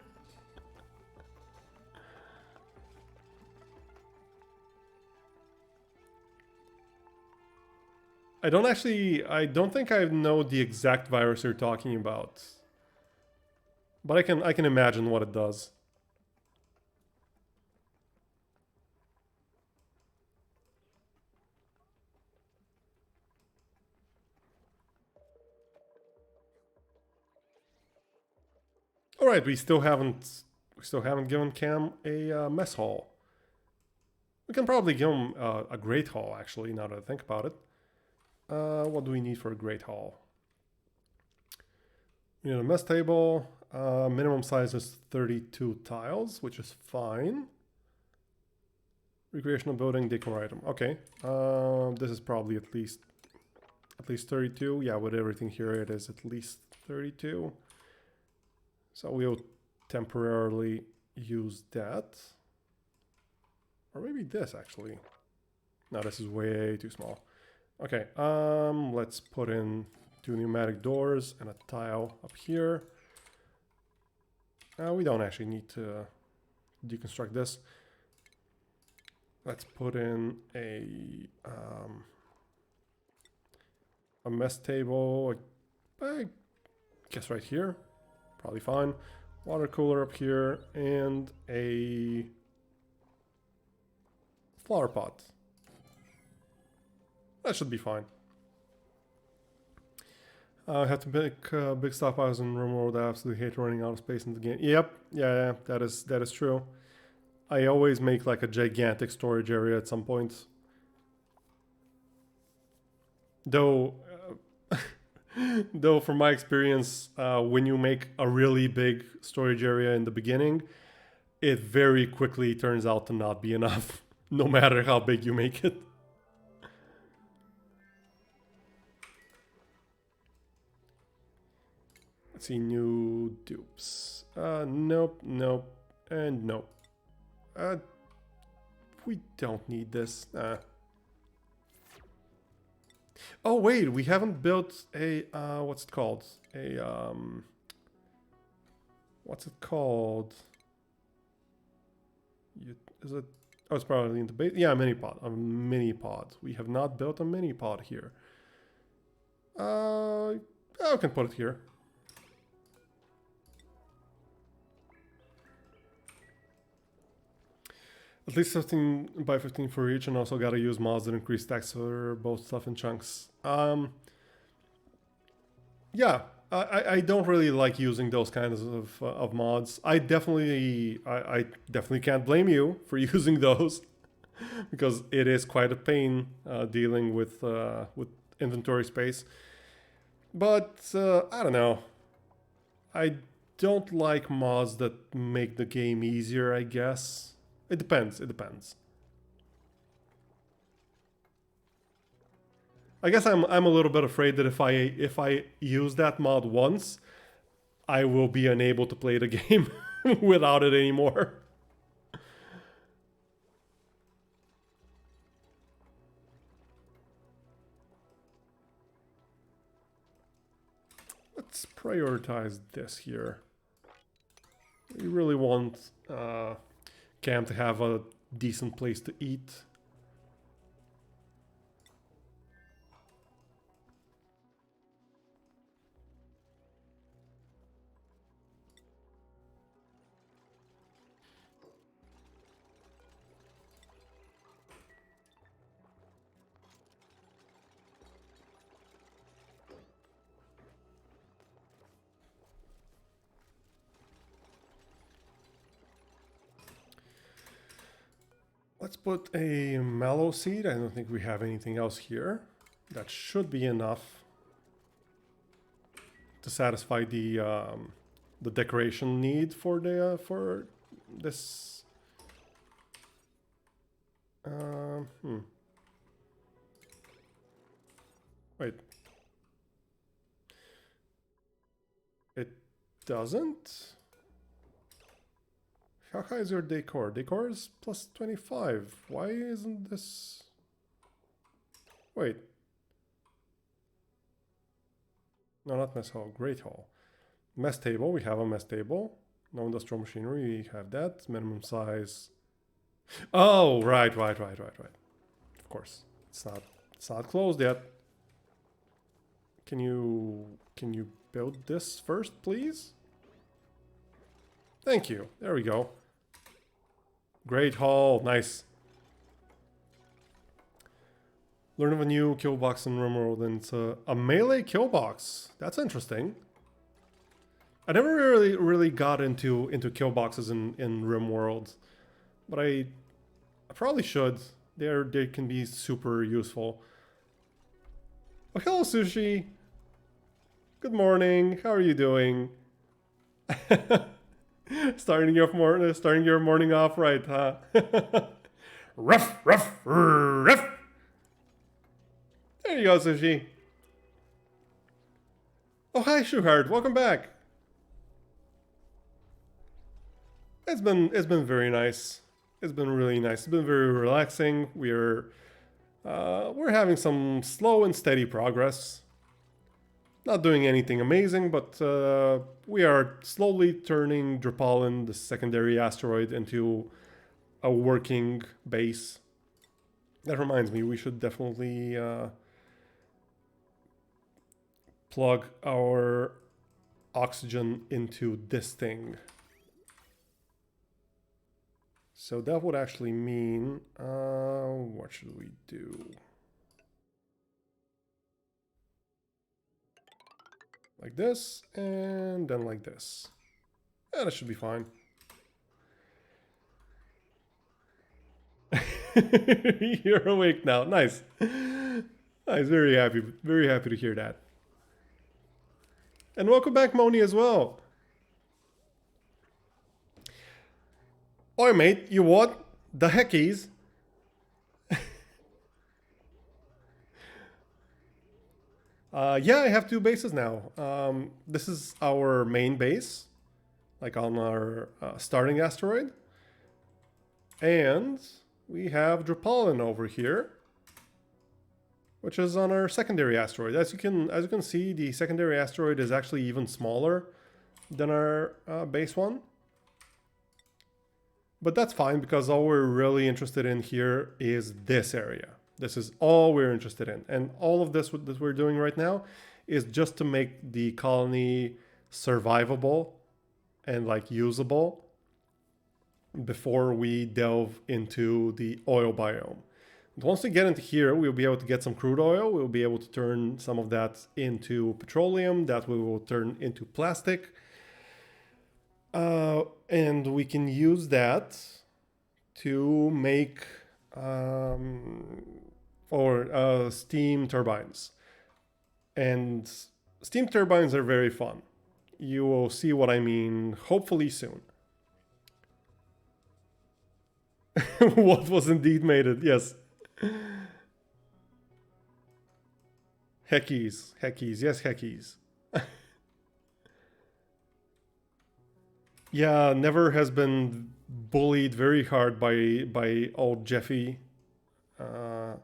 I don't think I know the exact virus you're talking about. But I can imagine what it does. All right, we still haven't given Cam a mess hall. We can probably give him a great hall, actually, now that I think about it. What do we need for a great hall? We need a mess table. Minimum size is 32 tiles, which is fine. Recreational building, decor item. Okay. This is probably at least 32. Yeah, with everything here, it is at least 32. So we'll temporarily use that. Or maybe this, actually. No, this is way too small. Okay, let's put in 2 pneumatic doors and a tile up here. We don't actually need to deconstruct this. Let's put in a mess table, I guess right here. Probably fine. Water cooler up here and a flower pot. That should be fine. I have to make big stockpiles in room world. I absolutely hate running out of space in the game. Yep, yeah, that is true. I always make like a gigantic storage area at some point. Though, Though, from my experience, when you make a really big storage area in the beginning, it very quickly turns out to not be enough, no matter how big you make it. Let's see, new dupes. Nope, nope, and nope. Uh, we don't need this. Oh wait, we haven't built a what's it called? What's it called? Is it? Oh, it's probably in the base. Yeah, mini pod. A mini pod. We have not built a mini pod here. I can put it here. At least 15 by 15 for each, and also gotta use mods that increase stacks for both stuff and chunks. Yeah, I don't really like using those kinds of mods. I definitely can't blame you for using those because it is quite a pain dealing with inventory space. But I don't know. I don't like mods that make the game easier, I guess. It depends. It depends. I guess I'm a little bit afraid that if I use that mod once, I will be unable to play the game without it anymore. Let's prioritize this here. We really want Cam to have a decent place to eat. Let's put a mallow seed. I don't think we have anything else here. That should be enough to satisfy the decoration need for this. Wait. It doesn't? How high is your decor? Decor is plus 25. Why isn't this... Wait. No, not mess hall. Great hall. Mess table. We have a mess table. No industrial machinery. We have that. Minimum size. Oh, right. Of course. It's not closed yet. Can you build this first, please? Thank you. There we go. Great hall. Nice. Learn of a new kill box in RimWorld, and it's a melee kill box. That's interesting. I never really got into kill boxes in RimWorld, but I probably should. They can be super useful. Oh, hello, Sushi. Good morning. How are you doing? Starting your morning off right, huh? Ruff, ruff, ruff. There you go, Sushi. Oh, hi, Shuhard. Welcome back. It's been very nice. It's been really nice. It's been very relaxing. We're having some slow and steady progress. Not doing anything amazing, but we are slowly turning Drapalin, the secondary asteroid, into a working base. That reminds me, we should definitely plug our oxygen into this thing. So that would actually mean, what should we do? Like this, and then like this. Yeah, that should be fine. You're awake now. Nice. Nice, very happy to hear that. And welcome back, Moni, as well. Oi, mate, you what? The heckies? Yeah, I have two bases now. This is our main base, like on our starting asteroid. And we have Drapalin over here, which is on our secondary asteroid. As you can see, the secondary asteroid is actually even smaller than our base one. But that's fine because all we're really interested in here is this area. This is all we're interested in. And all of this that we're doing right now is just to make the colony survivable and like usable before we delve into the oil biome. Once we get into here, we'll be able to get some crude oil. We'll be able to turn some of that into petroleum that we will turn into plastic. And we can use that to make steam turbines. And steam turbines are very fun. You will see what I mean hopefully soon. What was indeed mated, yes. Heckies, yes, heckies. Yeah, Never has been bullied very hard by old Jeffy, and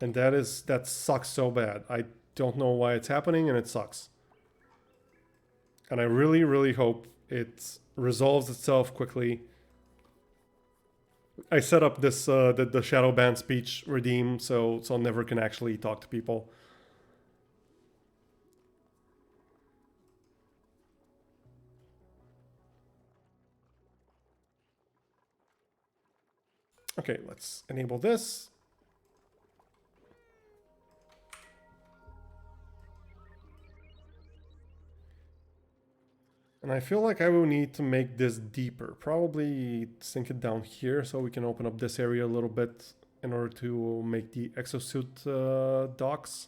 that sucks so bad. I don't know why it's happening, and it sucks. And I really hope it resolves itself quickly. I set up this the shadow ban speech redeem, so Never can actually talk to people. Okay, let's enable this. And I feel like I will need to make this deeper. Probably sink it down here so we can open up this area a little bit in order to make the exosuit docks.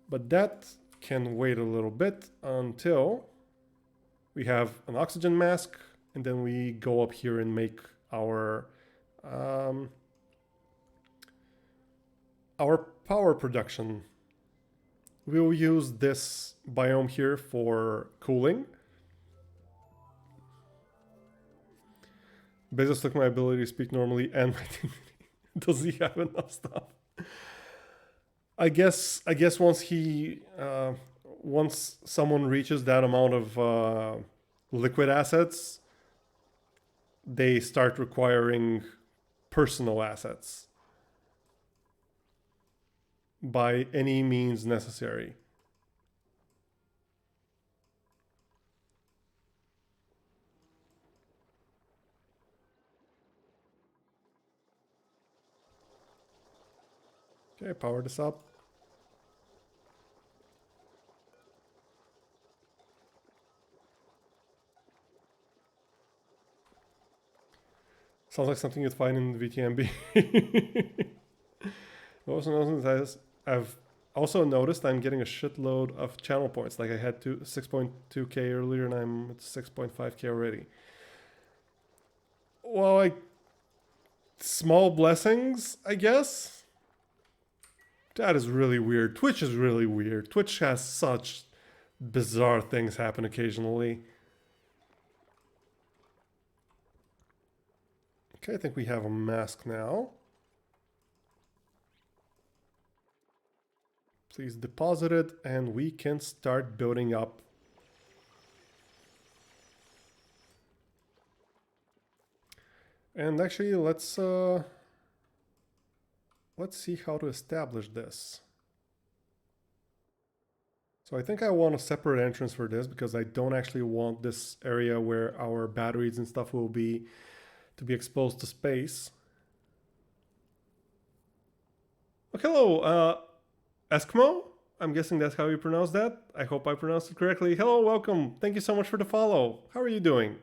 But that can wait a little bit until we have an oxygen mask, and then we go up here and make our power production. We'll use this biome here for cooling. Bezos took my ability to speak normally and my dignity. Does he have enough stuff? I guess once someone reaches that amount of liquid assets, they start requiring personal assets by any means necessary. Okay, power this up. Sounds like something you'd find in VTMB. I've also noticed I'm getting a shitload of channel points. Like I had 6.2k earlier and I'm at 6.5k already. Well, like small blessings, I guess. That is really weird. Twitch is really weird. Twitch has such bizarre things happen occasionally. Okay, I think we have a mask now. Please deposit it and we can start building up. And actually, let's see how to establish this. So I think I want a separate entrance for this because I don't actually want this area where our batteries and stuff will be to be exposed to space. Oh, hello, Eskimo? I'm guessing that's how you pronounce that. I hope I pronounced it correctly. Hello, welcome. Thank you so much for the follow. How are you doing?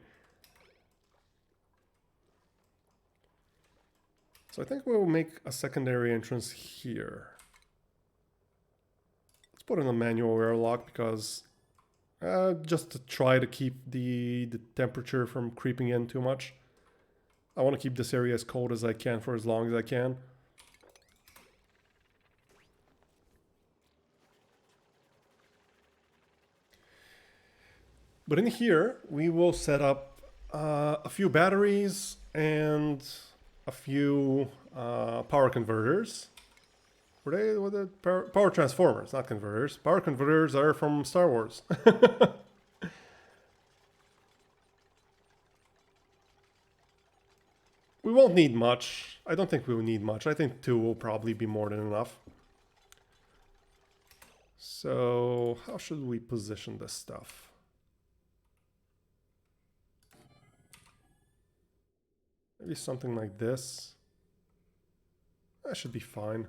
So I think we'll make a secondary entrance here. put in a manual airlock because just to try to keep the temperature from creeping in too much. I want to keep this area as cold as I can for as long as I can. But in here, we will set up a few batteries and a few power converters. Were they power transformers, not converters? Power converters are from Star Wars. We won't need much. I don't think we will need much. I think 2 will probably be more than enough. So how should we position this stuff? Maybe something like this. That should be fine.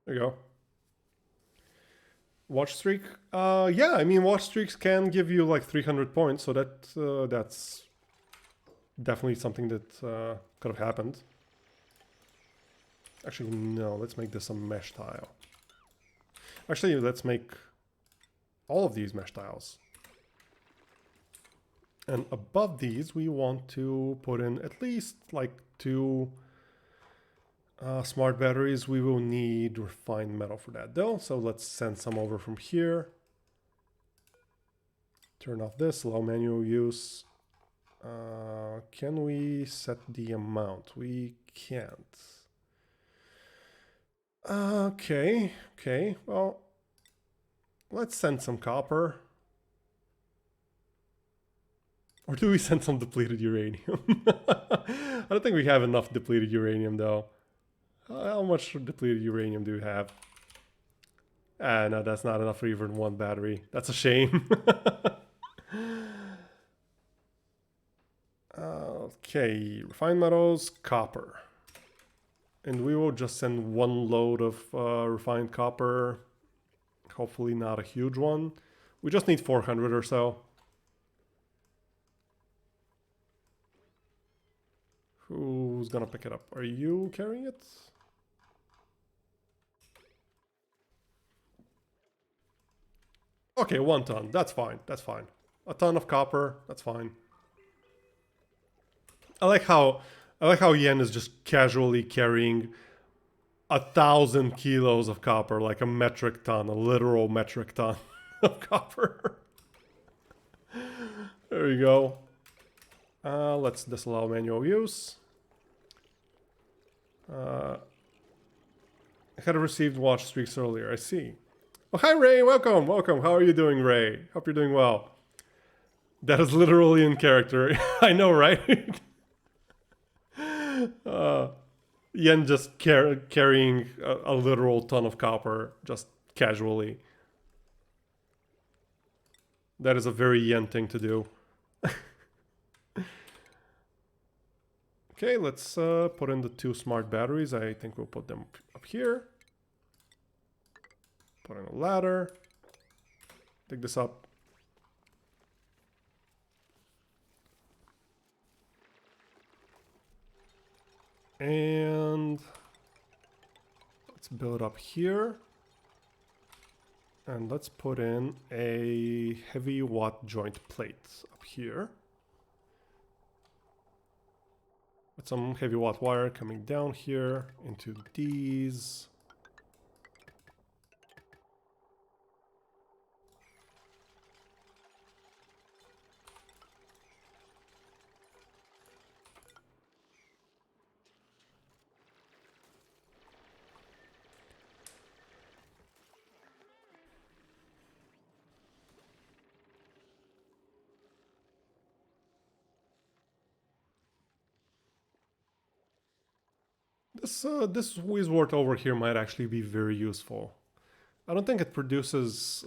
There you go. Watch streak. Yeah, I mean, watch streaks can give you like 300 points, so that's definitely something that could have happened. Actually, no, let's make this a mesh tile. Actually, let's make all of these mesh tiles. And above these, we want to put in at least like 2 smart batteries. We will need refined metal for that though, so let's send some over from here. Turn off this, allow manual use. Can we set the amount? We can't. Okay, well, let's send some copper. Or do we send some depleted uranium? I don't think we have enough depleted uranium though. How much depleted uranium do we have? No, that's not enough for even 1 battery. That's a shame. Okay, refined metals, copper. And we will just send 1 load of refined copper. Hopefully not a huge one. We just need 400 or so. Who's gonna pick it up? Are you carrying it? Okay, 1 ton. That's fine. That's fine. A ton of copper. That's fine. I like how Yen is just casually carrying 1,000 kilos of copper, like a metric ton, a literal metric ton of copper. There we go. Let's disallow manual use. I had received watch streaks earlier. I see. Oh, hi Ray. Welcome. How are you doing, Ray? Hope you're doing well. That is literally in character. I know, right? Yen just carrying a literal ton of copper, just casually. That is a very Yen thing to do. Okay, let's put in the 2 smart batteries. I think we'll put them up here. Put in a ladder. Dig this up. And let's build up here. And let's put in a heavy watt joint plate up here. With some heavy watt wire coming down here into these. This Wizwort over here might actually be very useful. I don't think it produces...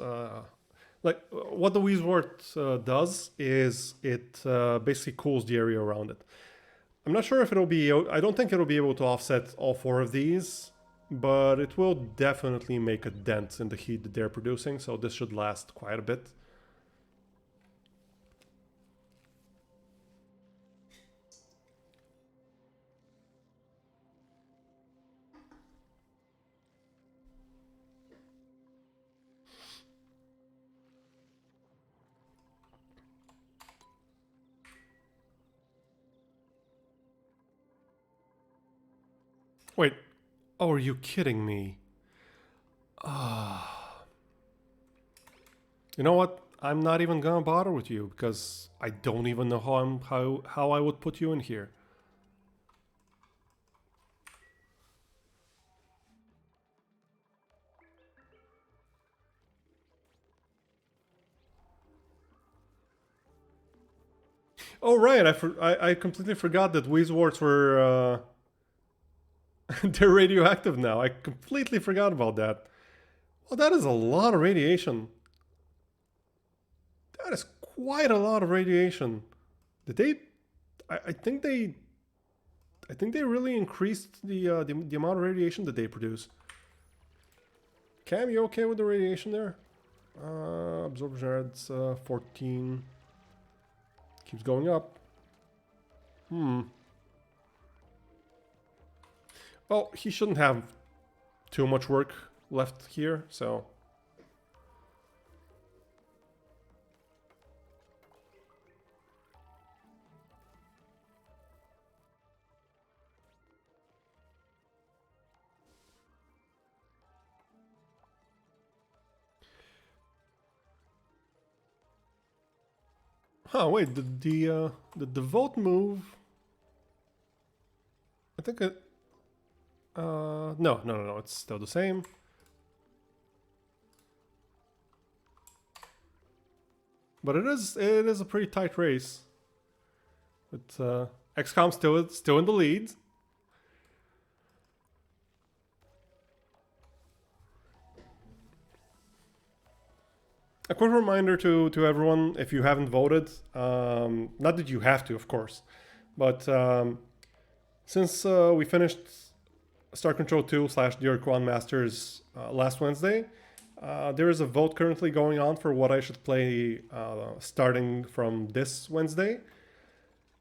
what the Wizwort does is it basically cools the area around it. I'm not sure if it'll be... I don't think it'll be able to offset all 4 of these, but it will definitely make a dent in the heat that they're producing, so this should last quite a bit. Wait. Oh, are you kidding me? Ah. You know what? I'm not even gonna bother with you because I don't even know how I would put you in here. Oh right, I completely forgot that Weezwarts were they're radioactive now. I completely forgot about that. Well, that is a lot of radiation. That is quite a lot of radiation. Did they? I think they. I think they really increased the amount of radiation that they produce. Cam, you okay with the radiation there? Absorption rate's 14. Keeps going up. Well, he shouldn't have too much work left here, so. Huh, wait, the vote move. I think it. No, it's still the same. But it is a pretty tight race. But XCOM still in the lead. A quick reminder to everyone, if you haven't voted, not that you have to, of course, but since we finished Star Control 2 slash the Quan Masters last Wednesday, there is a vote currently going on for what I should play starting from this Wednesday.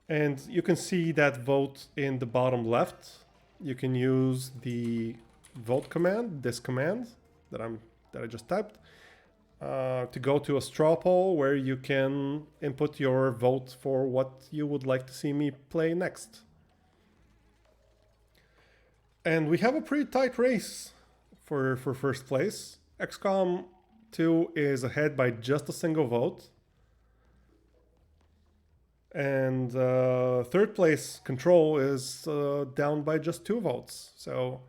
And you can see that vote in the bottom left. You can use the vote command, this command that I just typed, to go to a straw poll where you can input your vote for what you would like to see me play next. And we have a pretty tight race for first place. XCOM 2 is ahead by just a single vote. And third place, Control, is down by just 2 votes. So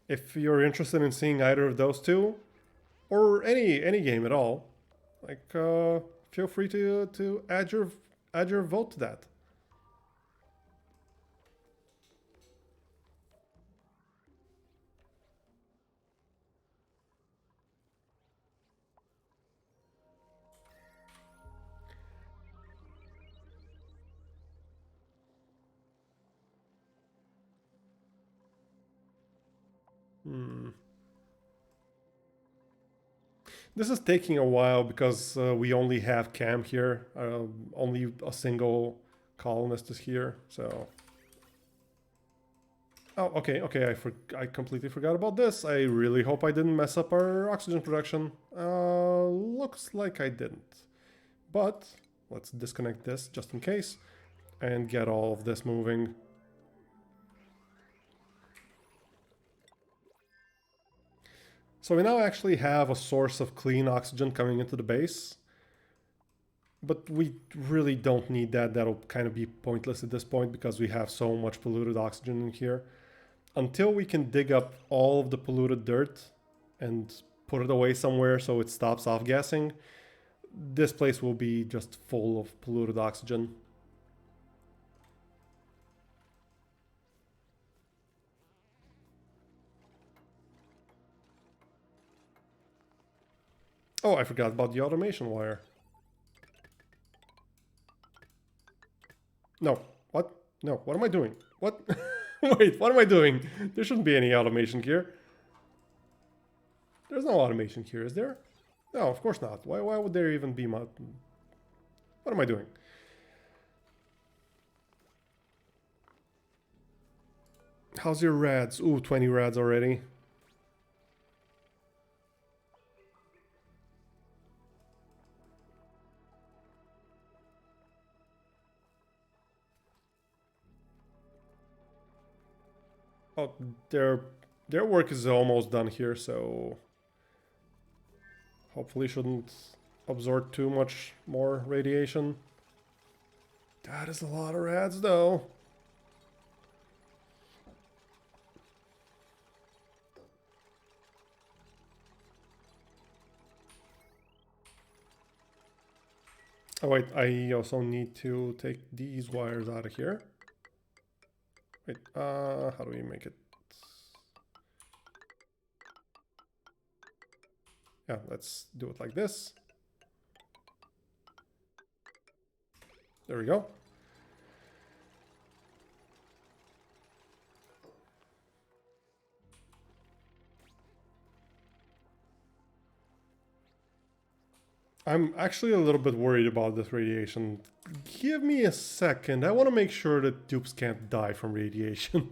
if you're interested in seeing either of those two, or any game at all, like feel free to add your vote to that. This is taking a while because we only have Cam here. Only a single colonist is here, so. Oh, okay. I completely forgot about this. I really hope I didn't mess up our oxygen production. Looks like I didn't. But let's disconnect this just in case and get all of this moving. So we now actually have a source of clean oxygen coming into the base. But we really don't need that. That'll kind of be pointless at this point because we have so much polluted oxygen in here. Until we can dig up all of the polluted dirt and put it away somewhere so it stops off-gassing, this place will be just full of polluted oxygen. Oh, I forgot about the automation wire. No. What? No. What am I doing? What? Wait, what am I doing? There shouldn't be any automation here. There's no automation here, is there? No, of course not. Why would there even be what am I doing? How's your rads? Ooh, 20 rads already. Oh, their work is almost done here, so hopefully shouldn't absorb too much more radiation. That is a lot of rats, though. Oh wait, I also need to take these wires out of here. Wait, how do we make it? Yeah, let's do it like this. There we go. I'm actually a little bit worried about this radiation. Give me a second. I want to make sure that dupes can't die from radiation.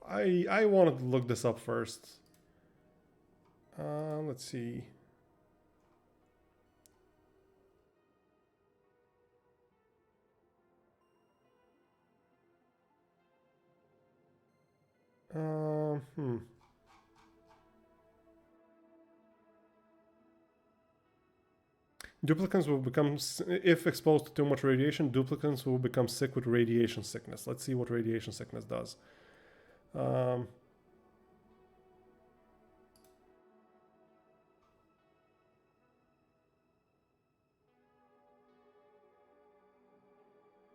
I wanted to look this up first. Let's see. Hmm. Duplicants will become, if exposed to too much radiation, duplicants will become sick with radiation sickness. Let's see what radiation sickness does.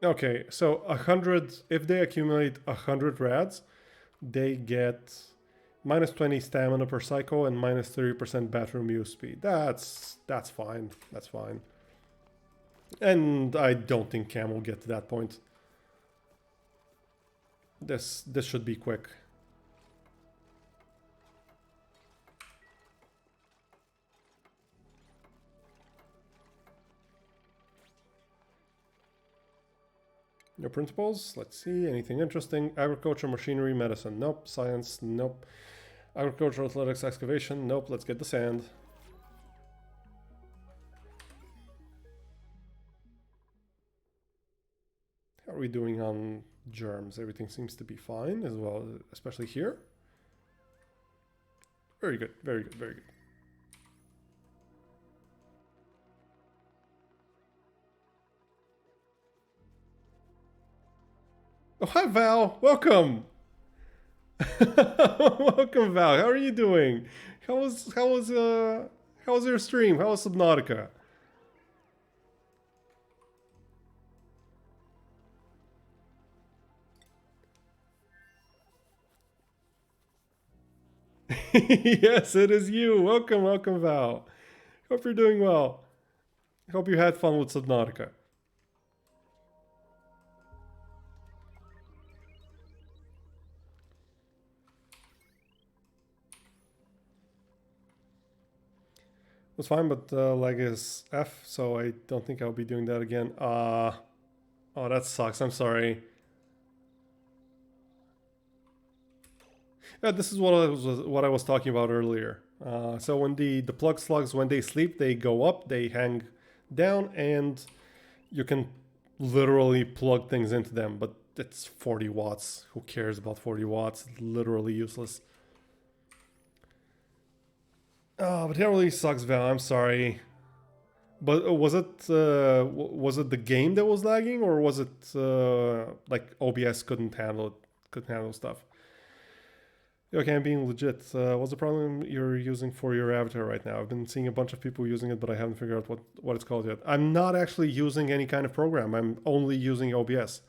Okay, so 100, if they accumulate 100 rads, they get minus 20 stamina per cycle and minus 30% bathroom use speed. That's fine. That's fine. And I don't think Cam will get to that point. This should be quick. No principles. Let's see. Anything interesting? Agriculture, machinery, medicine. Nope. Science. Nope. Agriculture, athletics, excavation. Nope. Let's get the sand. How are we doing on germs? Everything seems to be fine as well, especially here. Very good. Very good. Very good. Oh, hi, Val. Welcome. Welcome, Val. How are you doing? How was your stream? How was Subnautica? Yes, it is you. Welcome, welcome, Val. Hope you're doing well. Hope you had fun with Subnautica. It was fine, but leg is F, so I don't think I'll be doing that again. Oh, that sucks. I'm sorry. Yeah, this is what I was talking about earlier. So when the plug slugs, when they sleep, they go up, they hang down, and you can literally plug things into them. But it's 40 watts. Who cares about 40 watts? Literally useless. Oh, but that really sucks, Val. I'm sorry. But was it the game that was lagging, or was it like OBS couldn't handle stuff? Okay, I'm being legit. What's the problem you're using for your avatar right now? I've been seeing a bunch of people using it, but I haven't figured out what it's called yet. I'm not actually using any kind of program. I'm only using OBS.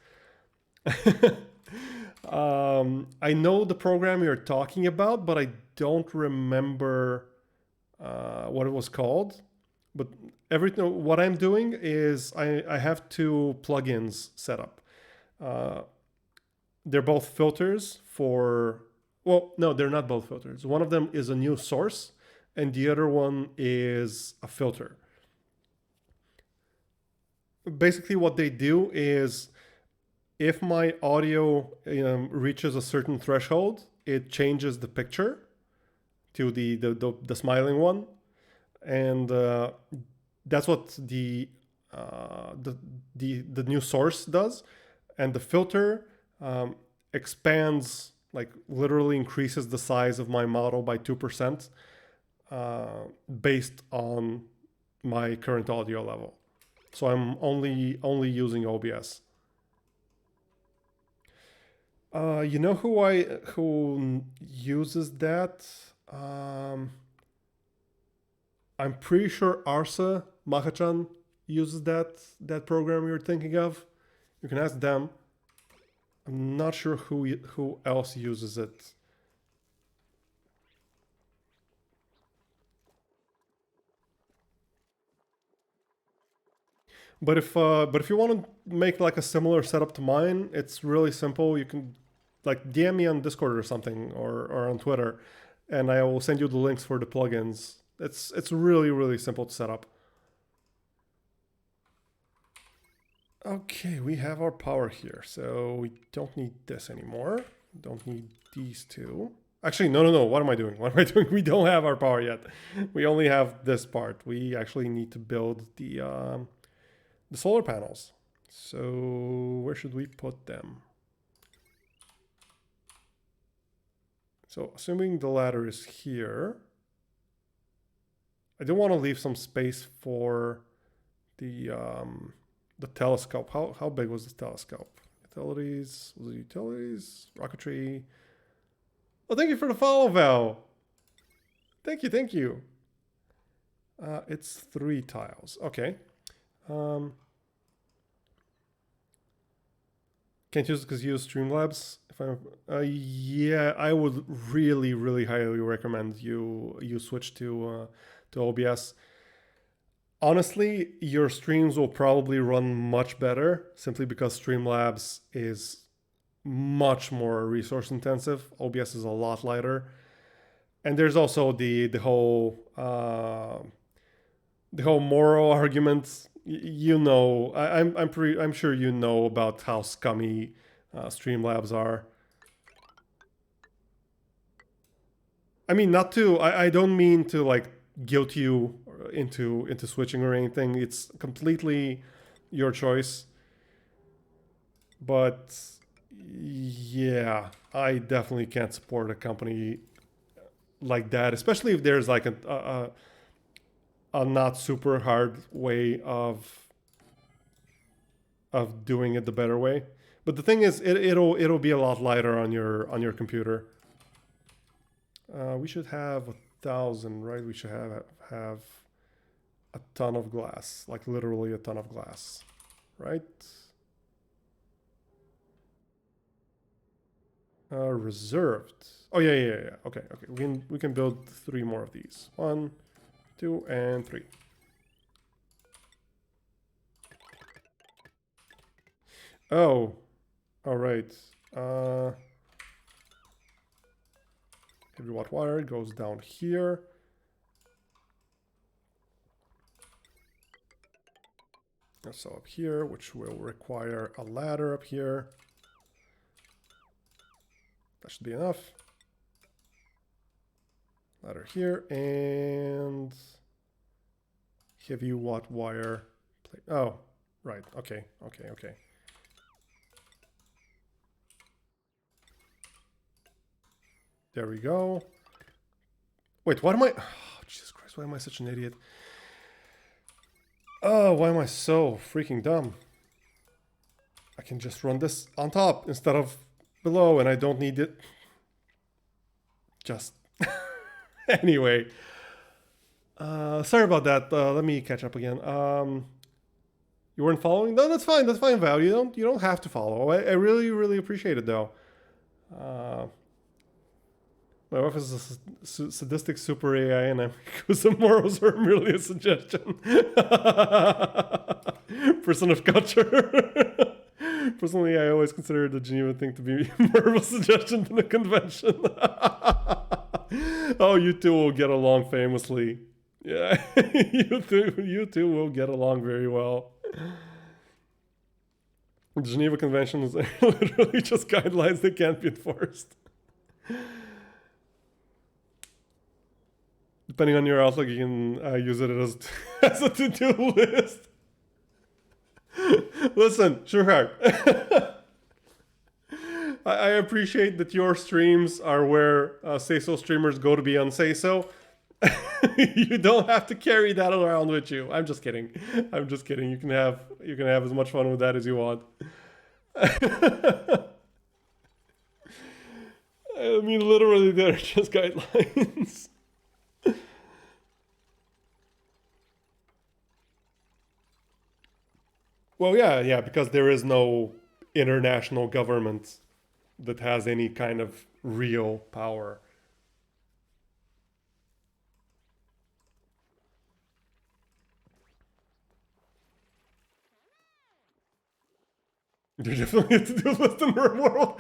I know the program you're talking about, but I don't remember what it was called. But everything, what I'm doing is I have two plugins set up. They're both filters for, well, no, they're not both filters. One of them is a new source, and the other one is a filter. Basically, what they do is if my audio reaches a certain threshold, it changes the picture to the smiling one, and that's what the the new source does, and the filter expands, like literally increases the size of my model by 2% based on my current audio level. So I'm only using OBS. You know who uses that? I'm pretty sure Arsa Mahachan uses that program you're thinking of. You can ask them. I'm not sure who else uses it. But if you want to make like a similar setup to mine, it's really simple. You can like DM me on Discord or something, or on Twitter, and I will send you the links for the plugins. It's really simple to set up. Okay, we have our power here, so we don't need this anymore. Don't need these two. Actually, no. What am I doing? What am I doing? We don't have our power yet. We only have this part. We actually need to build the solar panels. So where should we put them? So assuming the ladder is here, I do want to leave some space for the telescope. How big was the telescope? Utilities, was it utilities? Rocketry. Oh, thank you for the follow, Val. Thank you. It's 3 tiles. Okay. Can't use it because you use Streamlabs. If I'm, yeah, I would really highly recommend you switch to OBS. Honestly, your streams will probably run much better simply because Streamlabs is much more resource intensive. OBS is a lot lighter, and there's also the whole moral argument. You know, I'm sure you know about how scummy Streamlabs are. I mean, not to. I don't mean to like guilt you into switching or anything. It's completely your choice. But yeah, I definitely can't support a company like that, especially if there's like a not super hard way of doing it the better way. But the thing is, it'll be a lot lighter on your computer. We should have 1,000, right? We should have a ton of glass, like literally a ton of glass, right? Reserved. Oh yeah. Okay. We can build 3 more of these. 1, 2, and 3. Oh, all right. Heavy watt wire goes down here. So up here, which will require a ladder up here. That should be enough. Ladder here and heavy watt wire. Oh, right. Okay. There we go. Wait, what am I? Oh, Jesus Christ, why am I such an idiot? Oh, why am I so freaking dumb? I can just run this on top instead of below, and I don't need it. Just anyway. Sorry about that. Let me catch up again. You weren't following? No, that's fine. That's fine, Val. You don't have to follow. I really appreciate it though. My wife is a sadistic super AI, and I'm some morals are merely a suggestion. Person of culture. Personally, I always consider the Geneva thing to be more of a suggestion than a convention. Oh, you two will get along famously. Yeah, you two will get along very well. The Geneva Convention is literally just guidelines that can't be enforced. Depending on your outlook, you can use it as a to-do list. Listen, Shuhar. I appreciate that your streams are where say so streamers go to be on say so. You don't have to carry that around with you. I'm just kidding. I'm just kidding. You can have as much fun with that as you want. I mean, literally, they're just guidelines. Well, yeah, yeah, because there is no international government that has any kind of real power. You definitely have to do list in the world.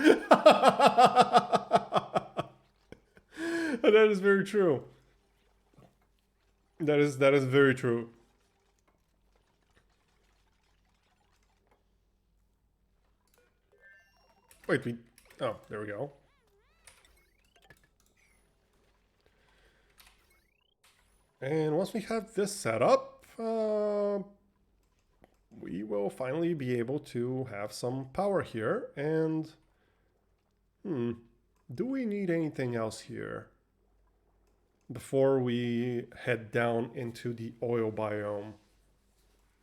That is very true. That is very true. Wait, we. Oh, there we go. And once we have this set up, we will finally be able to have some power here. And do we need anything else here before we head down into the oil biome?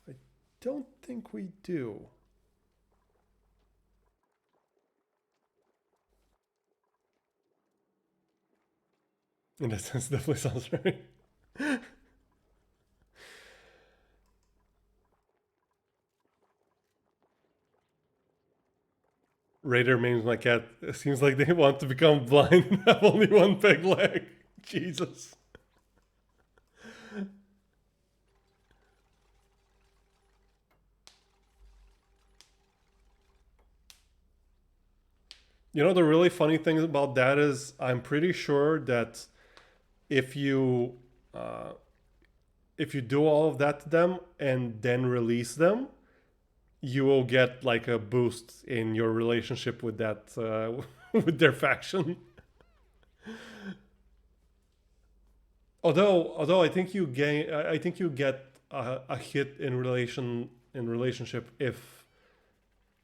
I don't think we do. In that sense, definitely sounds right. Raider names my cat. It seems like they want to become blind and have only one peg leg. Jesus. You know, the really funny thing about that is I'm pretty sure that if you uh, if you do all of that to them and then release them, you will get like a boost in your relationship with that with their faction. Although I think you gain, I think you get a hit in relationship if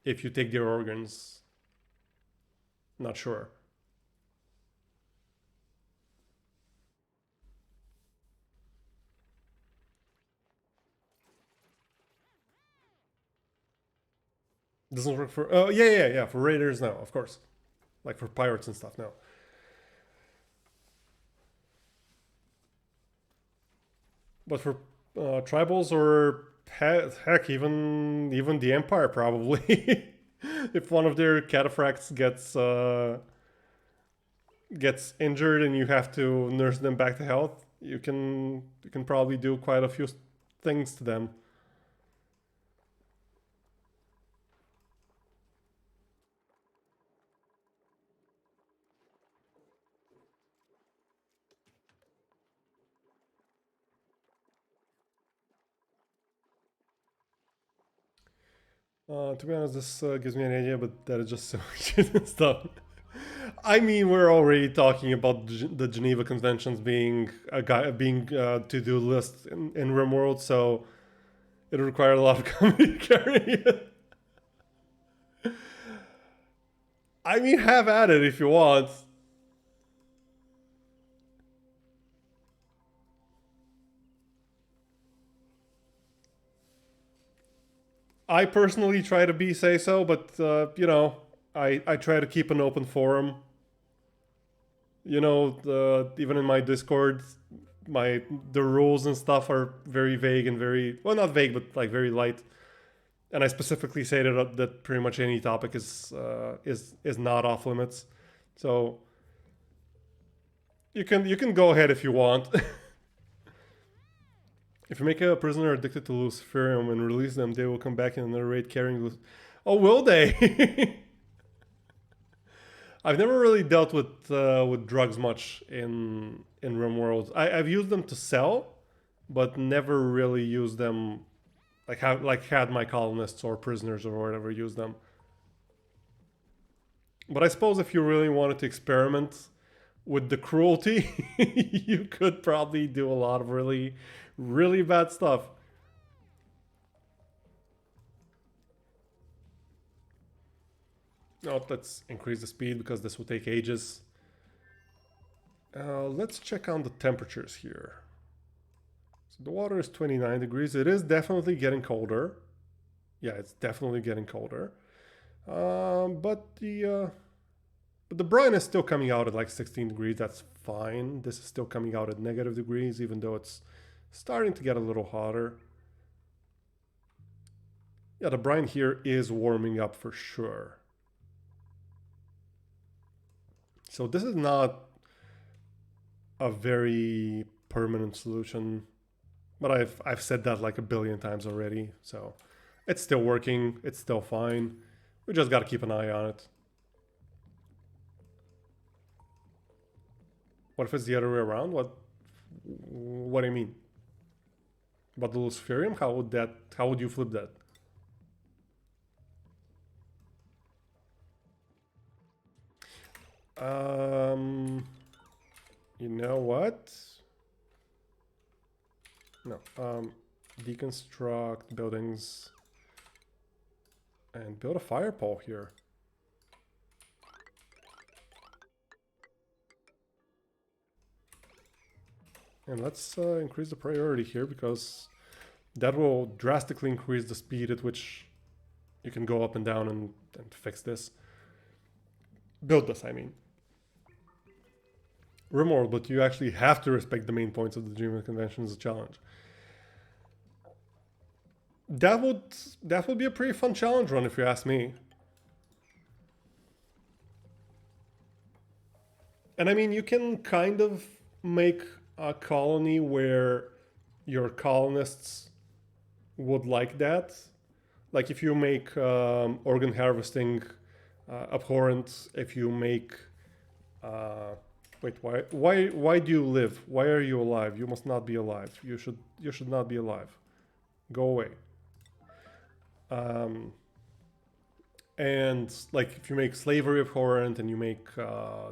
you take their organs. Not sure. Doesn't work for. Oh yeah, yeah, yeah. For raiders, no, of course. Like for pirates and stuff, no. But for tribals or heck, even the empire probably. If one of their cataphracts gets injured and you have to nurse them back to health, you can probably do quite a few things to them. To be honest, this gives me an idea, but that is just so shit and stuff. I mean, we're already talking about the Geneva Conventions being a guy being to-do list in RimWorld, so it would require a lot of comedy carrying it. I mean, have at it if you want. I personally try to be say so, but I try to keep an open forum. Even in my Discord, the rules and stuff are very vague and very well, not vague, but like very light. And I specifically say that pretty much any topic is not off limits. So you can go ahead if you want. If you make a prisoner addicted to Luciferium and release them, they will come back in another raid carrying. Oh, will they? I've never really dealt with drugs much in RimWorld. I've used them to sell, but never really used them had my colonists or prisoners or whatever use them. But I suppose if you really wanted to experiment with the cruelty, you could probably do a lot of really, really bad stuff. No, let's increase the speed because this will take ages. Let's check on the temperatures here. So the water is 29 degrees. It is definitely getting colder. Yeah, it's definitely getting colder. But the brine is still coming out at like 16 degrees. That's fine. This is still coming out at negative degrees, even though it's starting to get a little hotter. Yeah, the brine here is warming up for sure. So this is not a very permanent solution, but I've said that like a billion times already. So it's still working. It's still fine. We just got to keep an eye on it. What if it's the other way around? What do you mean? About the Luciferium? How would you flip that? You know what? No. Deconstruct buildings and build a fire pole here. And let's increase the priority here because that will drastically increase the speed at which you can go up and down and fix this. Build this, I mean. Rimworld, but you actually have to respect the main points of the Dreamland Convention as a challenge. That would be a pretty fun challenge run if you ask me. And I mean, you can kind of make a colony where your colonists would like that. Like if you make organ harvesting abhorrent, if you make wait, why do you live? Why are you alive? You must not be alive. You should not be alive. Go away. And like if you make slavery abhorrent and you make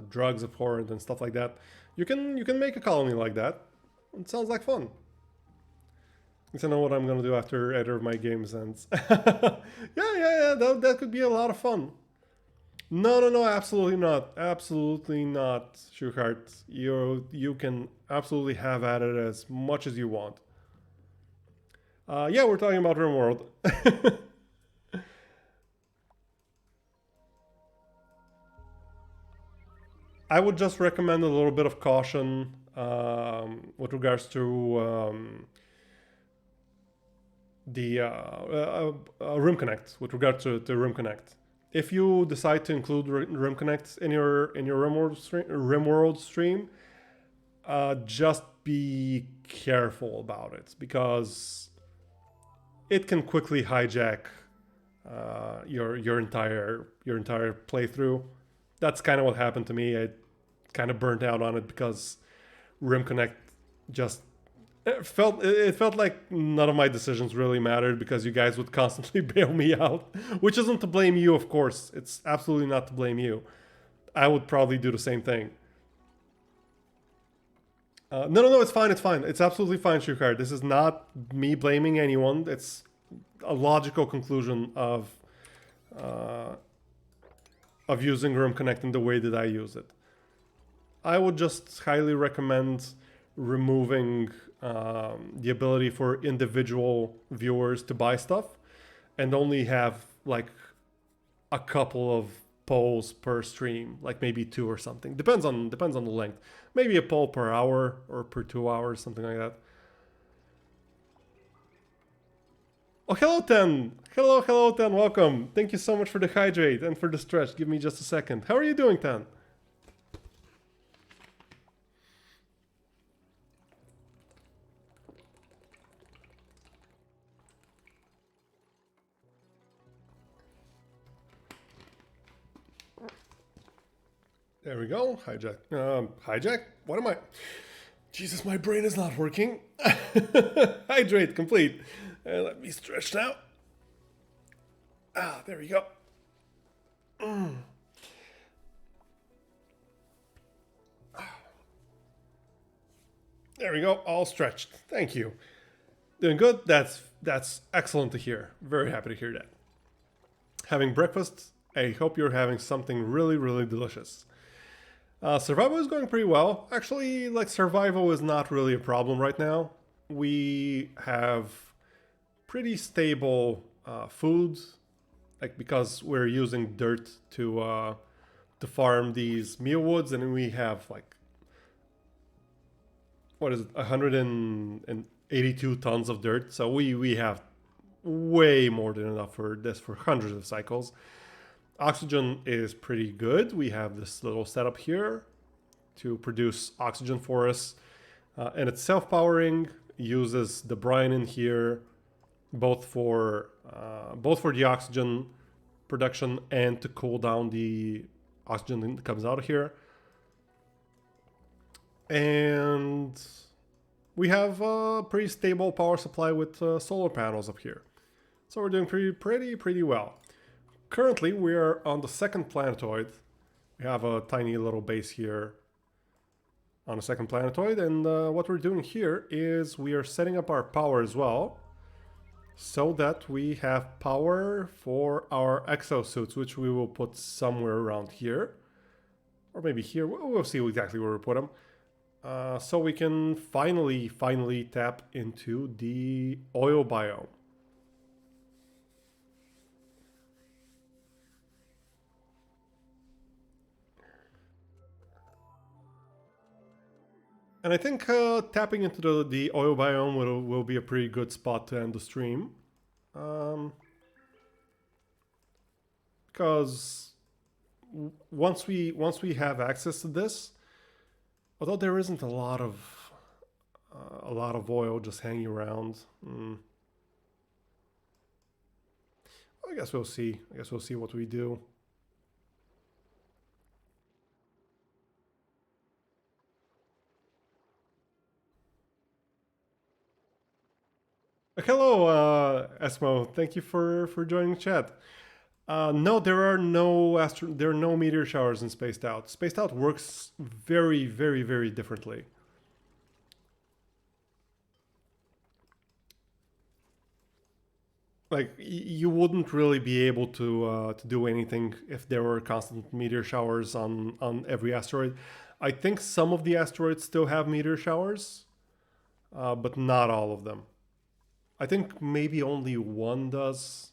drugs abhorrent and stuff like that, you can make a colony like that. It sounds like fun. I know what I'm gonna do after either of my games ends. yeah. That could be a lot of fun. No, absolutely not. Absolutely not, Shuhart. You can absolutely have at it as much as you want. Yeah, we're talking about RimWorld. I would just recommend a little bit of caution with regards to the Rim Connect. With regard to Rim Connect, if you decide to include Rim Connect in your RimWorld stream, just be careful about it because it can quickly hijack your entire playthrough. That's kind of what happened to me. I kind of burnt out on it because Rim Connect just it felt like none of my decisions really mattered because you guys would constantly bail me out, which isn't to blame you, of course. It's absolutely not to blame you. I would probably do the same thing. No, it's fine. It's fine. It's absolutely fine, Shukar. This is not me blaming anyone. It's a logical conclusion of using Room Connect in the way that I use it. I would just highly recommend removing the ability for individual viewers to buy stuff and only have like a couple of polls per stream, like maybe 2 or something. Depends on the length. Maybe a poll per hour or per 2 hours, something like that. Oh, hello, Ten. Hello, Ten. Welcome. Thank you so much for the hydrate and for the stretch. Give me just a second. How are you doing, Ten? There we go. Hijack. Hijack? What am I? Jesus, my brain is not working. Hydrate complete. Let me stretch now. There we go. There we go. All stretched. Thank you. Doing good. That's excellent to hear. Very happy to hear that. Having breakfast I hope you're having something really, really delicious. Survival is going pretty well. Actually, like survival is not really a problem right now. We have pretty stable foods, like because we're using dirt to farm these mealwoods, and we have like what is it, 182 tons of dirt. So we have way more than enough for this for hundreds of cycles. Oxygen is pretty good. We have this little setup here to produce oxygen for us, and it's self-powering. Uses the brine in here, both for the oxygen production and to cool down the oxygen that comes out of here. And we have a pretty stable power supply with solar panels up here. So we're doing pretty well. Currently, we are on the second planetoid. We have a tiny little base here on the second planetoid, and what we're doing here is we are setting up our power as well, so that we have power for our exosuits, which we will put somewhere around here, or maybe here. We'll see exactly where we put them. So we can finally tap into the oil biome. And I think tapping into the oil biome will be a pretty good spot to end the stream. Because once we have access to this, although there isn't a lot of oil just hanging around, I guess we'll see. I guess we'll see what we do. Hello, Esmo. Thank you for joining the chat. No, there are no meteor showers in Spaced Out. Spaced Out works very differently. Like you wouldn't really be able to do anything if there were constant meteor showers on every asteroid. I think some of the asteroids still have meteor showers, but not all of them. I think maybe only one does.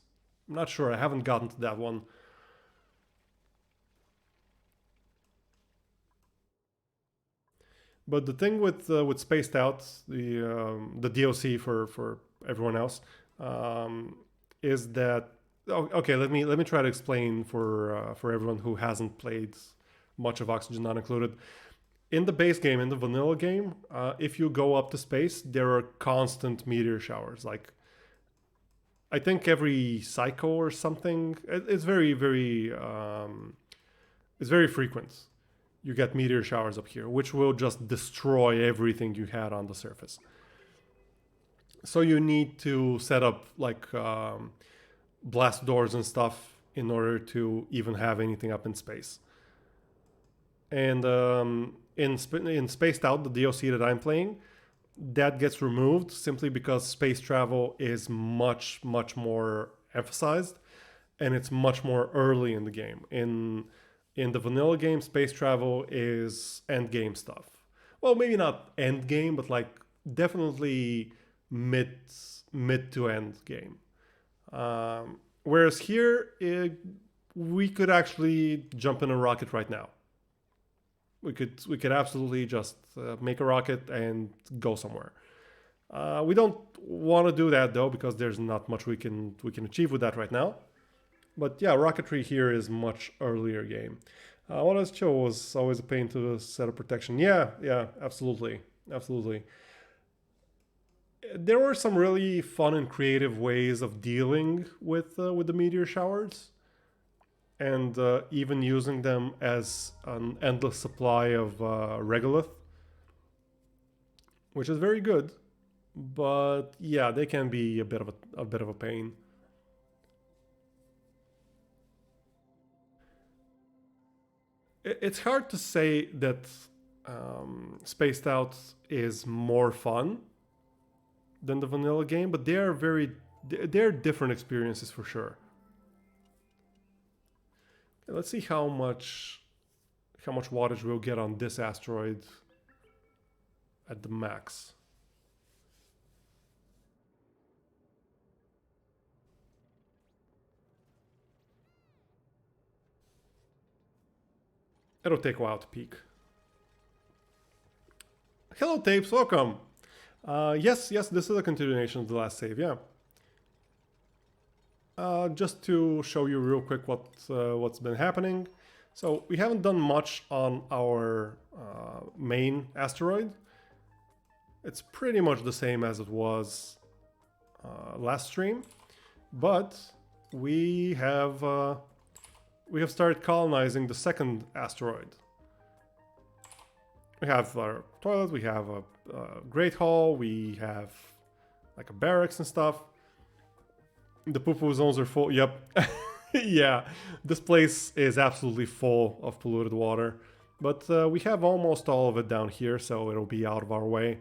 I'm not sure. I haven't gotten to that one. But the thing with Spaced Out, the DLC for everyone else, is that okay? Let me try to explain for everyone who hasn't played much of Oxygen Not Included. In the base game, in the vanilla game, if you go up to space, there are constant meteor showers. Like I think every cycle or something. It's it's very frequent. You get meteor showers up here, which will just destroy everything you had on the surface. So you need to set up like blast doors and stuff in order to even have anything up in space. And in Spaced Out, the DLC that I'm playing, that gets removed simply because space travel is much more emphasized, and it's much more early in the game. In the vanilla game, space travel is end game stuff. Well, maybe not end game, but like definitely mid mid to end game. Whereas here, we could actually jump in a rocket right now. We could absolutely just make a rocket and go somewhere. We don't want to do that though because there's not much we can achieve with that right now. But yeah, rocketry here is much earlier game. What else chill was always a pain to set up protection. Yeah, absolutely. There were some really fun and creative ways of dealing with the meteor showers, and even using them as an endless supply of regolith, which is very good. But yeah, they can be a bit of a pain. It's hard to say that Spaced Out is more fun than the vanilla game, but they're different experiences for sure. Let's see how much wattage we'll get on this asteroid at the max. It'll take a while to peak. Hello, Tapes, welcome. Yes, this is a continuation of the last save, yeah. Just to show you real quick what's been happening. So we haven't done much on our main asteroid. It's pretty much the same as it was last stream, but we have started colonizing the second asteroid. We have our toilet, we have a great hall, we have like a barracks and stuff. The poo-poo zones are full. Yep. Yeah, this place is absolutely full of polluted water. But we have almost all of it down here, so it'll be out of our way.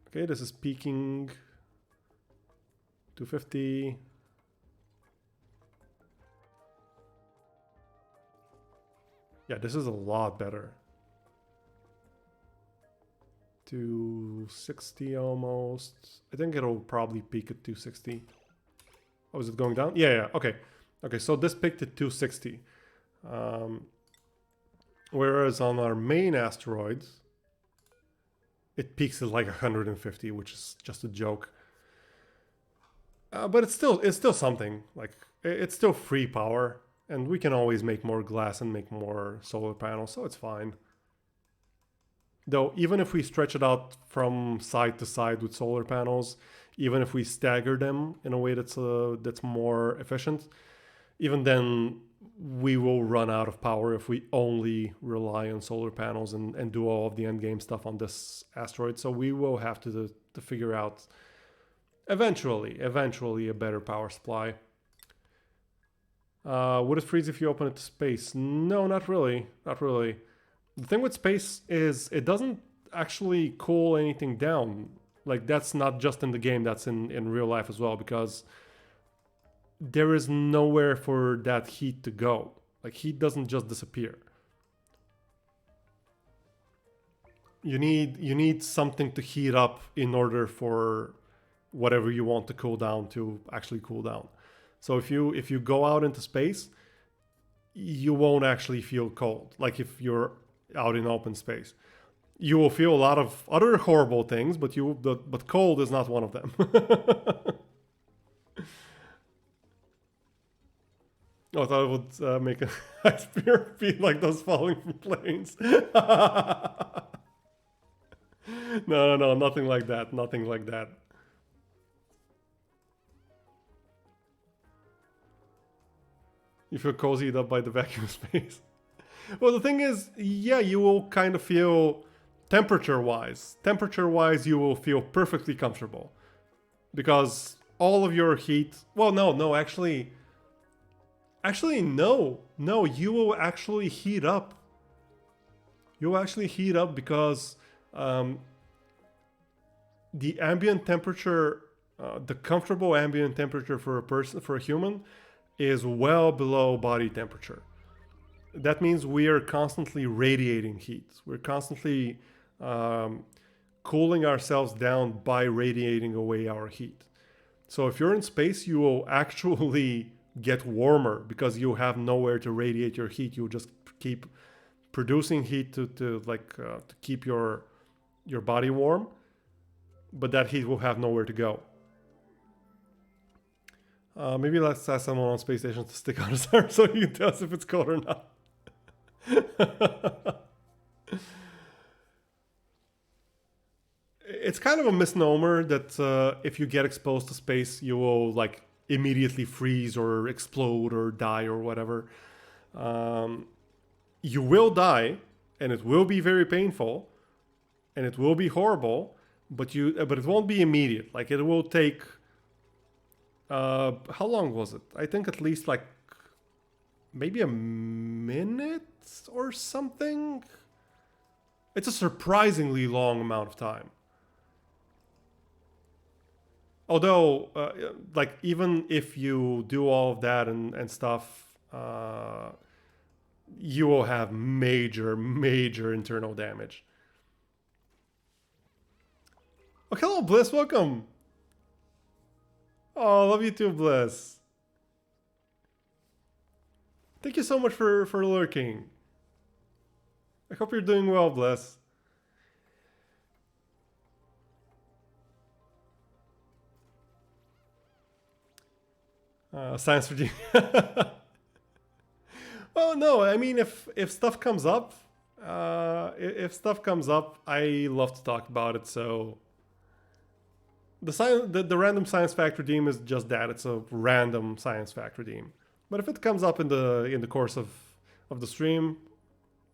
Okay, this is peaking 250. Yeah, this is a lot better. 260 almost. I think it'll probably peak at 260. Oh, is it going down? Yeah, okay. Okay, so this peaked at 260. Whereas on our main asteroids, it peaks at like 150, which is just a joke. But it's still something. Like, it's still free power, and we can always make more glass and make more solar panels, so it's fine. Though, even if we stretch it out from side to side with solar panels, even if we stagger them in a way that's more efficient, even then we will run out of power if we only rely on solar panels and do all of the endgame stuff on this asteroid. So we will have to figure out eventually a better power supply. Would it freeze if you open it to space? No, not really. Not really. The thing with space is it doesn't actually cool anything down. Like, that's not just in the game, that's in real life as well, because there is nowhere for that heat to go. Like, heat doesn't just disappear. You need something to heat up in order for whatever you want to cool down to actually cool down. So if you go out into space, you won't actually feel cold. Like if you're out in open space, you will feel a lot of other horrible things, but cold is not one of them. Oh, I thought it would make a ice spear feel like those falling from planes. No, nothing like that. Nothing like that. You feel cozied up by the vacuum space. Well, the thing is, yeah, you will kind of feel temperature-wise, you will feel perfectly comfortable. Because all of your heat... Well, no, actually, no, you will actually heat up. You'll actually heat up because the ambient temperature, the comfortable ambient temperature for a human, is well below body temperature. That means we are constantly radiating heat. We're constantly cooling ourselves down by radiating away our heat. So if you're in space, you will actually get warmer because you have nowhere to radiate your heat. You'll just keep producing heat to keep your body warm, but that heat will have nowhere to go. Maybe let's ask someone on space station to stick out his arm so he can tell us if it's cold or not. It's kind of a misnomer that if you get exposed to space, you will like immediately freeze or explode or die or whatever. You will die, and it will be very painful, and it will be horrible, but it won't be immediate. Like, it will take... how long was it? I think at least like maybe a minute or something. It's a surprisingly long amount of time. Although, like even if you do all of that and stuff, you will have major internal damage. Oh, hello, Bliss. Welcome. Oh, love you too, Bliss. Thank you so much for lurking. I hope you're doing well, Bliss. Science for G. Well, no, I mean, if stuff comes up, if stuff comes up, I love to talk about it. So the random science fact redeem is just that. It's a random science fact redeem. But if it comes up in the course of the stream,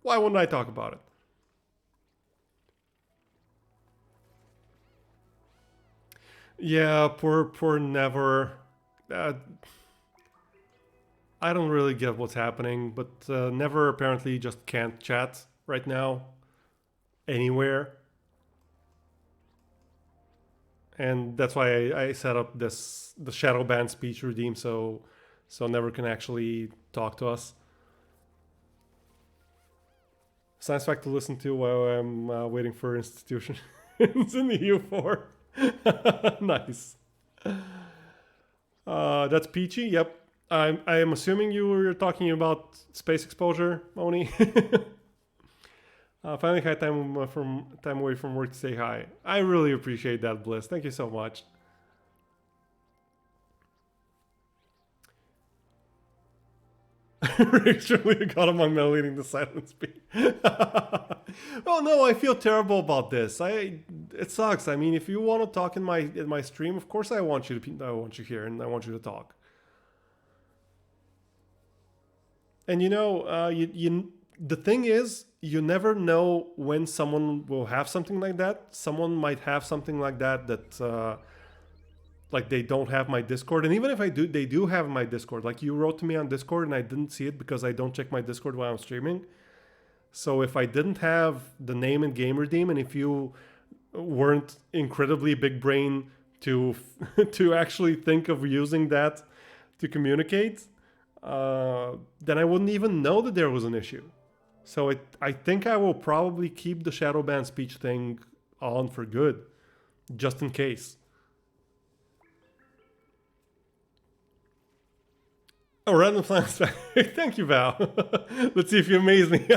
why wouldn't I talk about it? Yeah, poor Never. Uh, I don't really get what's happening, but Never apparently just can't chat right now anywhere, and that's why I set up the shadow ban speech redeem so Never can actually talk to us. Science fact to listen to while I'm waiting for institutions in the U4. Nice. That's peachy. Yep. I am assuming you were talking about space exposure, Oni. Finally had time away from work to say hi. I really appreciate that, Bliss. Thank you so much. Actually, got him on Mel leading the silent speed. Oh no, I feel terrible about this. It sucks. I mean, if you want to talk in my stream, of course I want you here and I want you to talk. And the thing is, you never know when someone will have something like that. Someone might have something like that like they don't have my Discord, and even if I do, they do have my Discord. Like you wrote to me on Discord, and I didn't see it because I don't check my Discord while I'm streaming. So if I didn't have the name and game redeem, and if you weren't incredibly big brain to to actually think of using that to communicate, then I wouldn't even know that there was an issue. So I think I will probably keep the shadow ban speech thing on for good, just in case. Oh, random science fact. Thank you, Val. Let's see if you amaze me.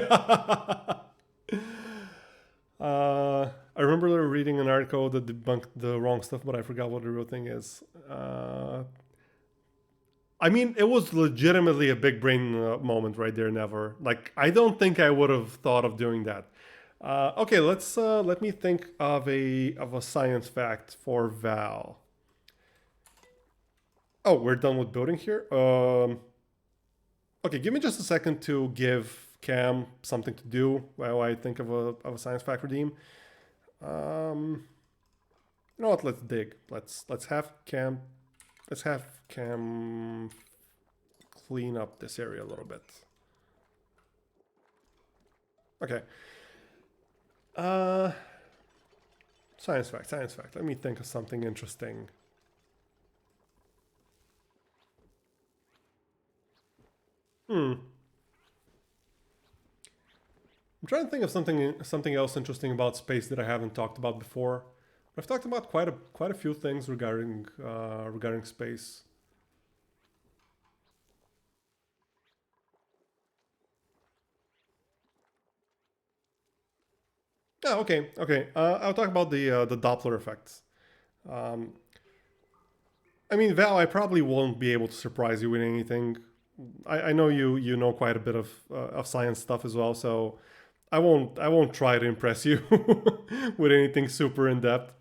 I remember reading an article that debunked the wrong stuff, but I forgot what the real thing is. I mean, it was legitimately a big brain moment right there. Never, like, I don't think I would have thought of doing that. Okay, let me think of a science fact for Val. Oh, we're done with building here. Okay, give me just a second to give Cam something to do while I think of a science fact redeem. You know what? Let's dig. Let's have Cam clean up this area a little bit. Okay. Science fact. Let me think of something interesting. I'm trying to think of something else interesting about space that I haven't talked about before. I've talked about quite a few things regarding space. Yeah, okay. I'll talk about the Doppler effects. I mean, Val, I probably won't be able to surprise you with anything. I know you know quite a bit of science stuff as well, so I won't try to impress you with anything super in depth.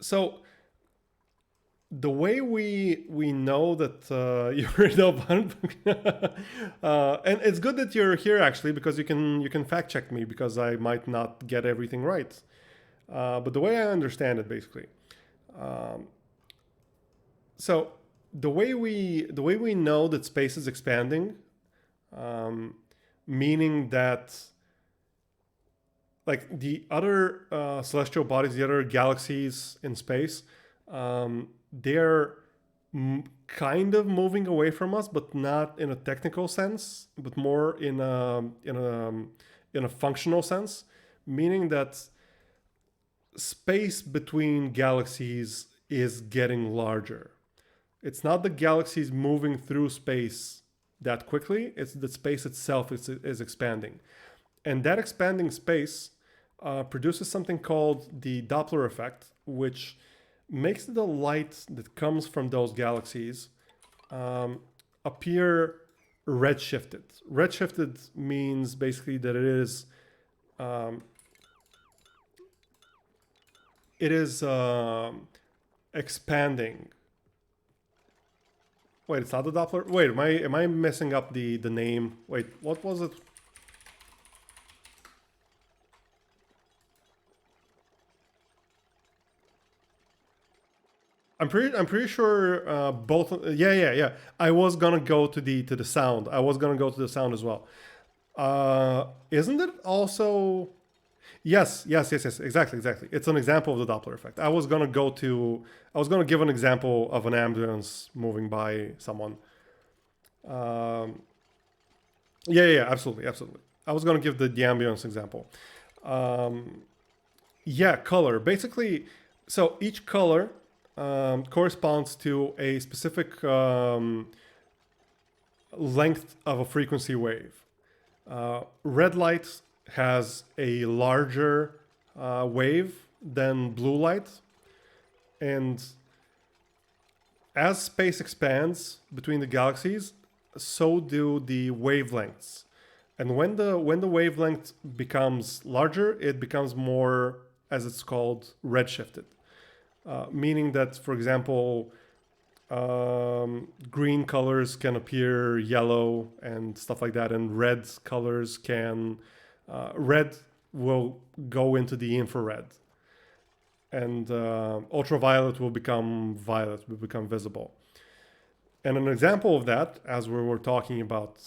So the way we know that you're in and it's good that you're here actually because you can fact check me because I might not get everything right. But the way I understand it, basically, so the way we know that space is expanding, meaning that like the other celestial bodies, the other galaxies in space, they're kind of moving away from us, but not in a technical sense, but more in a functional sense, meaning that space between galaxies is getting larger. It's not the galaxies moving through space that quickly, it's the space itself is expanding. And that expanding space produces something called the Doppler effect, which makes the light that comes from those galaxies appear redshifted. Redshifted means basically that it is expanding. Wait, it's not the Doppler. Wait, am I messing up the name? Wait, what was it? I'm pretty sure both. Yeah. I was gonna go to the sound. I was gonna go to the sound as well. Isn't it also? Yes. Exactly. It's an example of the Doppler effect. I was gonna give an example of an ambulance moving by someone. Yeah, absolutely. I was gonna give the ambulance example. Yeah, color. Basically, so each color corresponds to a specific length of a frequency wave. Red light has a larger wave than blue light, and as space expands between the galaxies, so do the wavelengths. And when the wavelength becomes larger, it becomes more, as it's called, redshifted. Meaning that, for example, green colors can appear yellow and stuff like that, and red colors can red will go into the infrared, and ultraviolet will become violet, will become visible. And an example of that, as we were talking about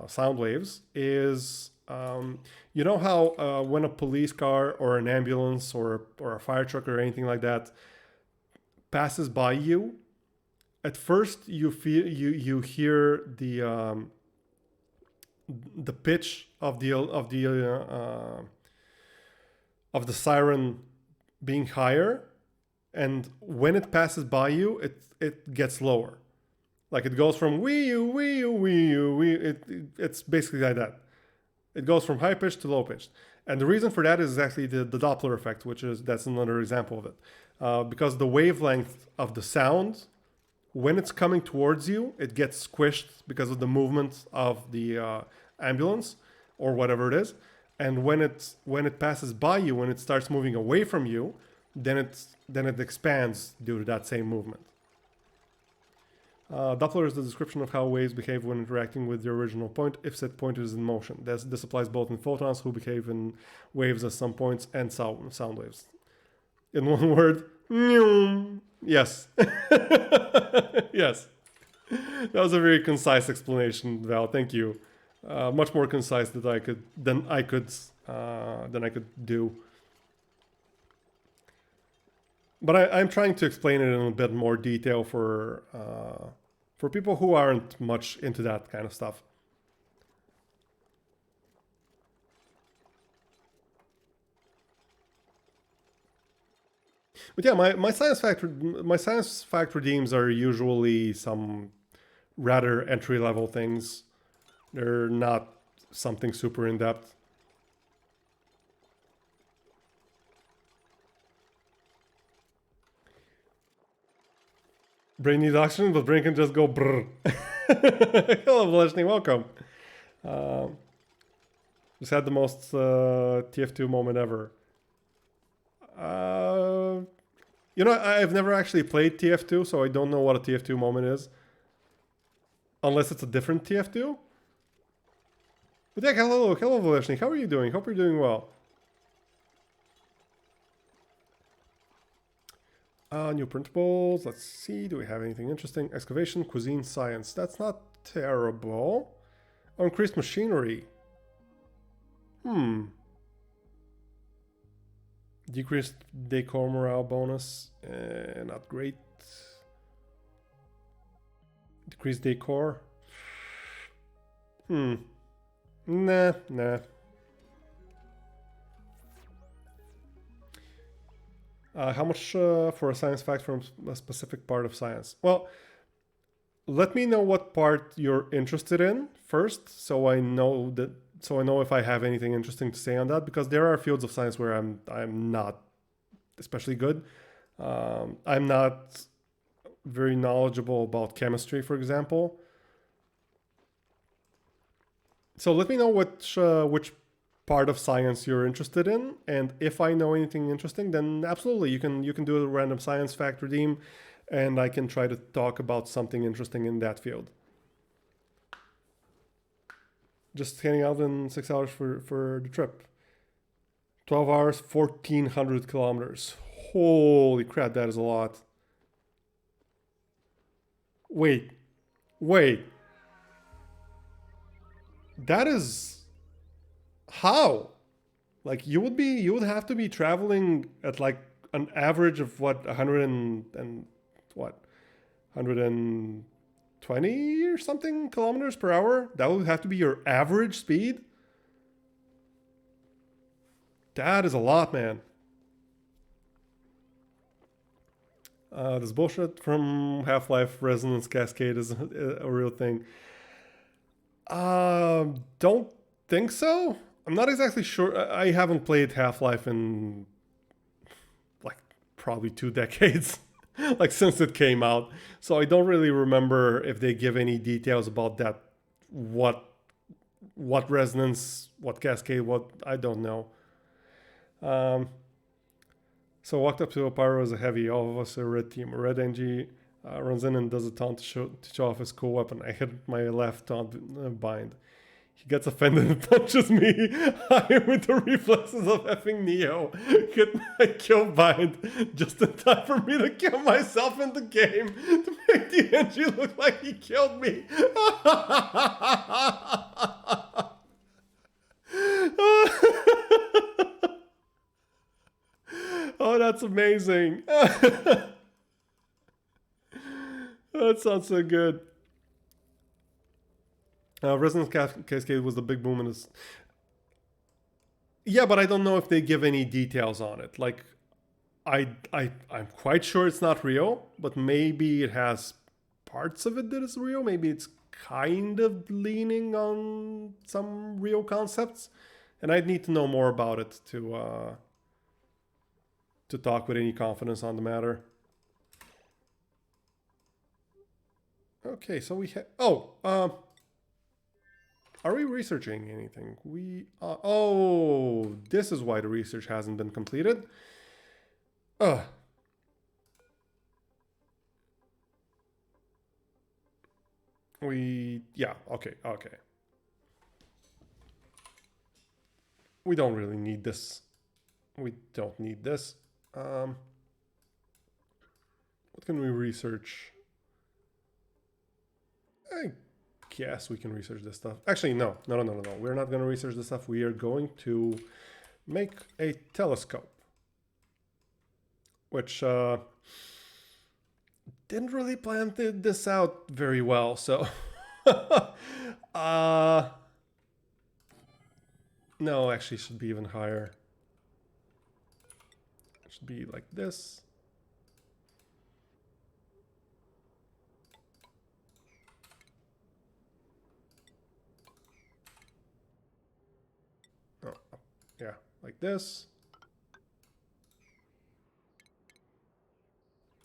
sound waves, is you know how when a police car or an ambulance or a fire truck or anything like that passes by you, at first you hear the pitch of the siren being higher, and when it passes by you, it gets lower. Like it goes from wee you. It's basically like that. It goes from high pitched to low pitched. And the reason for that is exactly the Doppler effect, that's another example of it. Because the wavelength of the sound, when it's coming towards you, it gets squished because of the movement of the ambulance or whatever it is. And when it passes by you, when it starts moving away from you, then it expands due to that same movement. Doppler is the description of how waves behave when interacting with the original point if said point is in motion. This applies both in photons, who behave in waves at some points, and sound waves. In one word, yes. Yes. That was a very concise explanation, Val. Thank you. Much more concise than I could do. But I'm trying to explain it in a bit more detail for people who aren't much into that kind of stuff. But yeah, my science fact redeems are usually some rather entry level things. They're not something super in depth. Brain needs oxygen, but brain can just go brrr. Hello, Voleshny, welcome. Just had the most TF2 moment ever. You know, I've never actually played TF2, so I don't know what a TF2 moment is. Unless it's a different TF2. But yeah, hello Voleshny, how are you doing? Hope you're doing well. New printables. Let's see. Do we have anything interesting? Excavation, cuisine, science. That's not terrible. Oh, increased machinery. Decreased decor morale bonus, not great. Decreased decor. Nah. How much for a science fact from a specific part of science? Well, let me know what part you're interested in first, so I know that, so I know if I have anything interesting to say on that, because there are fields of science where I'm not especially good. I'm not very knowledgeable about chemistry, for example. So let me know which part of science you're interested in, and if I know anything interesting, then absolutely you can do a random science fact redeem, and I can try to talk about something interesting in that field. Just heading out in 6 hours for the trip. 12 hours, 1,400 kilometers. Holy crap, that is a lot. Wait. That is how? Like you would have to be traveling at like an average of what, 100 and what, 120 or something kilometers per hour? That would have to be your average speed? That is a lot, man. This bullshit from Half-Life Resonance Cascade is a real thing. Don't think so. I'm not exactly sure. I haven't played Half-Life in like probably 2 decades, like since it came out. So I don't really remember if they give any details about that. What resonance, what cascade, what, I don't know. So walked up to a pyro as a heavy. All of us are a red team. A red NG runs in and does a taunt to show off his cool weapon. I hit my left taunt bind. He gets offended and punches me. I, with the reflexes of effing Neo, hit my kill bind just in time for me to kill myself in the game to make the NG look like he killed me. Oh, that's amazing. That sounds so good. Resonance Cascade was the big boom in this. Yeah, but I don't know if they give any details on it. Like, I'm quite sure it's not real, but maybe it has parts of it that is real. Maybe it's kind of leaning on some real concepts, and I'd need to know more about it to talk with any confidence on the matter. Okay, so we have. Are we researching anything? We are. Oh, this is why the research hasn't been completed. Yeah, okay. We don't really need this. We don't need this. What can we research? I guess we can research this stuff. Actually, no. We're not going to research this stuff. We are going to make a telescope, which didn't really plan this out very well. So, no, actually, should be even higher. It should be like this. Yeah, like this.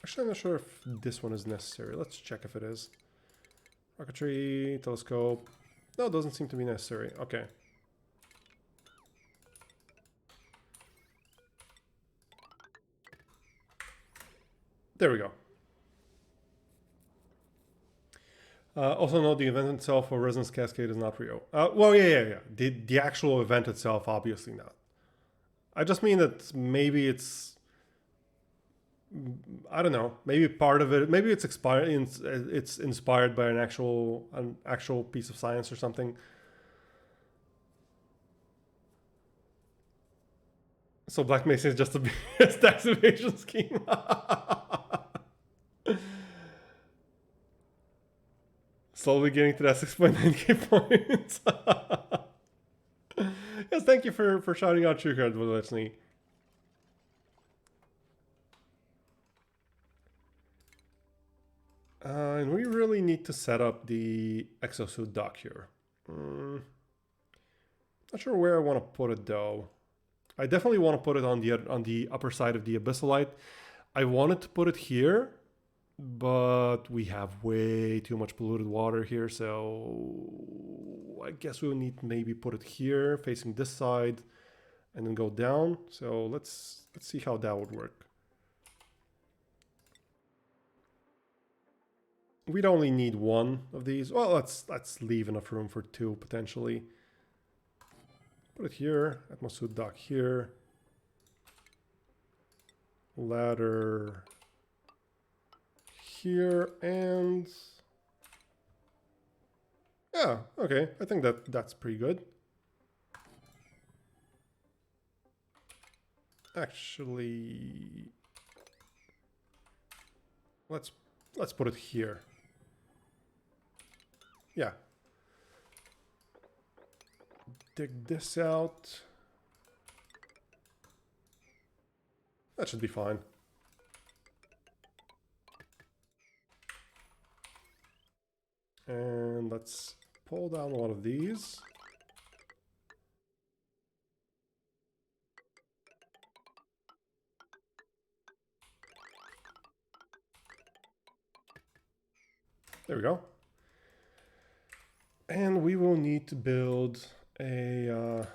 Actually, I'm not sure if this one is necessary. Let's check if it is. Rocketry, telescope. No, it doesn't seem to be necessary. Okay. There we go. Also note the event itself or Resonance Cascade is not real. Well, yeah. The actual event itself, obviously not. I just mean that maybe it's, I don't know, maybe part of it, maybe it's inspired by an actual piece of science or something. So Black Mesa is just a best tax evasion scheme. Slowly getting to that 6.9k points. Yes, thank you for shouting out True Card, Leslie. And we really need to set up the exosuit dock here. Not sure where I want to put it though. I definitely want to put it on the upper side of the Abyssalite. I wanted to put it here, but we have way too much polluted water here, so I guess we'll need to maybe put it here, facing this side, and then go down. So let's see how that would work. We'd only need one of these. Well, let's leave enough room for two potentially. Put it here, Atmosuit dock here. Ladder here, and yeah, okay. I think that's pretty good. Actually, let's put it here. Yeah. Dig this out. That should be fine. And let's pull down one of these. There we go. And we will need to build a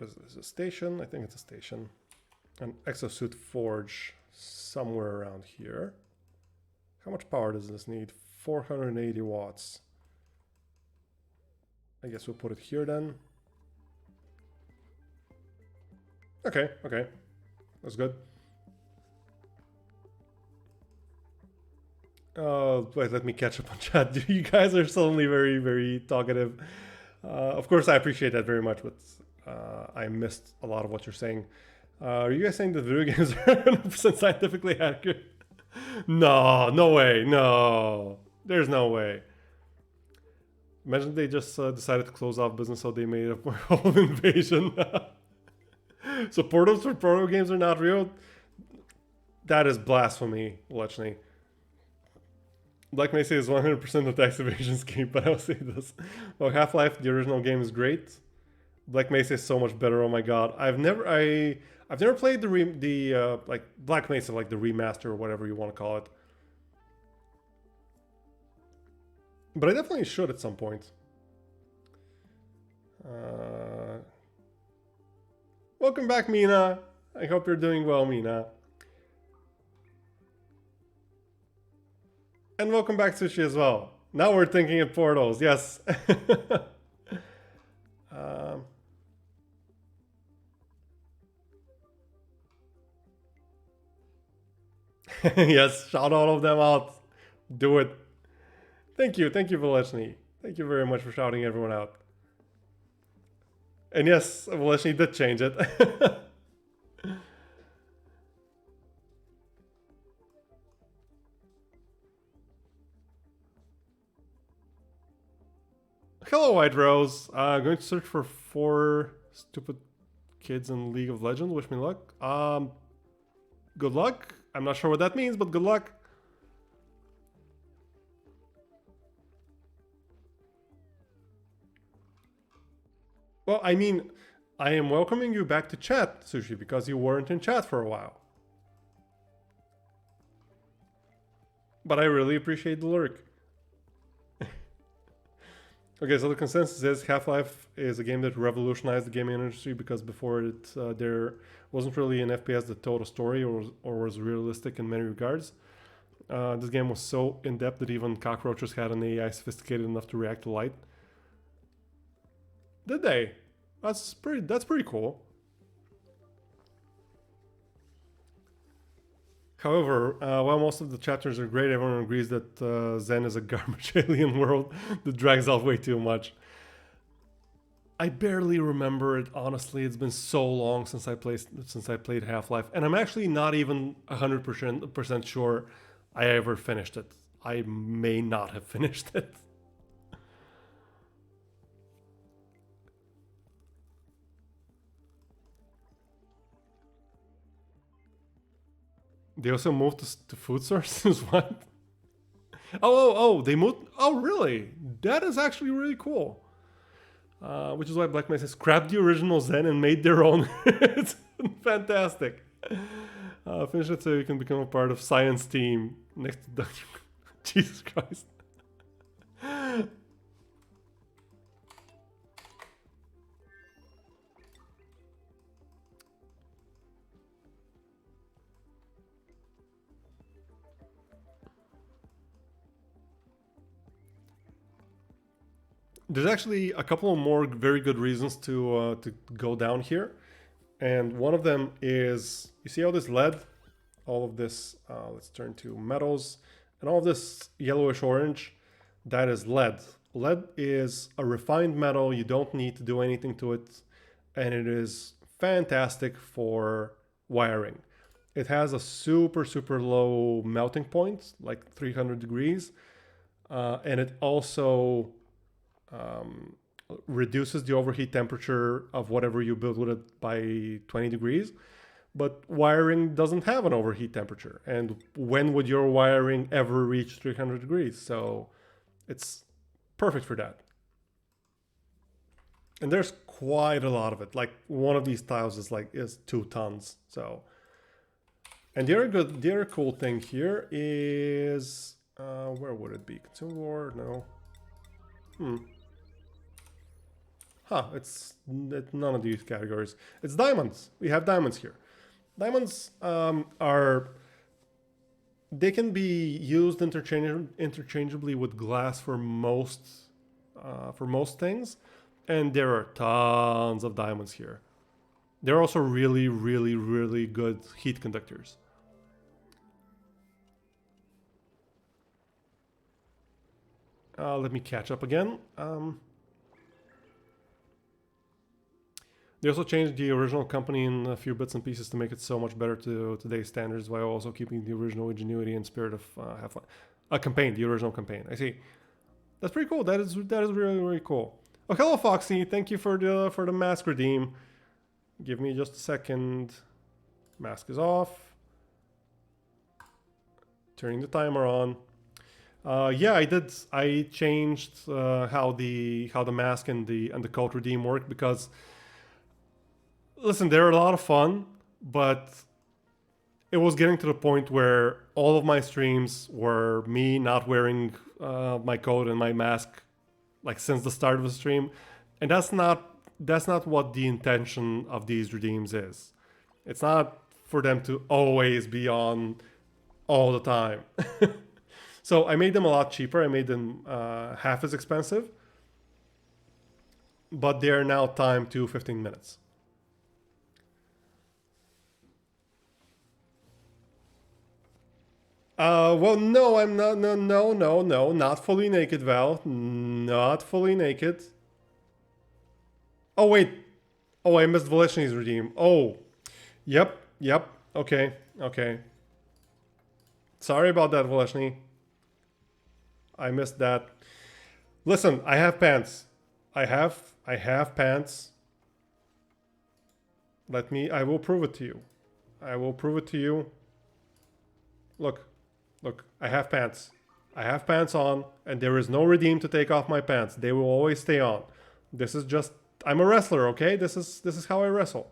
is this a station? I think it's a station. An exosuit forge somewhere around here. How much power does this need? 480 watts. I guess we'll put it here then. Okay, okay. That's good. Wait, let me catch up on chat. You guys are suddenly very, very talkative. Of course, I appreciate that very much, but I missed a lot of what you're saying. Are you guys saying that video games are 100% scientifically accurate? No, no way, no. There's no way. Imagine they just decided to close off business, so they made a home invasion. So portals for proto games are not real? That is blasphemy, Lechny. Black Mesa is 100% a tax evasion scheme, but I'll say this. Well, Half-Life, the original game, is great. Black Mesa is so much better, oh my god. I've never played the like Black Mesa, like the remaster or whatever you want to call it. But I definitely should at some point. Welcome back, Mina. I hope you're doing well, Mina. And welcome back, Sushi, as well. Now we're thinking of portals, yes. Yes, shout all of them out. Do it. Thank you, Voleshny. Thank you very much for shouting everyone out. And yes, Voleshny did change it. Hello, White Rose. Going to search for 4 stupid kids in League of Legends. Wish me luck. Good luck. I'm not sure what that means, but good luck. Well, I mean, I am welcoming you back to chat, Sushi, because you weren't in chat for a while. But I really appreciate the lurk. Okay, so the consensus is Half-Life is a game that revolutionized the gaming industry because before it, there wasn't really an FPS that told a story or was realistic in many regards. This game was so in-depth that even cockroaches had an AI sophisticated enough to react to light. Did they? That's pretty cool. However, while most of the chapters are great, everyone agrees that Zen is a garbage alien world that drags out way too much. I barely remember it. Honestly, it's been so long since I played Half-Life, and I'm actually not even 100% sure I ever finished it. I may not have finished it. They also moved to food sources. What? Oh! They moved. Oh, really? That is actually really cool. Which is why Black Mesa scrapped the original Zen and made their own. It's fantastic. Finish it so you can become a part of science team next to Dr. Jesus Christ. There's actually a couple of more very good reasons to go down here, and one of them is you see all this lead, all of this. Let's turn to metals, and all of this yellowish orange. That is lead. Lead is a refined metal. You don't need to do anything to it, and it is fantastic for wiring. It has a super low melting point, like 300 degrees, and it also reduces the overheat temperature of whatever you build with it by 20 degrees. But wiring doesn't have an overheat temperature. And when would your wiring ever reach 300 degrees? So it's perfect for that. And there's quite a lot of it. Like one of these tiles is 2 tons. So, and the other cool thing here is where would it be? Consumable? No. It's none of these categories. It's diamonds. We have diamonds here. Diamonds they can be used interchangeably with glass for most things, and there are tons of diamonds here. They're also really good heat conductors. Let me catch up again. They also changed the original company in a few bits and pieces to make it so much better to today's standards, while also keeping the original ingenuity and spirit of Half-Life. The original campaign. I see. That's pretty cool. That is really cool. Oh, hello, Foxy. Thank you for the mask redeem. Give me just a second. Mask is off. Turning the timer on. Yeah, I did. I changed how the mask and the code redeem work because. Listen, they're a lot of fun, but it was getting to the point where all of my streams were me not wearing my coat and my mask like since the start of the stream, and that's not what the intention of these redeems is. It's not for them to always be on all the time. So I made them a lot cheaper. I made them half as expensive, but they are now timed to 15 minutes. Well, no, I'm not. No, not fully naked, Val. Not fully naked. Oh wait. Oh, I missed Voleshny's redeem. Oh, yep. Okay. Sorry about that, Voleshny. I missed that. Listen, I have pants. I have pants. I will prove it to you. I will prove it to you. Look, I have pants. I have pants on, and there is no redeem to take off my pants. They will always stay on. This is just, I'm a wrestler, okay? This is how I wrestle.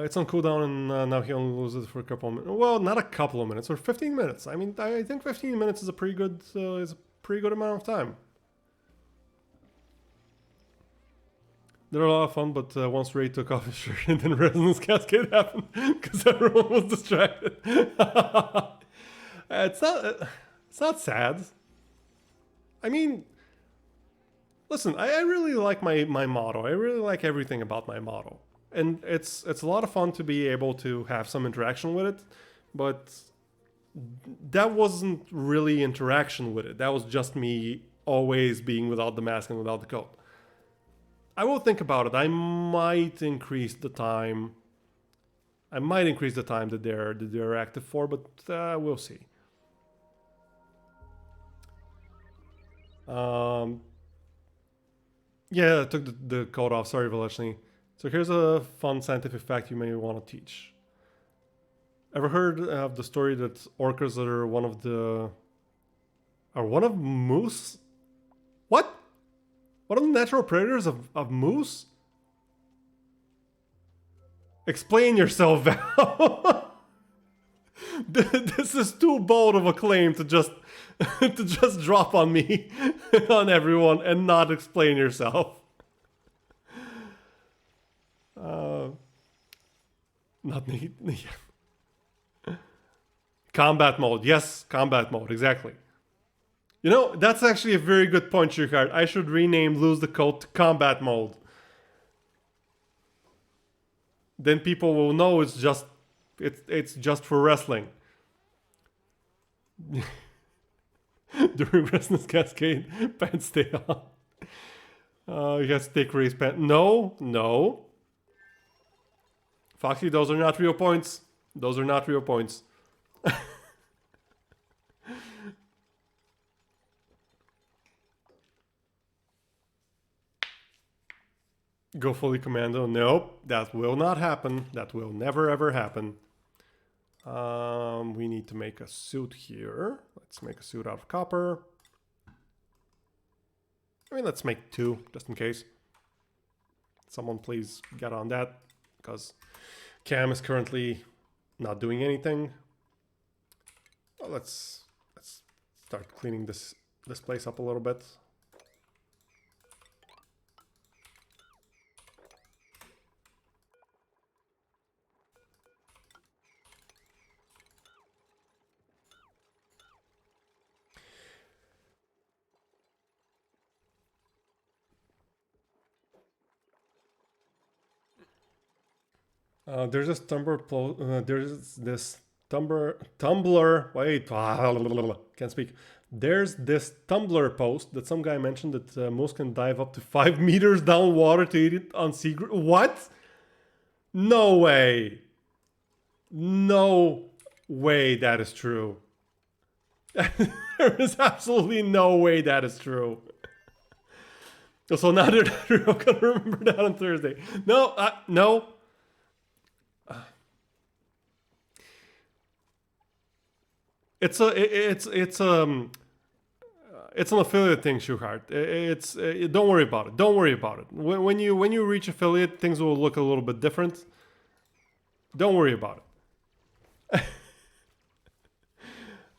It's on cooldown, and now he only loses it for a couple of minutes. Well, not a couple of minutes, or 15 minutes. I mean, I think 15 minutes is a pretty good amount of time. They're a lot of fun, but once Ray took off his shirt and then Resonance Cascade happened because everyone was distracted. It's not sad. I mean, listen, I really like my model. I really like everything about my model. and it's a lot of fun to be able to have some interaction with it, but that wasn't really interaction with it. That was just me always being without the mask and without the coat. I will think about it. I might increase the time. I might increase the time that they're active for, but we'll see. Yeah, I took the coat off. Sorry, Velishny. So here's a fun scientific fact you may want to teach. Ever heard of the story that orcas are one of moose? What? One of the natural predators of moose? Explain yourself, Val. This is too bold of a claim to just to just drop on me, on everyone, and not explain yourself. Not need. Combat mode. Yes, combat mode. Exactly. You know, that's actually a very good point, Shukart. I should rename Lose the Coat to combat mode. Then people will know it's just for wrestling. During Restless Cascade, pants stay on. You got stick race pants. No. Foxy, those are not real points. Those are not real points. Go fully commando. Nope, that will not happen. That will never ever happen. We need to make a suit here. Let's make a suit out of copper. I mean, let's make 2, just in case. Someone please get on that, because Cam is currently not doing anything. Well, let's start cleaning this place up a little bit. There's this Tumblr. Wait, can't speak. There's this Tumblr post that some guy mentioned that moose can dive up to 5 meters down water to eat it on secret. What? No way. No way that is true. There is absolutely no way that is true. So now they're gonna remember that on Thursday. No, no. It's an affiliate thing, Shuhart. Don't worry about it. Don't worry about it. When you reach affiliate, things will look a little bit different. Don't worry about it.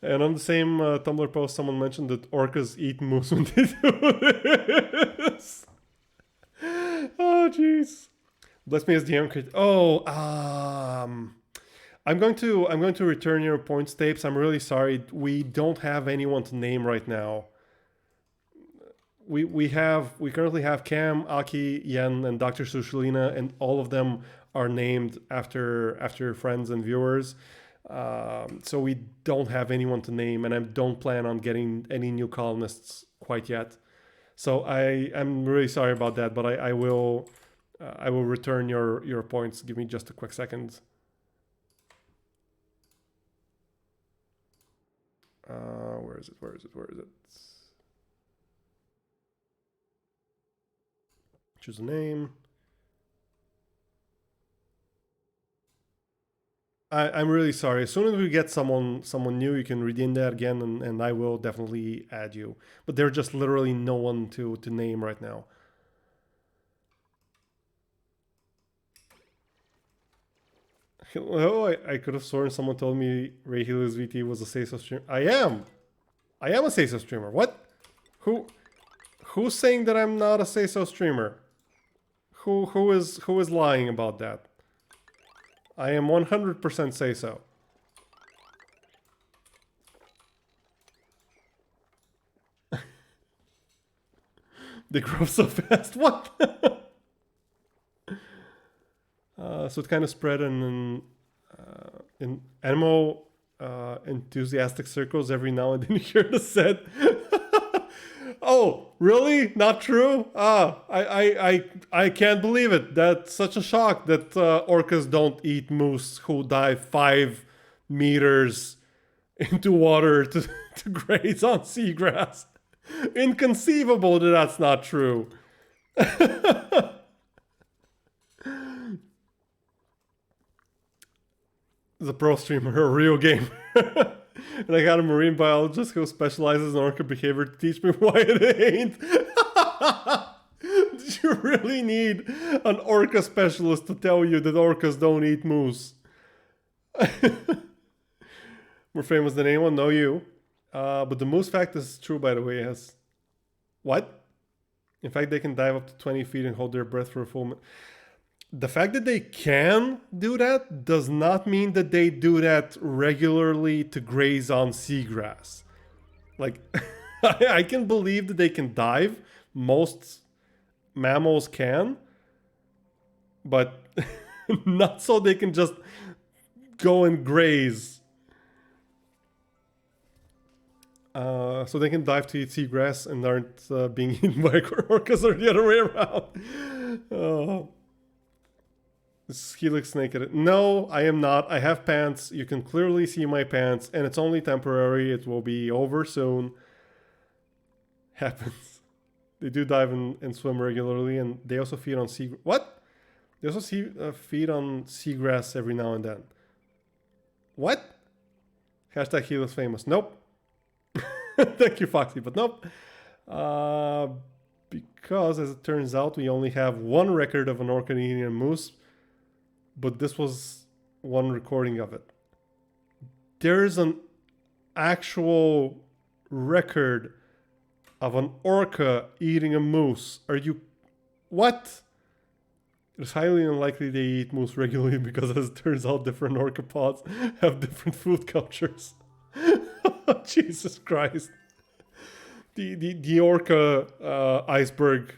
And on the same Tumblr post, someone mentioned that orcas eat moose when they do this. Oh, jeez. Bless me as DM crit. Oh, I'm going to return your points tapes. I'm really sorry. We don't have anyone to name right now. We currently have Cam, Aki, Yen, and Dr. Sushalina, and all of them are named after friends and viewers. So we don't have anyone to name, and I don't plan on getting any new columnists quite yet. So I'm really sorry about that, but I will return your points. Give me just a quick second. Where is it? Choose a name. I'm really sorry. As soon as we get someone new, you can redeem that again, and I will definitely add you. But there's just literally no one to name right now. Hello, I could have sworn someone told me Ray Healy's VT was a Seiso streamer. I am a Seiso streamer. What? Who's saying that I'm not a Seiso streamer? Who is lying about that? I am 100% Seiso. They grow so fast. What? So it kind of spread in animal enthusiastic circles. Every now and then you hear the said, "Oh, really? Not true? I can't believe it. That's such a shock that orcas don't eat moose who dive 5 meters into water to graze on seagrass. Inconceivable that that's not true." The pro streamer, a real gamer. And I got a marine biologist who specializes in orca behavior to teach me why it ain't. Did you really need an orca specialist to tell you that orcas don't eat moose? More famous than anyone, no you. But the moose fact is true, by the way. Has what? In fact, they can dive up to 20 feet and hold their breath for a full minute. The fact that they can do that does not mean that they do that regularly to graze on seagrass. Like, I can believe that they can dive. Most mammals can. But not so they can just go and graze. So they can dive to eat seagrass and aren't being eaten by orcas or the other way around. He looks naked. No, I am not. I have pants. You can clearly see my pants, and it's only temporary. It will be over soon. Happens. They do dive and swim regularly, and they also feed on sea. What? They also feed on seagrass every now and then. What? Hashtag he looks famous. Nope. Thank you, Foxy, but nope. Because, as it turns out, we only have one record of an orca eating a moose. But this was one recording of it. There's an actual record of an orca eating a moose. Are you... What? It's highly unlikely they eat moose regularly because, as it turns out, different orca pods have different food cultures. Jesus Christ. The orca iceberg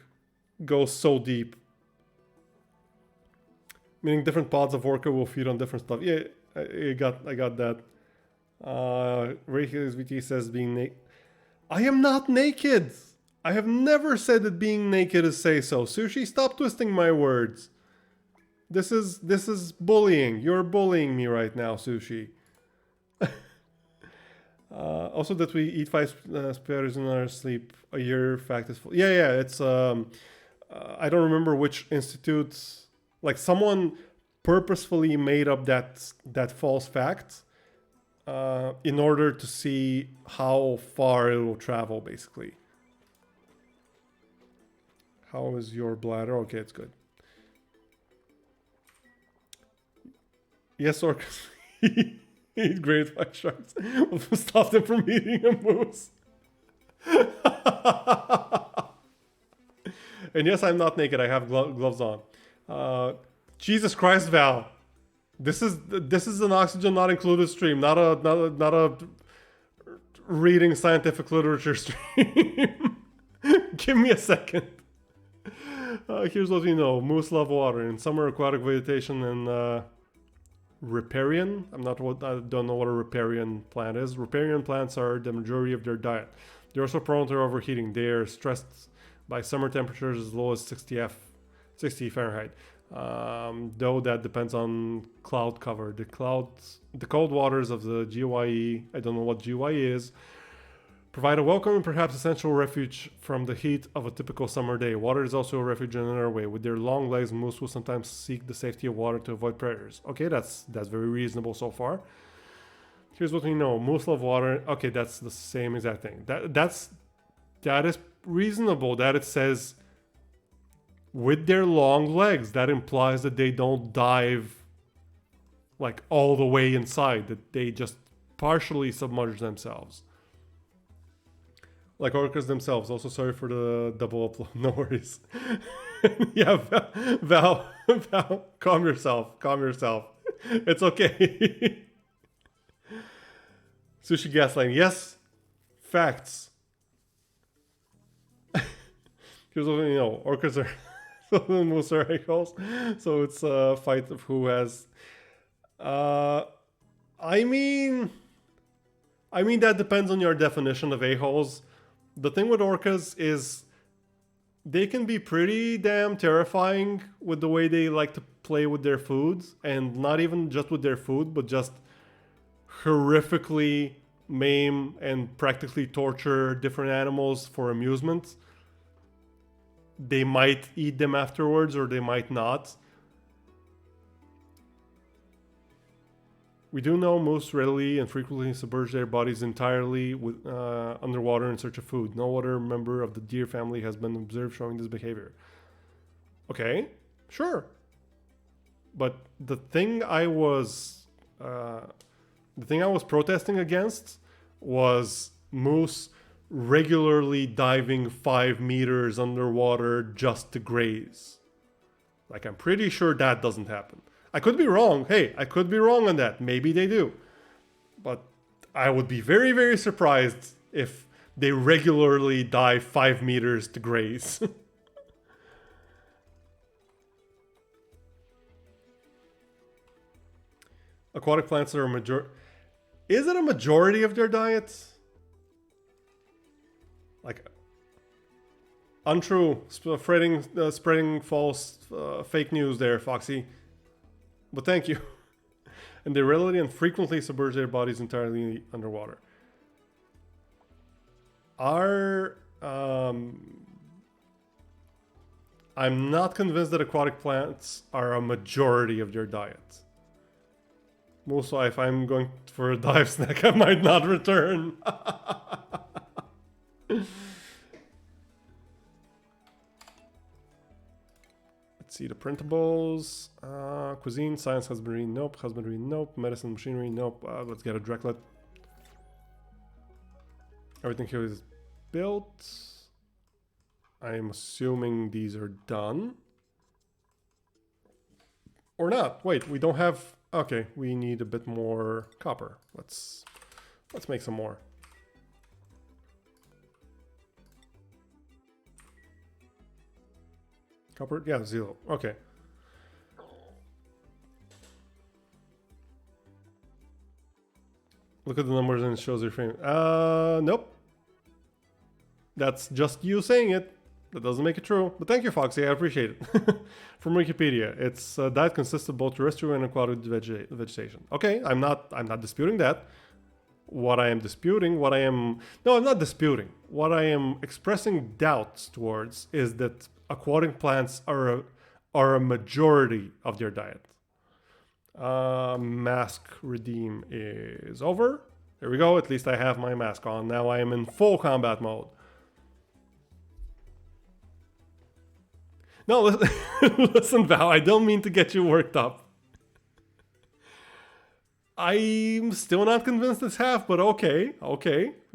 goes so deep. Meaning different pods of orca will feed on different stuff. Yeah, I got that. Rayhill's VT says being naked. I am not naked. I have never said that being naked is say so. Sushi, stop twisting my words. This is bullying. You're bullying me right now, Sushi. Also, that we eat 5 spiders in our sleep a year. Fact is full. Yeah. It's I don't remember which institute. Like someone purposefully made up that false fact in order to see how far it will travel, basically. How is your bladder? Okay, it's good. Yes, orcas eat great white sharks. We'll stop them from eating a moose. And yes, I'm not naked. I have gloves on. Jesus Christ, Val. This is an oxygen not included stream, not a reading scientific literature stream. Give me a second. Here's what we know: moose love water. In summer, aquatic vegetation and riparian. I don't know what a riparian plant is. Riparian plants are the majority of their diet. They're also prone to overheating. They are stressed by summer temperatures as low as 60 Fahrenheit. Though that depends on cloud cover. The cold waters of the GYE, I don't know what GYE is, provide a welcome and perhaps essential refuge from the heat of a typical summer day. Water is also a refuge in another way. With their long legs, moose will sometimes seek the safety of water to avoid predators. Okay, that's very reasonable so far. Here's what we know: moose love water. Okay, that's the same exact thing. That is reasonable. That it says with their long legs, that implies that they don't dive like all the way inside, that they just partially submerge themselves. Like orcas themselves. Also, sorry for the double upload. No worries. Yeah, Val, calm yourself. It's okay. Sushi gaslighting. Yes, facts. Here's what we know: orcas are Moose are a-holes. So it's a fight of who has. Uh, I mean, that depends on your definition of a-holes. The thing with orcas is they can be pretty damn terrifying with the way they like to play with their foods, and not even just with their food, but just horrifically maim and practically torture different animals for amusement. They might eat them afterwards or they might not. We do know moose readily and frequently submerge their bodies entirely with, underwater in search of food. No other member of the deer family has been observed showing this behavior. Okay, sure. But the thing I was protesting against was moose regularly diving 5 meters underwater just to graze. Like, I'm pretty sure that doesn't happen. I could be wrong. Hey, I could be wrong on that. Maybe they do. But I would be very, very surprised if they regularly dive 5 meters to graze. Aquatic plants are a majority. Is it a majority of their diet? Like, untrue. Spreading false, fake news there, Foxy. But thank you. And they readily and frequently submerge their bodies entirely underwater. I'm not convinced that aquatic plants are a majority of their diet. Also, if I'm going for a dive snack, I might not return. Let's see the printables. Cuisine, science, husbandry, nope. Husbandry, nope. Medicine, machinery, nope. Let's get a Dreklet. Everything here is built. I am assuming these are done. Or not. Wait, we don't have... Okay, we need a bit more copper. Let's make some more. Copper? Yeah, 0. Okay. Look at the numbers and it shows your frame. Nope. That's just you saying it. That doesn't make it true. But thank you, Foxy. I appreciate it. From Wikipedia, its diet consists of both terrestrial and aquatic vegetation. Okay, I'm not disputing that. What I am disputing, I'm not disputing. What I am expressing doubts towards is that aquatic plants are a majority of their diet. Mask redeem is over. There we go. At least I have my mask on. Now I am in full combat mode. No, listen, Val, I don't mean to get you worked up. I'm still not convinced it's half, but okay.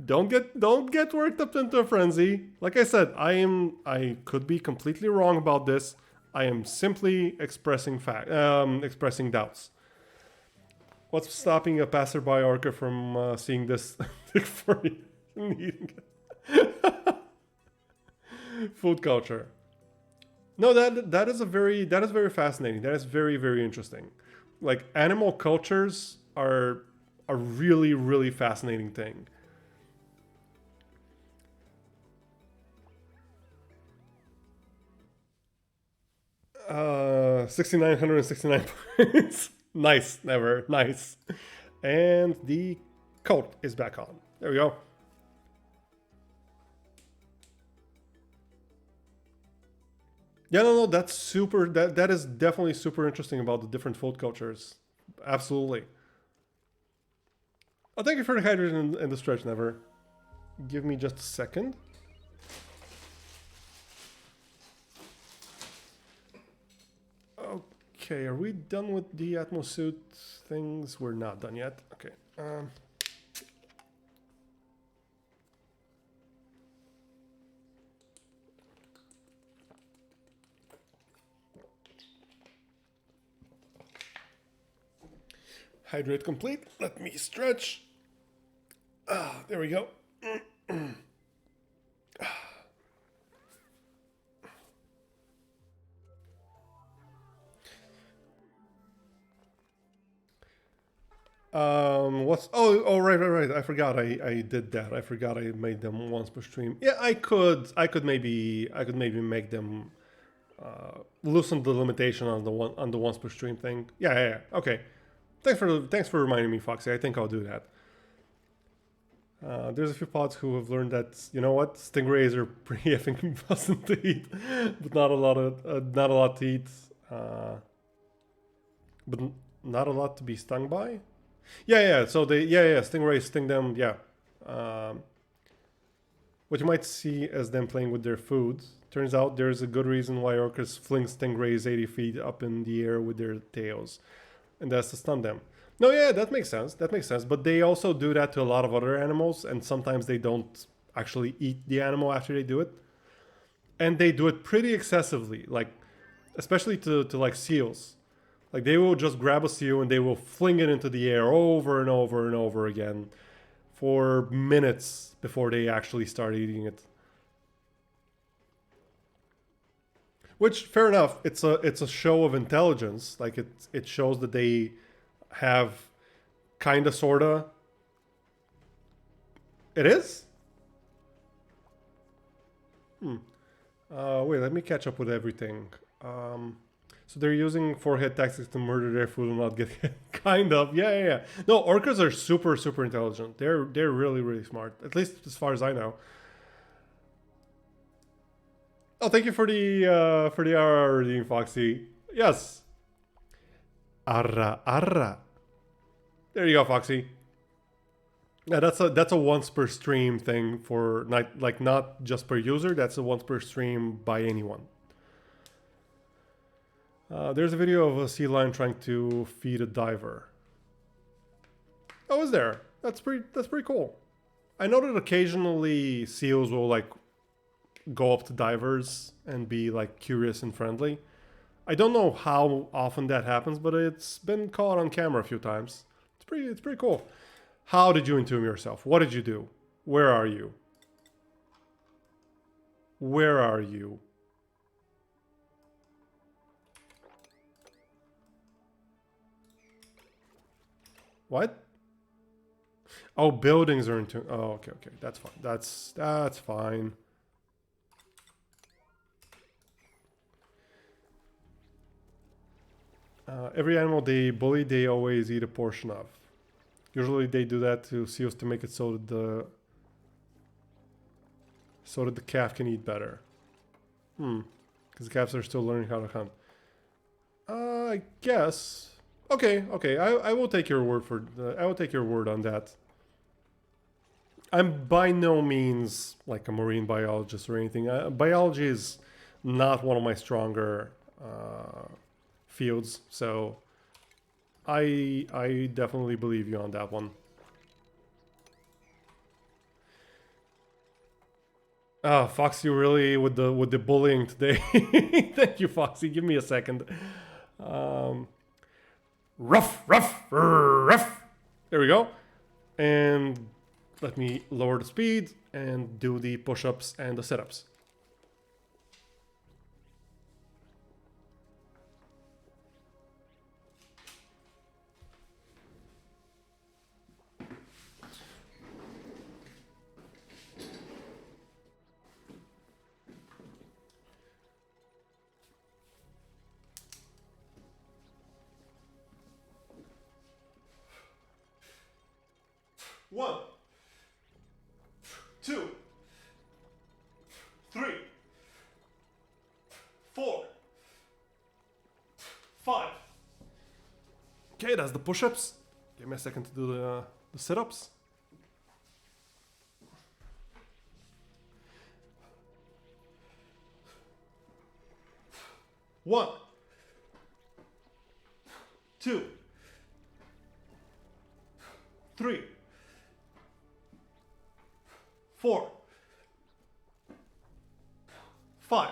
Don't get worked up into a frenzy. Like I said, I could be completely wrong about this. I am simply expressing doubts. What's stopping a passerby orca from seeing this for eating it? Food culture. No, that is very fascinating. That is very, very interesting. Like, animal cultures are a really, really fascinating thing. Uh, 6,969 points. Nice, never, nice. And the coat is back on. There we go. Yeah, no, that's super. That is definitely super interesting about the different food cultures. Absolutely. Oh, thank you for the hydrogen and the stretch, Never. Give me just a second. Okay, are we done with the atmosuit things? We're not done yet. Okay. Hydrate complete. Let me stretch. There we go. What's right. I forgot I did that. I forgot I made them once per stream. Yeah, I could maybe make them loosen the limitation on the once per stream thing. Yeah. Okay. Thanks for reminding me, Foxy. I think I'll do that. There's a few pods who have learned that, you know what, stingrays are pretty effing pleasant to eat, but not a lot to eat, but not a lot to be stung by. Yeah. So stingrays sting them. Yeah, um, what you might see as them playing with their food. Turns out there's a good reason why orcas fling stingrays 80 feet up in the air with their tails, and that's to stun them. No, yeah, that makes sense. That makes sense. But they also do that to a lot of other animals, and sometimes they don't actually eat the animal after they do it. And they do it pretty excessively, like especially to like seals. Like they will just grab a seal and they will fling it into the air over and over and over again for minutes before they actually start eating it. Which, fair enough, it's a show of intelligence. Like it shows that they have kinda sorta. It is? Wait, let me catch up with everything. So they're using forehead tactics to murder their food and not get hit. Kind of, yeah. No, orcas are super intelligent. They're really smart. At least as far as I know. Oh, thank you for the RR redeem, Foxy. Yes. Arra. There you go, Foxy. Yeah, that's a once per stream thing for night, like not just per user. That's a once per stream by anyone. There's a video of a sea lion trying to feed a diver. Oh, is there? That's pretty cool. I know that occasionally seals will like go up to divers and be like curious and friendly. I don't know how often that happens, but it's been caught on camera a few times. It's pretty cool. How did you entomb yourself? What did you do? Where are you? Where are you? What? Oh, buildings are entombed. Oh, okay. That's fine. That's fine. Every animal they bully, they always eat a portion of. Usually they do that to seals to make it so that the calf can eat better. Because the calves are still learning how to hunt. I guess. Okay. I will take your word I will take your word on that. I'm by no means like a marine biologist or anything. Biology is not one of my stronger fields, so I definitely believe you on that one. Ah, Foxy, really with the bullying today. Thank you, Foxy. Give me a second. Rough. There we go. And let me lower the speed and do the push-ups and the sit-ups. One, 2, 3, 4, 5. Okay, that's the push-ups. Give me a second to do the sit-ups. One, 2, 3, 4, 5.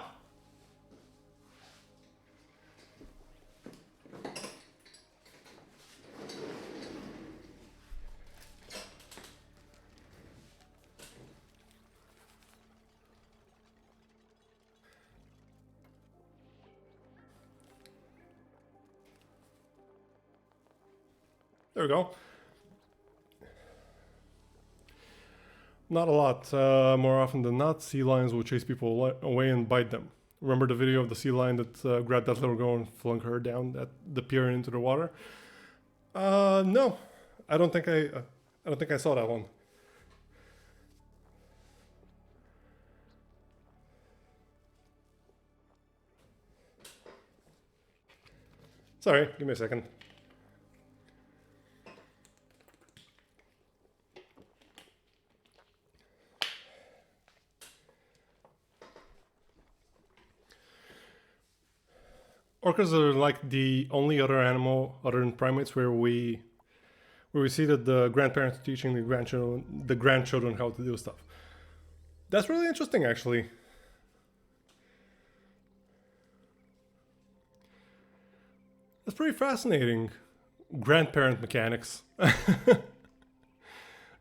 There we go. Not a lot. More often than not, sea lions will chase people away and bite them. Remember the video of the sea lion that grabbed that little girl and flung her down at the pier into the water? No, I don't think I saw that one. Sorry, give me a second. Orcas are like the only other animal other than primates where we see that the grandparents are teaching the grandchildren how to do stuff. That's really interesting, actually. That's pretty fascinating. Grandparent mechanics.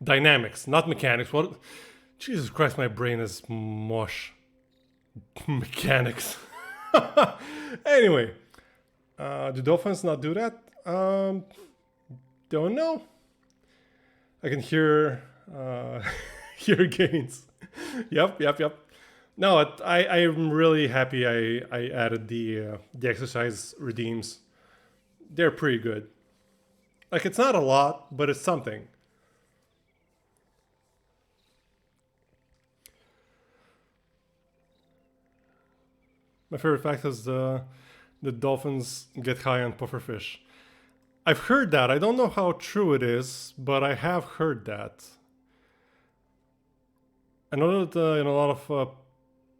Dynamics, not mechanics. What? Jesus Christ, my brain is mush. Mechanics. Anyway, do dolphins not do that? Don't know. I can hear hear gains. Yep. No, I'm really happy I added the exercise redeems. They're pretty good. Like, it's not a lot, but it's something. My favorite fact is the dolphins get high on pufferfish. I've heard that. I don't know how true it is, but I have heard that. I know that in a lot of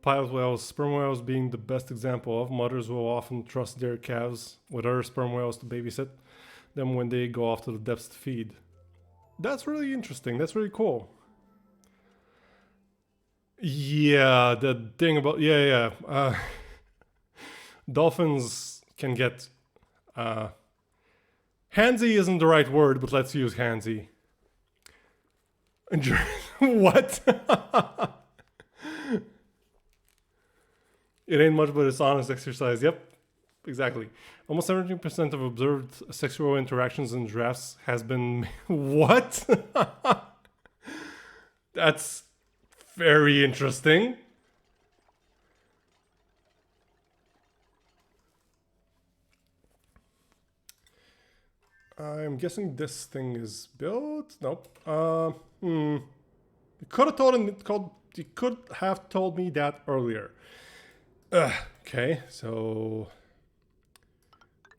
pilot whales, sperm whales being the best example of, mothers will often trust their calves with other sperm whales to babysit them when they go off to the depths to feed. That's really interesting. That's really cool. Yeah, the thing about dolphins can get handsy isn't the right word, but let's use handsy. What? It ain't much, but it's honest exercise. Yep, exactly. Almost 17% of observed sexual interactions in giraffes has been... What? That's very interesting. I'm guessing this thing is built. Nope. You could have told me that earlier. Okay, so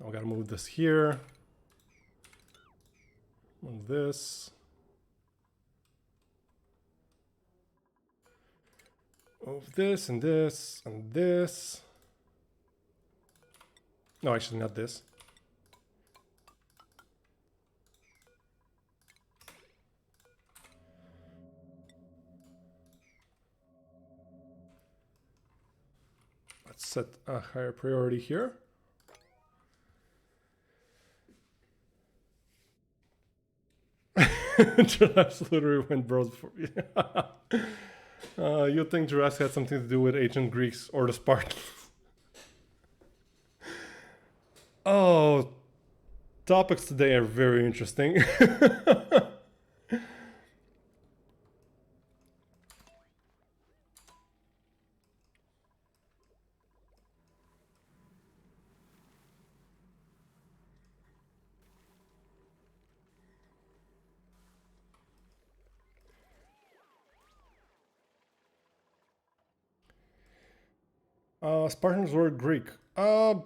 I gotta move this here. Move this. Move this and this and this. No, actually not this. Let's set a higher priority here. Giraffes literally went bros before. You'd think giraffes had something to do with ancient Greeks or the Spartans. Oh, topics today are very interesting. Spartans were Greek. I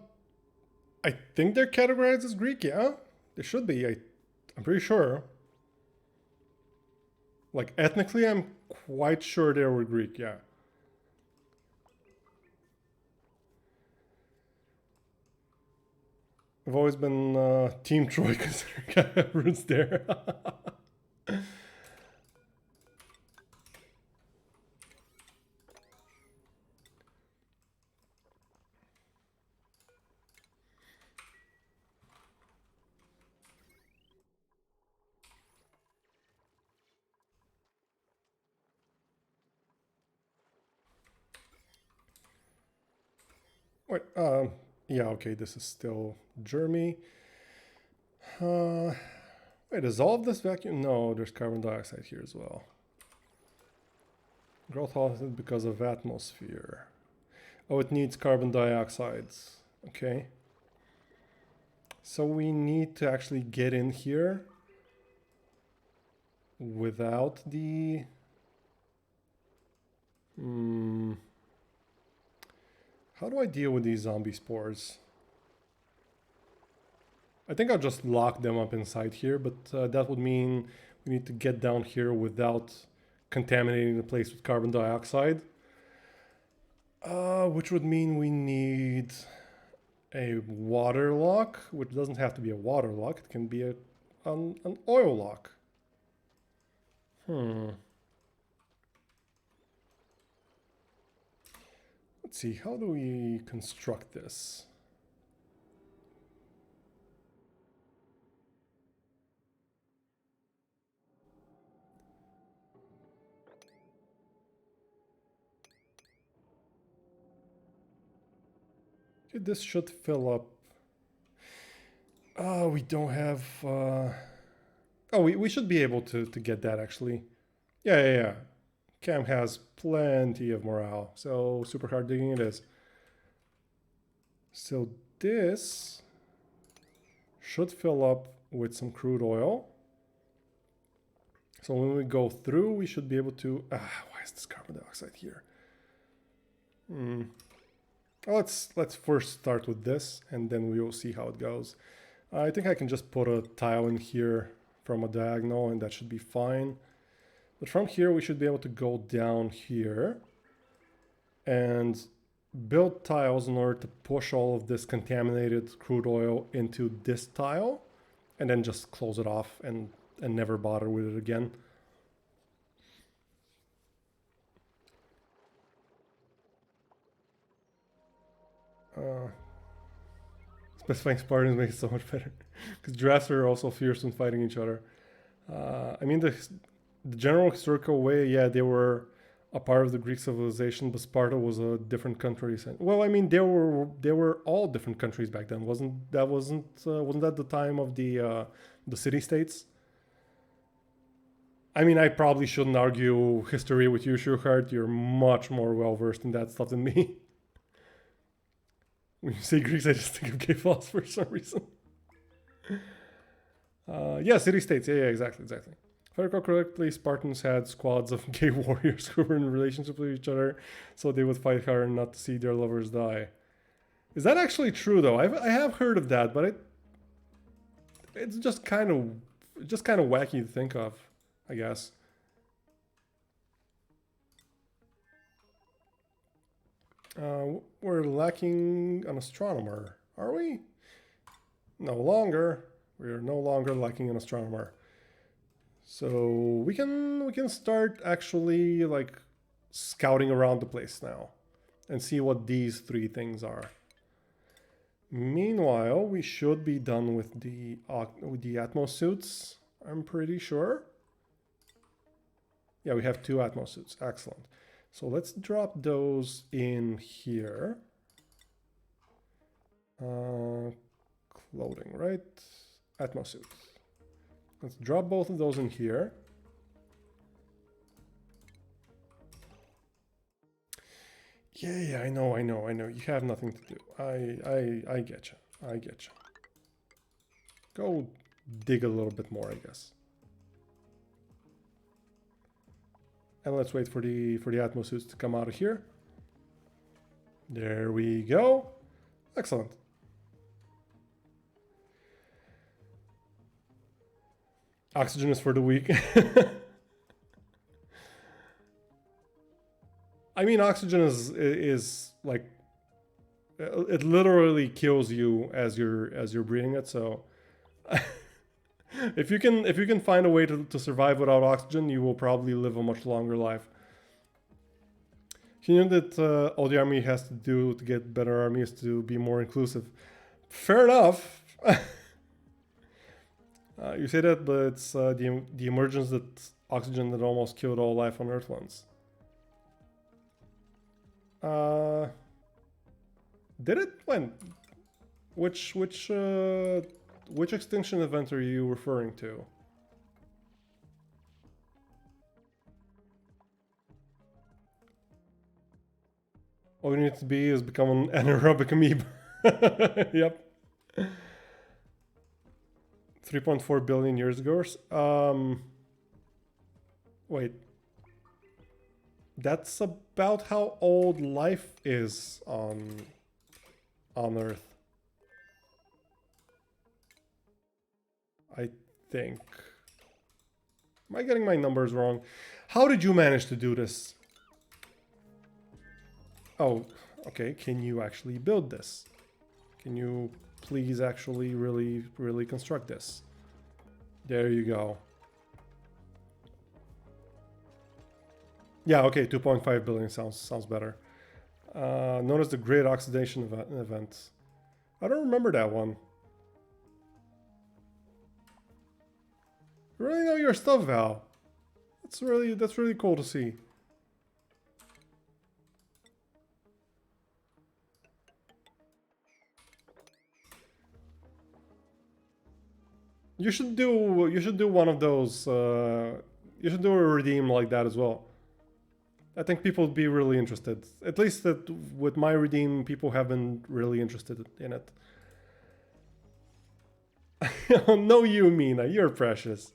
think they're categorized as Greek, yeah? They should be, I'm pretty sure. Like, ethnically, I'm quite sure they were Greek, yeah. I've always been Team Troy considering roots there. Wait, yeah, okay, this is still Germany. Wait, dissolve this vacuum? No, there's carbon dioxide here as well. Growth halted because of atmosphere. Oh, it needs carbon dioxide. Okay. So we need to actually get in here without the... How do I deal with these zombie spores? I think I'll just lock them up inside here, but that would mean we need to get down here without contaminating the place with carbon dioxide. Which would mean we need a water lock, which doesn't have to be a water lock. It can be an oil lock. Let's see, how do we construct this? Okay, this should fill up. We don't have... Oh, we should be able to get that, actually. Yeah. Cam has plenty of morale, so super hard digging it is. So this should fill up with some crude oil. So when we go through, we should be able to... why is this carbon dioxide here? Let's first start with this, and then we will see how it goes. I think I can just put a tile in here from a diagonal, and that should be fine. But from here, we should be able to go down here and build tiles in order to push all of this contaminated crude oil into this tile, and then just close it off and never bother with it again. Specifying Spartans makes it so much better, because giraffes are also fierce when fighting each other. I mean, the general historical way, yeah, they were a part of the Greek civilization, but Sparta was a different country. Well, I mean, they were all different countries back then. Wasn't that the time of the city states? I mean, I probably shouldn't argue history with you, Shuhart. You're much more well versed in that stuff than me. When you say Greeks, I just think of gay philosophers for some reason. Yeah, city-states. Yeah, exactly. If I recall correctly, Spartans had squads of gay warriors who were in relationship with each other, so they would fight hard not to see their lovers die. Is that actually true, though? I have heard of that, but it's just kind of wacky to think of, I guess. We're lacking an astronomer, are we? No longer. We're no longer lacking an astronomer. So we can start actually like scouting around the place now and see what these three things are. Meanwhile, we should be done with the Atmos suits, I'm pretty sure. Yeah, we have 2 Atmos suits. Excellent. So let's drop those in here. Clothing, right? Atmos suit. Let's drop both of those in here. Yeah, I know. You have nothing to do. I get you. Go dig a little bit more, I guess. And let's wait for the Atmos suits to come out of here. There we go. Excellent. Oxygen is for the weak. I mean, oxygen is like, it literally kills you as you're breathing it. So if you can find a way to survive without oxygen, you will probably live a much longer life. You know that all the army has to do to get better army is to be more inclusive. Fair enough. You say that, but it's the emergence that oxygen that almost killed all life on Earth once. Did it? When? Which extinction event are you referring to? All you need to be is become an anaerobic amoeba. Yep. 3.4 billion years ago. Wait. That's about how old life is on Earth. I think. Am I getting my numbers wrong? How did you manage to do this? Oh, okay. Can you actually build this? Can you please actually really construct this? There you go. Yeah, okay, 2.5 billion sounds better. Notice the great oxidation event. I don't remember that one. You really know your stuff, Val. That's really cool to see. You should do one of those. You should do a redeem like that as well. I think people would be really interested. At least that with my redeem, people have been really interested in it. No, you, Mina. You're precious.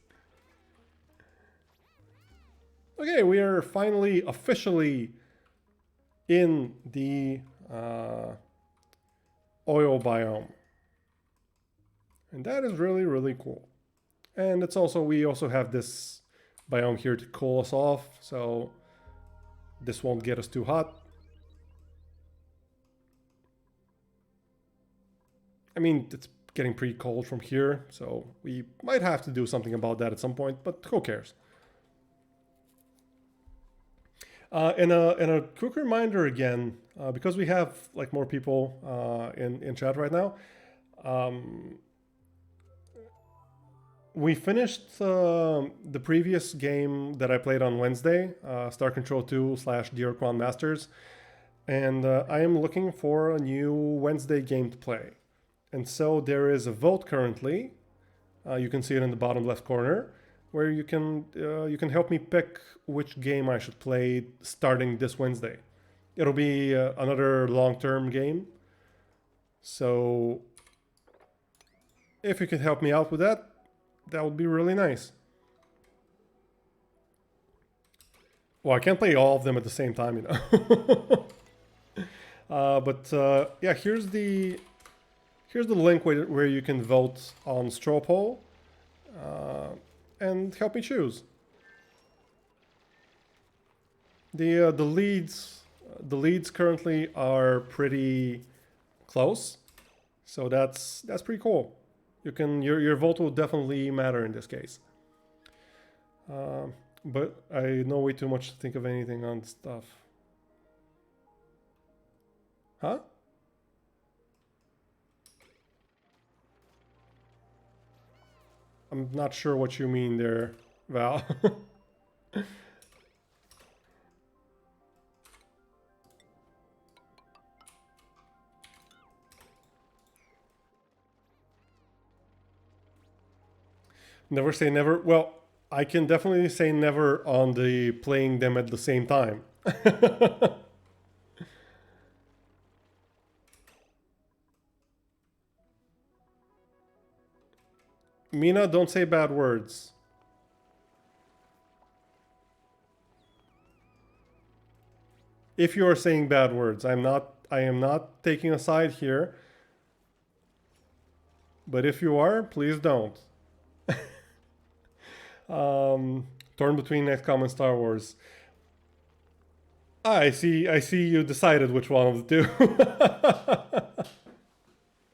Okay, we are finally officially in the oil biome. And that is really cool. And it's also, we also have this biome here to cool us off, so this won't get us too hot. I mean, it's getting pretty cold from here, so we might have to do something about that at some point, but who cares? And a quick reminder again, because we have like more people in chat right now. We finished the previous game that I played on Wednesday, Star Control 2 / Dear Crown Masters, and I am looking for a new Wednesday game to play. And so there is a vote currently. You can see it in the bottom left corner, where you can help me pick which game I should play starting this Wednesday. It'll be another long-term game. So if you could help me out with that, that would be really nice. Well, I can't play all of them at the same time, you know. Yeah, here's the link where you can vote on straw poll and help me choose. The leads currently are pretty close, so that's pretty cool. Your vote will definitely matter in this case. But I know way too much to think of anything on stuff. Huh? I'm not sure what you mean there, Val. Never say never. Well, I can definitely say never on the playing them at the same time. Mina, don't say bad words. If you are saying bad words, I am not taking a side here. But if you are, please don't. Torn between XCOM and Star Wars. I see you decided which one of the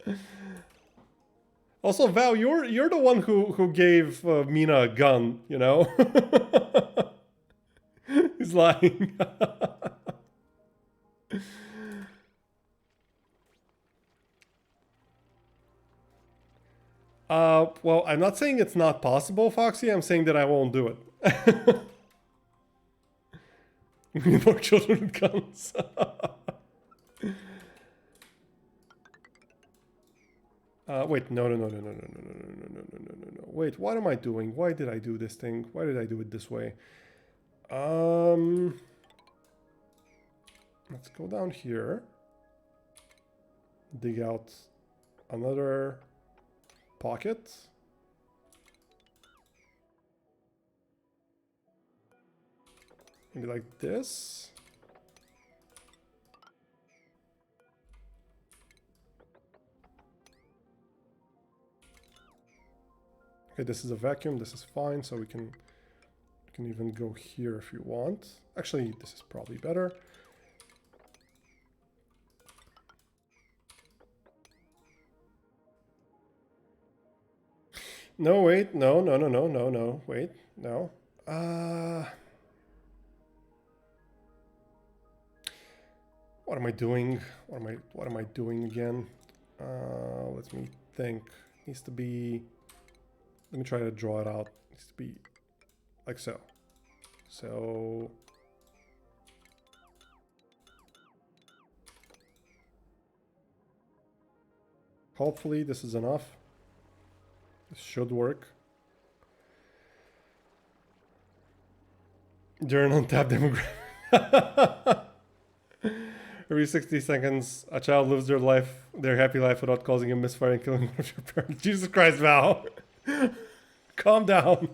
two. Also, Val, you're the one who gave Mina a gun, you know? He's lying. Well, I'm not saying it's not possible, Foxy. I'm saying that I won't do it. We need more children with guns. Wait, no. Wait, what am I doing? Why did I do this thing? Why did I do it this way? Let's go down here. Dig out another pocket. Maybe like this. Okay, this is a vacuum. This is fine, so we can even go here if you want. Actually, this is probably better. No, wait, no, wait, no. What am I doing? What am I doing again? Let me think. Needs to be. Let me try to draw it out. Needs to be like so. So. Hopefully this is enough. This should work. They're an untapped demographic. Every 60 seconds, a child lives their happy life without causing a misfire and killing one of your parents. Jesus Christ, Val. Calm down.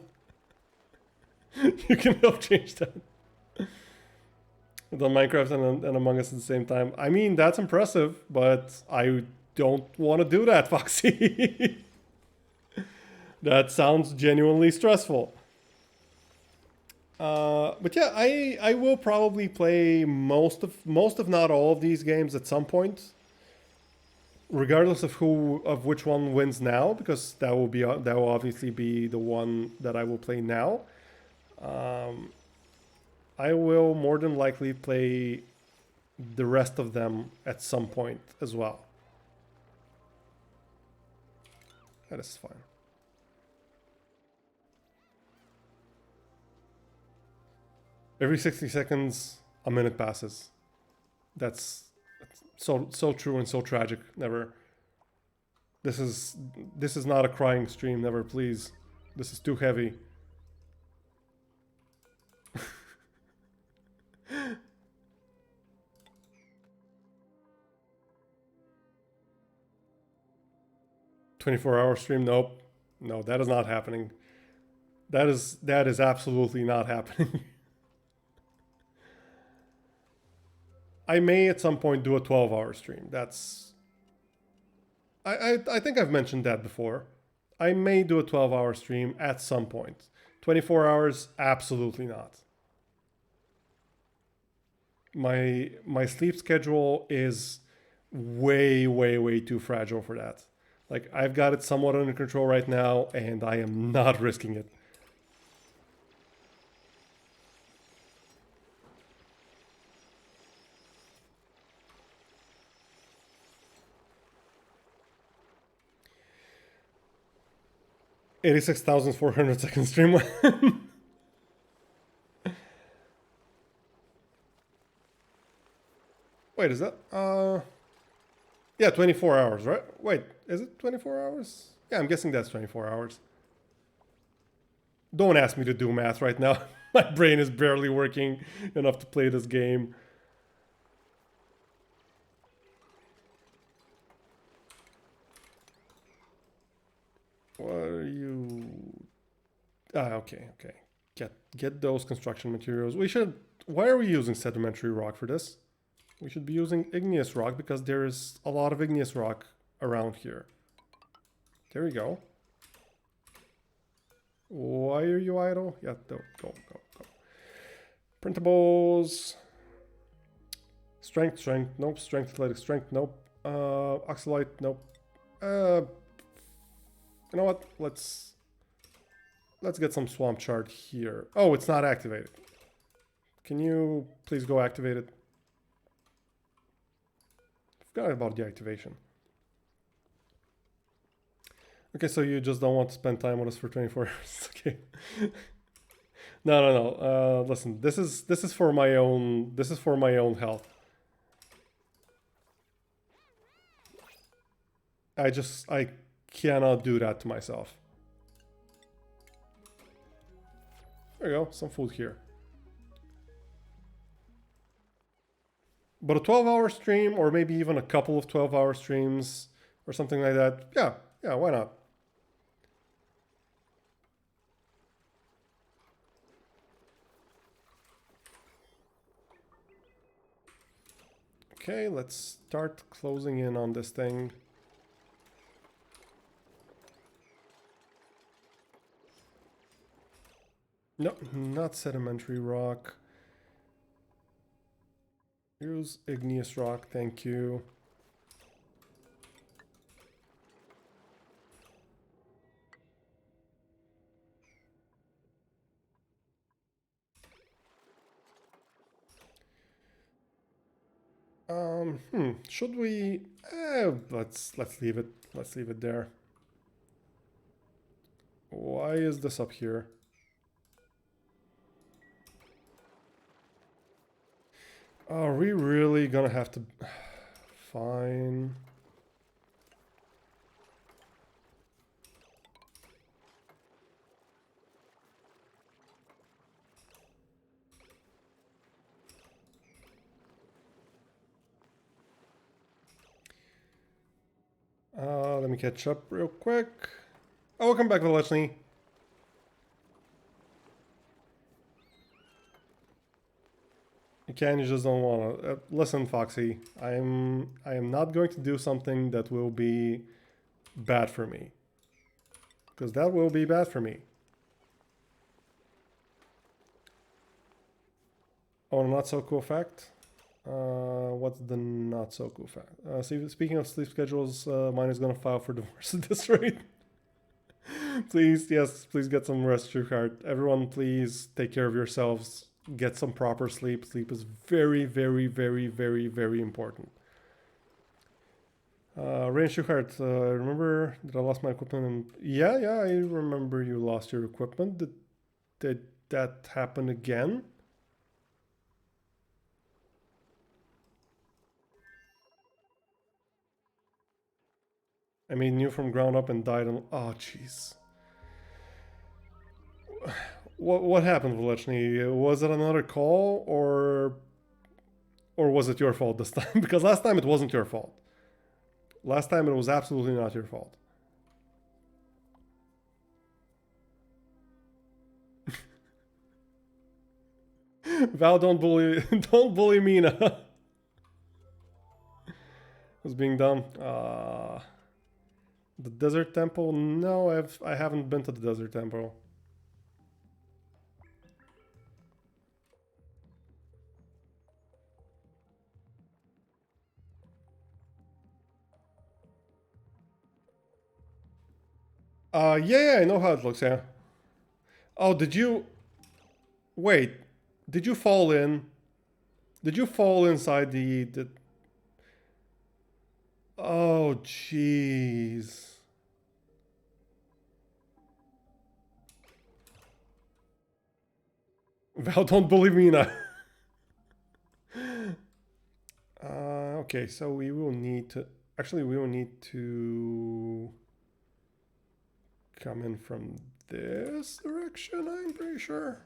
You can help change that. With Minecraft and Among Us at the same time. I mean, that's impressive, but I don't want to do that, Foxy. That sounds genuinely stressful. But yeah, I will probably play most if not all of these games at some point, regardless of which one wins now, because that will obviously be the one that I will play now. I will more than likely play the rest of them at some point as well. That is fine. Every 60 seconds, a minute passes. That's so true and so tragic. Never. This is not a crying stream. Never, please. This is too heavy. "24-hour stream? Nope. No, that is not happening. That is absolutely not happening." I may at some point do a 12-hour stream. That's... I think I've mentioned that before. I may do a 12-hour stream at some point. 24 hours, absolutely not. My sleep schedule is way too fragile for that. Like, I've got it somewhat under control right now, and I am not risking it. $86,400 second stream. Wait, is that? Yeah, 24 hours, right? Wait, is it 24 hours? Yeah, I'm guessing that's 24 hours. Don't ask me to do math right now. My brain is barely working enough to play this game. What are you... okay. Get those construction materials. We should... Why are we using sedimentary rock for this? We should be using igneous rock because there is a lot of igneous rock around here. There we go. Why are you idle? Yeah, go. Printables. Strength, nope. Strength, athletic, strength, nope. Oxalite, nope. You know what? Let's get some swamp chard here. Oh, it's not activated. Can you please go activate it? Forgot about the activation. Okay, so you just don't want to spend time with us for 24 hours. Okay. No. Listen, this is for my own health. I cannot do that to myself. There you go, some food here. But a 12-hour stream, or maybe even a couple of 12-hour streams or something like that. Yeah, yeah, why not? Okay, let's start closing in on this thing. No, not sedimentary rock. Use igneous rock, thank you. Should we? Let's leave it. Let's leave it there. Why is this up here? Are we really gonna have to? Fine. Let me catch up real quick. Oh, welcome back, Velechny. You can, you just don't want to. Listen, Foxy, I am not going to do something that will be bad for me. Because that will be bad for me. Oh, not so cool fact. What's the not so cool fact? Speaking of sleep schedules, mine is gonna file for divorce at this rate. Please, yes, please get some rest, True Heart. Everyone, please take care of yourselves. Get some proper sleep. Sleep is very, very, very, very, very important. Rain Shuhart, remember that I lost my equipment? And yeah, I remember you lost your equipment. Did that happen again? I made new from ground up and died on. Oh, jeez. What happened, Velechny? Was it another call or was it your fault this time? Because last time it wasn't your fault. Last time it was absolutely not your fault. Val, don't bully Mina. Was being dumb. The desert temple? No, I haven't been to the desert temple. Yeah, I know how it looks, yeah. Oh, did you... Wait, did you fall in? Did you fall inside the... Oh, jeez. Val, don't believe me now. Okay, so we will need to... Actually, we will need to... come in from this direction, I'm pretty sure.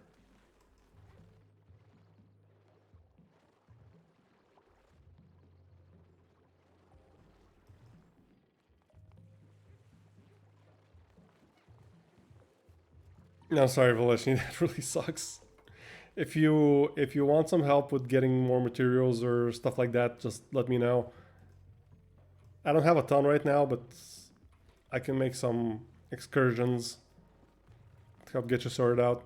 No, sorry, Valeshny, that really sucks. If you want some help with getting more materials or stuff like that, just let me know. I don't have a ton right now, but I can make some excursions to help get you sorted out.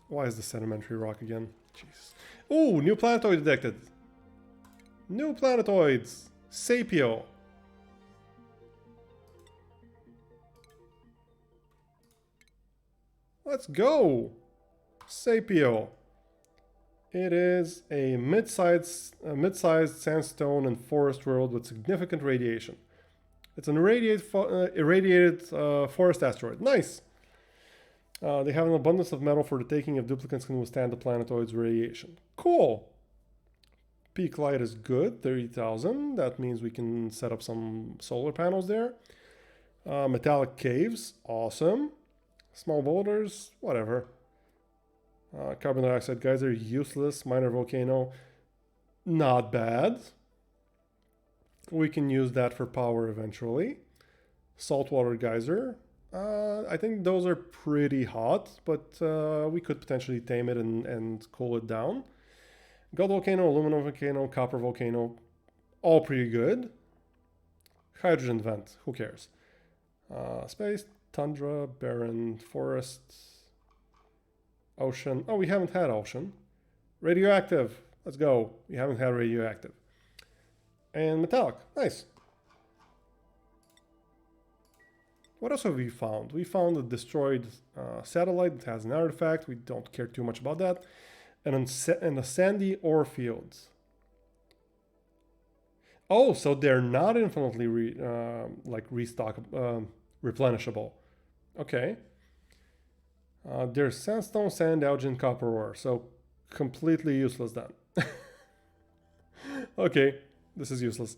Why is the sedimentary rock again? Jeez. Ooh, new planetoid detected. New planetoids. Sapio. Let's go. Sapio. It is a mid-sized sandstone and forest world with significant radiation. It's an irradiated forest asteroid. Nice. They have an abundance of metal for the taking if duplicates can withstand the planetoid's radiation. Cool. Peak light is good, 30,000. That means we can set up some solar panels there. Metallic caves, awesome. Small boulders, whatever. Carbon dioxide geyser, useless. Minor volcano. Not bad. We can use that for power eventually. Saltwater geyser. I think those are pretty hot, but we could potentially tame it and cool it down. Gold volcano, aluminum volcano, copper volcano, all pretty good. Hydrogen vent, who cares? Space, tundra, barren, forest, ocean. Oh, we haven't had ocean. Radioactive, let's go. We haven't had radioactive. And metallic, nice. What else have we found? We found a destroyed satellite that has an artifact. We don't care too much about that. And in the sandy ore fields. Oh, so they're not infinitely replenishable. Okay. There's sandstone, sand, algae, copper ore. So completely useless then. Okay, this is useless.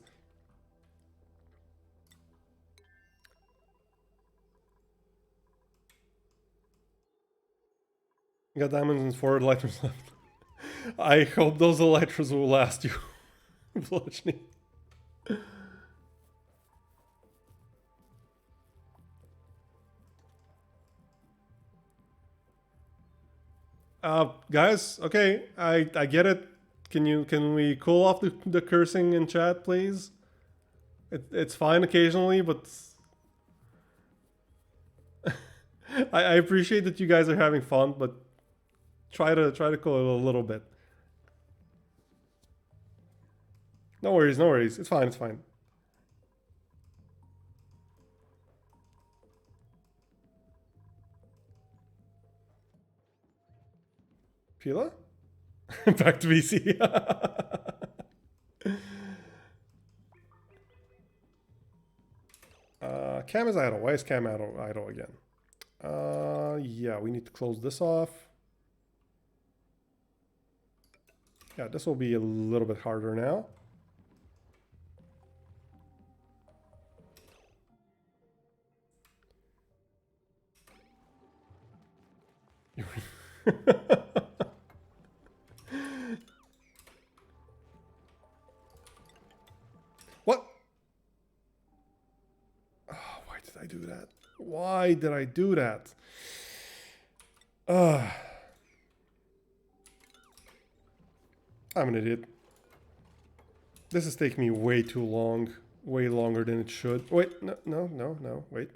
You got diamonds and 4 elytras left. I hope those elytras will last you. Bludgeoning. Guys, okay, I get it. Can we cool off the cursing in chat, please? It's fine occasionally, but I appreciate that you guys are having fun, but try to cool it a little bit. No worries, no worries. It's fine, it's fine. Pila? Back to VC. Cam is idle. Why is Cam idle again? Yeah, we need to close this off. Yeah, this will be a little bit harder now. What? Oh, why did I do that? Why did I do that? I'm an idiot. This is taking me way too long. Way longer than it should. Wait, no. Wait.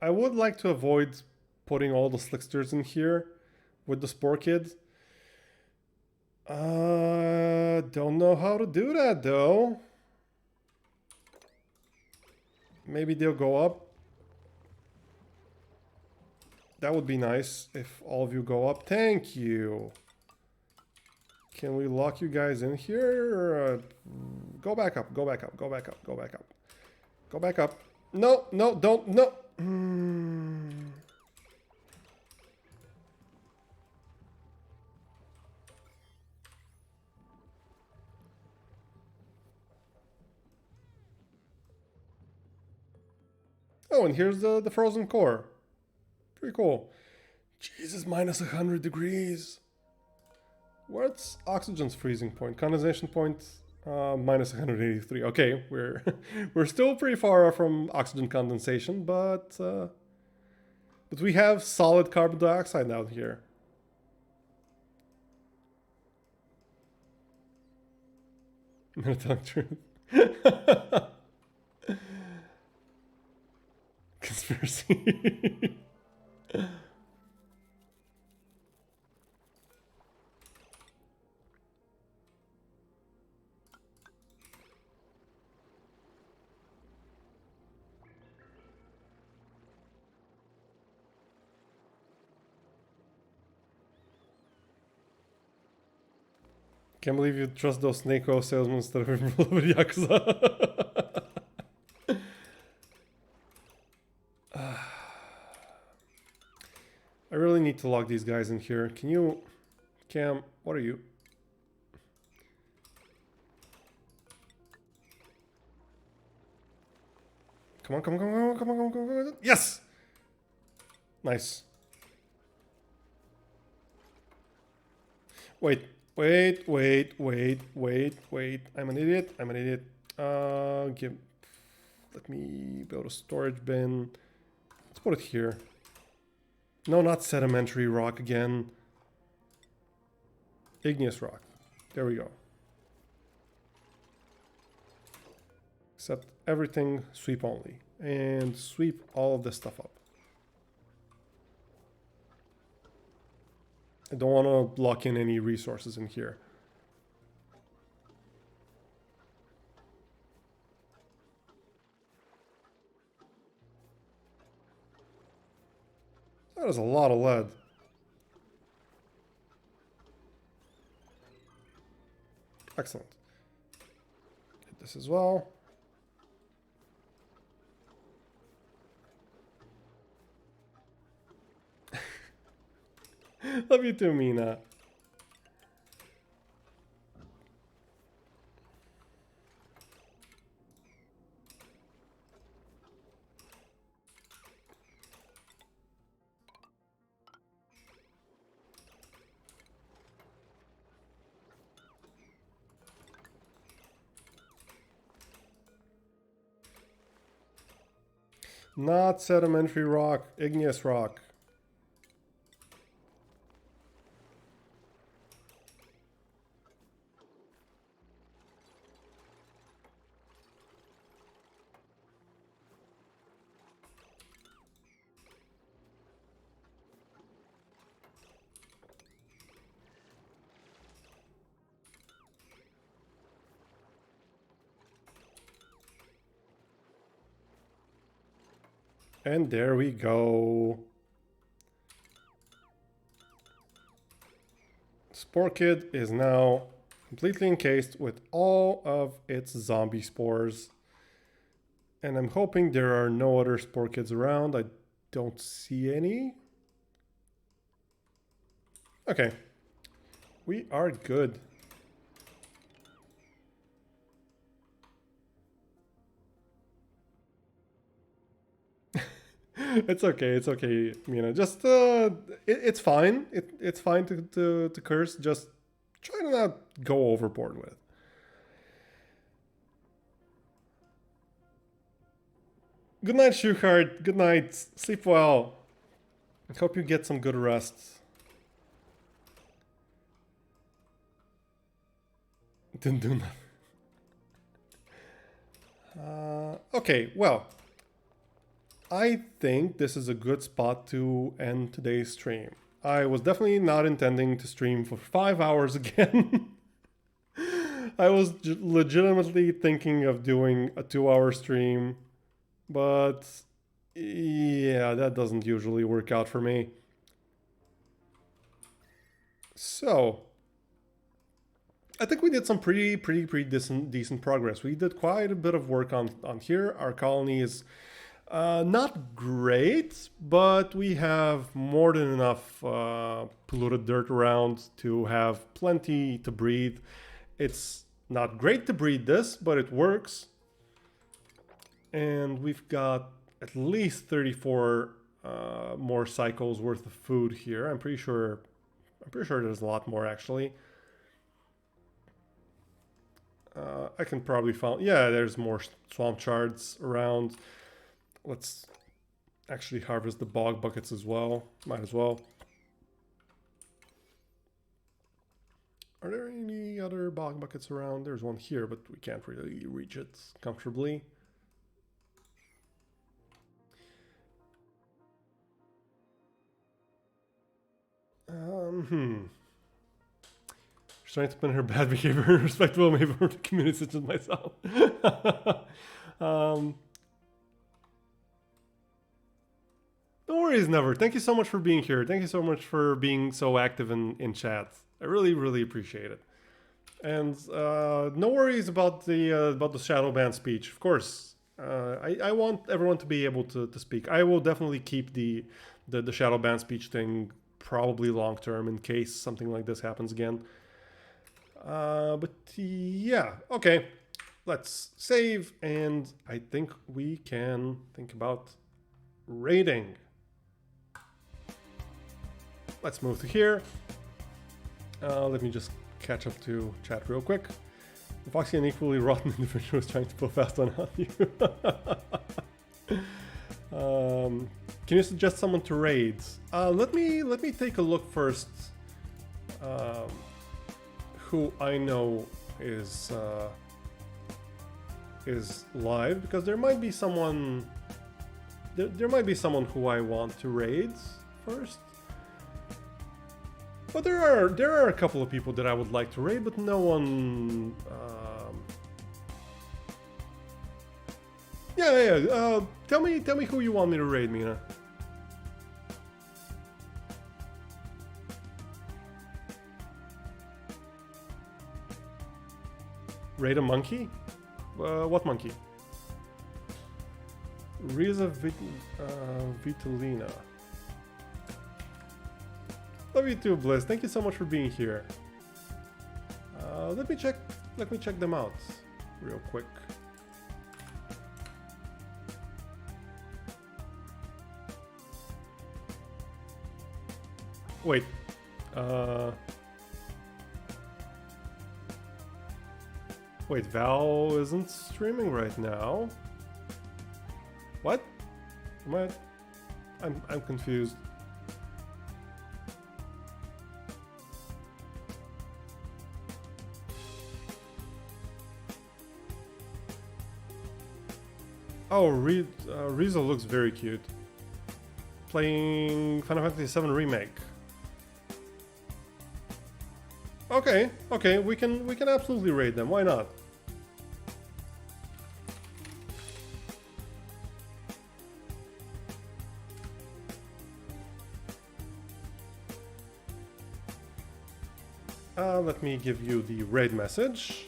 I would like to avoid putting all the slicksters in here with the spore kid. Don't know how to do that though. Maybe they'll go up. That would be nice if all of you go up. Thank you. Can we lock you guys in here? Or, go back up. Go back up. No, don't, no. Oh, and here's the frozen core. Pretty cool. Jesus, minus 100 degrees. What's oxygen's freezing point? Condensation point, minus 183. Okay, we're we're still pretty far off from oxygen condensation, but we have solid carbon dioxide out here. I'm gonna tell the truth. Conspiracy. Can't believe you trust those snake oil salesmen instead of Yakuza. I really need to lock these guys in here. Can you... Cam, what are you? Come on, come on, come on, come on, come on, come on. Yes! Nice. Wait, wait, wait, wait, wait, wait. I'm an idiot. I'm an idiot. Let me build a storage bin. Let's put it here. No, not sedimentary rock again. Igneous rock. There we go. Except everything sweep only. And sweep all of this stuff up. I don't want to lock in any resources in here. That is a lot of lead. Excellent. Get this as well. Love you too, Mina. Not sedimentary rock, igneous rock. And there we go. Spore Kid is now completely encased with all of its zombie spores. And I'm hoping there are no other Spore Kids around. I don't see any. Okay. We are good. It's okay, it's okay, you know, just, it's fine. It's fine to curse, just try to not go overboard with. Good night, Shuhart. Good night. Sleep well. I hope you get some good rest. Didn't do nothing. Okay, well. I think this is a good spot to end today's stream. I was definitely not intending to stream for 5 hours again. I was legitimately thinking of doing a 2-hour stream, but yeah, that doesn't usually work out for me. So, I think we did some pretty decent progress. We did quite a bit of work on here. Our colony is not great, but we have more than enough polluted dirt around to have plenty to breed. It's not great to breed this, but it works. And we've got at least 34 more cycles worth of food here. I'm pretty sure there's a lot more actually. I can probably find, yeah, there's more swamp shards around. Let's actually harvest the bog buckets as well. Might as well. Are there any other bog buckets around? There's one here, but we can't really reach it comfortably. She's trying to pin her bad behavior in respectable behavior for the community such as myself. No worries, Never. Thank you so much for being here. Thank you so much for being so active in chat. I really appreciate it. And no worries about the shadow ban speech. Of course, I want everyone to be able to speak. I will definitely keep the shadow ban speech thing probably long term in case something like this happens again. But yeah, okay. Let's save, and I think we can think about rating. Let's move to here. Let me just catch up to chat real quick. Foxy, an equally rotten individual, is trying to pull fast on you. Can you suggest someone to raid? Let me take a look first. Who I know is live, because there might be someone. There might be someone who I want to raid first. But there are a couple of people that I would like to raid, but no one. Yeah. Tell me who you want me to raid, Mina. Raid a monkey? What monkey? Riza Vitolina. Love you too, Bliss. Thank you so much for being here. Let me check them out real quick. Wait. Wait, Val isn't streaming right now. What? I'm confused. Oh, Riza looks very cute. Playing Final Fantasy VII Remake. Okay, we can absolutely raid them. Why not? Let me give you the raid message.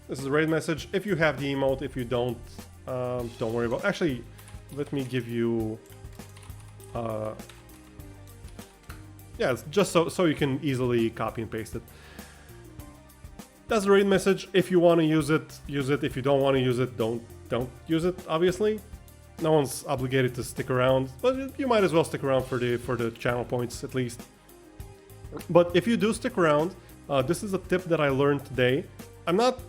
This is a raid message. If you have the emote, if you don't worry about. Actually, let me give you. Yeah, it's just so you can easily copy and paste it. That's the raid message. If you want to use it, use it. If you don't want to use it, don't use it. Obviously, no one's obligated to stick around, but you might as well stick around for the channel points at least. But if you do stick around, this is a tip that I learned today. I'm not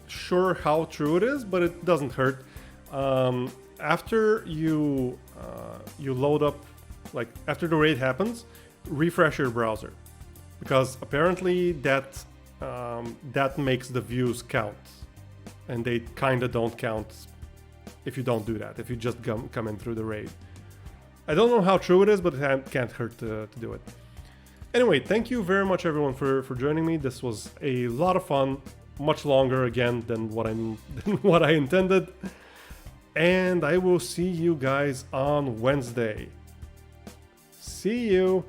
sure how true it is, but it doesn't hurt. After you load up, like after the raid happens, refresh your browser, because apparently that makes the views count, and they kind of don't count if you don't do that, if you just come in through the raid. I don't know how true it is, but it can't hurt to do it. Anyway, thank you very much everyone for joining me. This was a lot of fun, much longer again than what I intended, and I will see you guys on Wednesday. See you.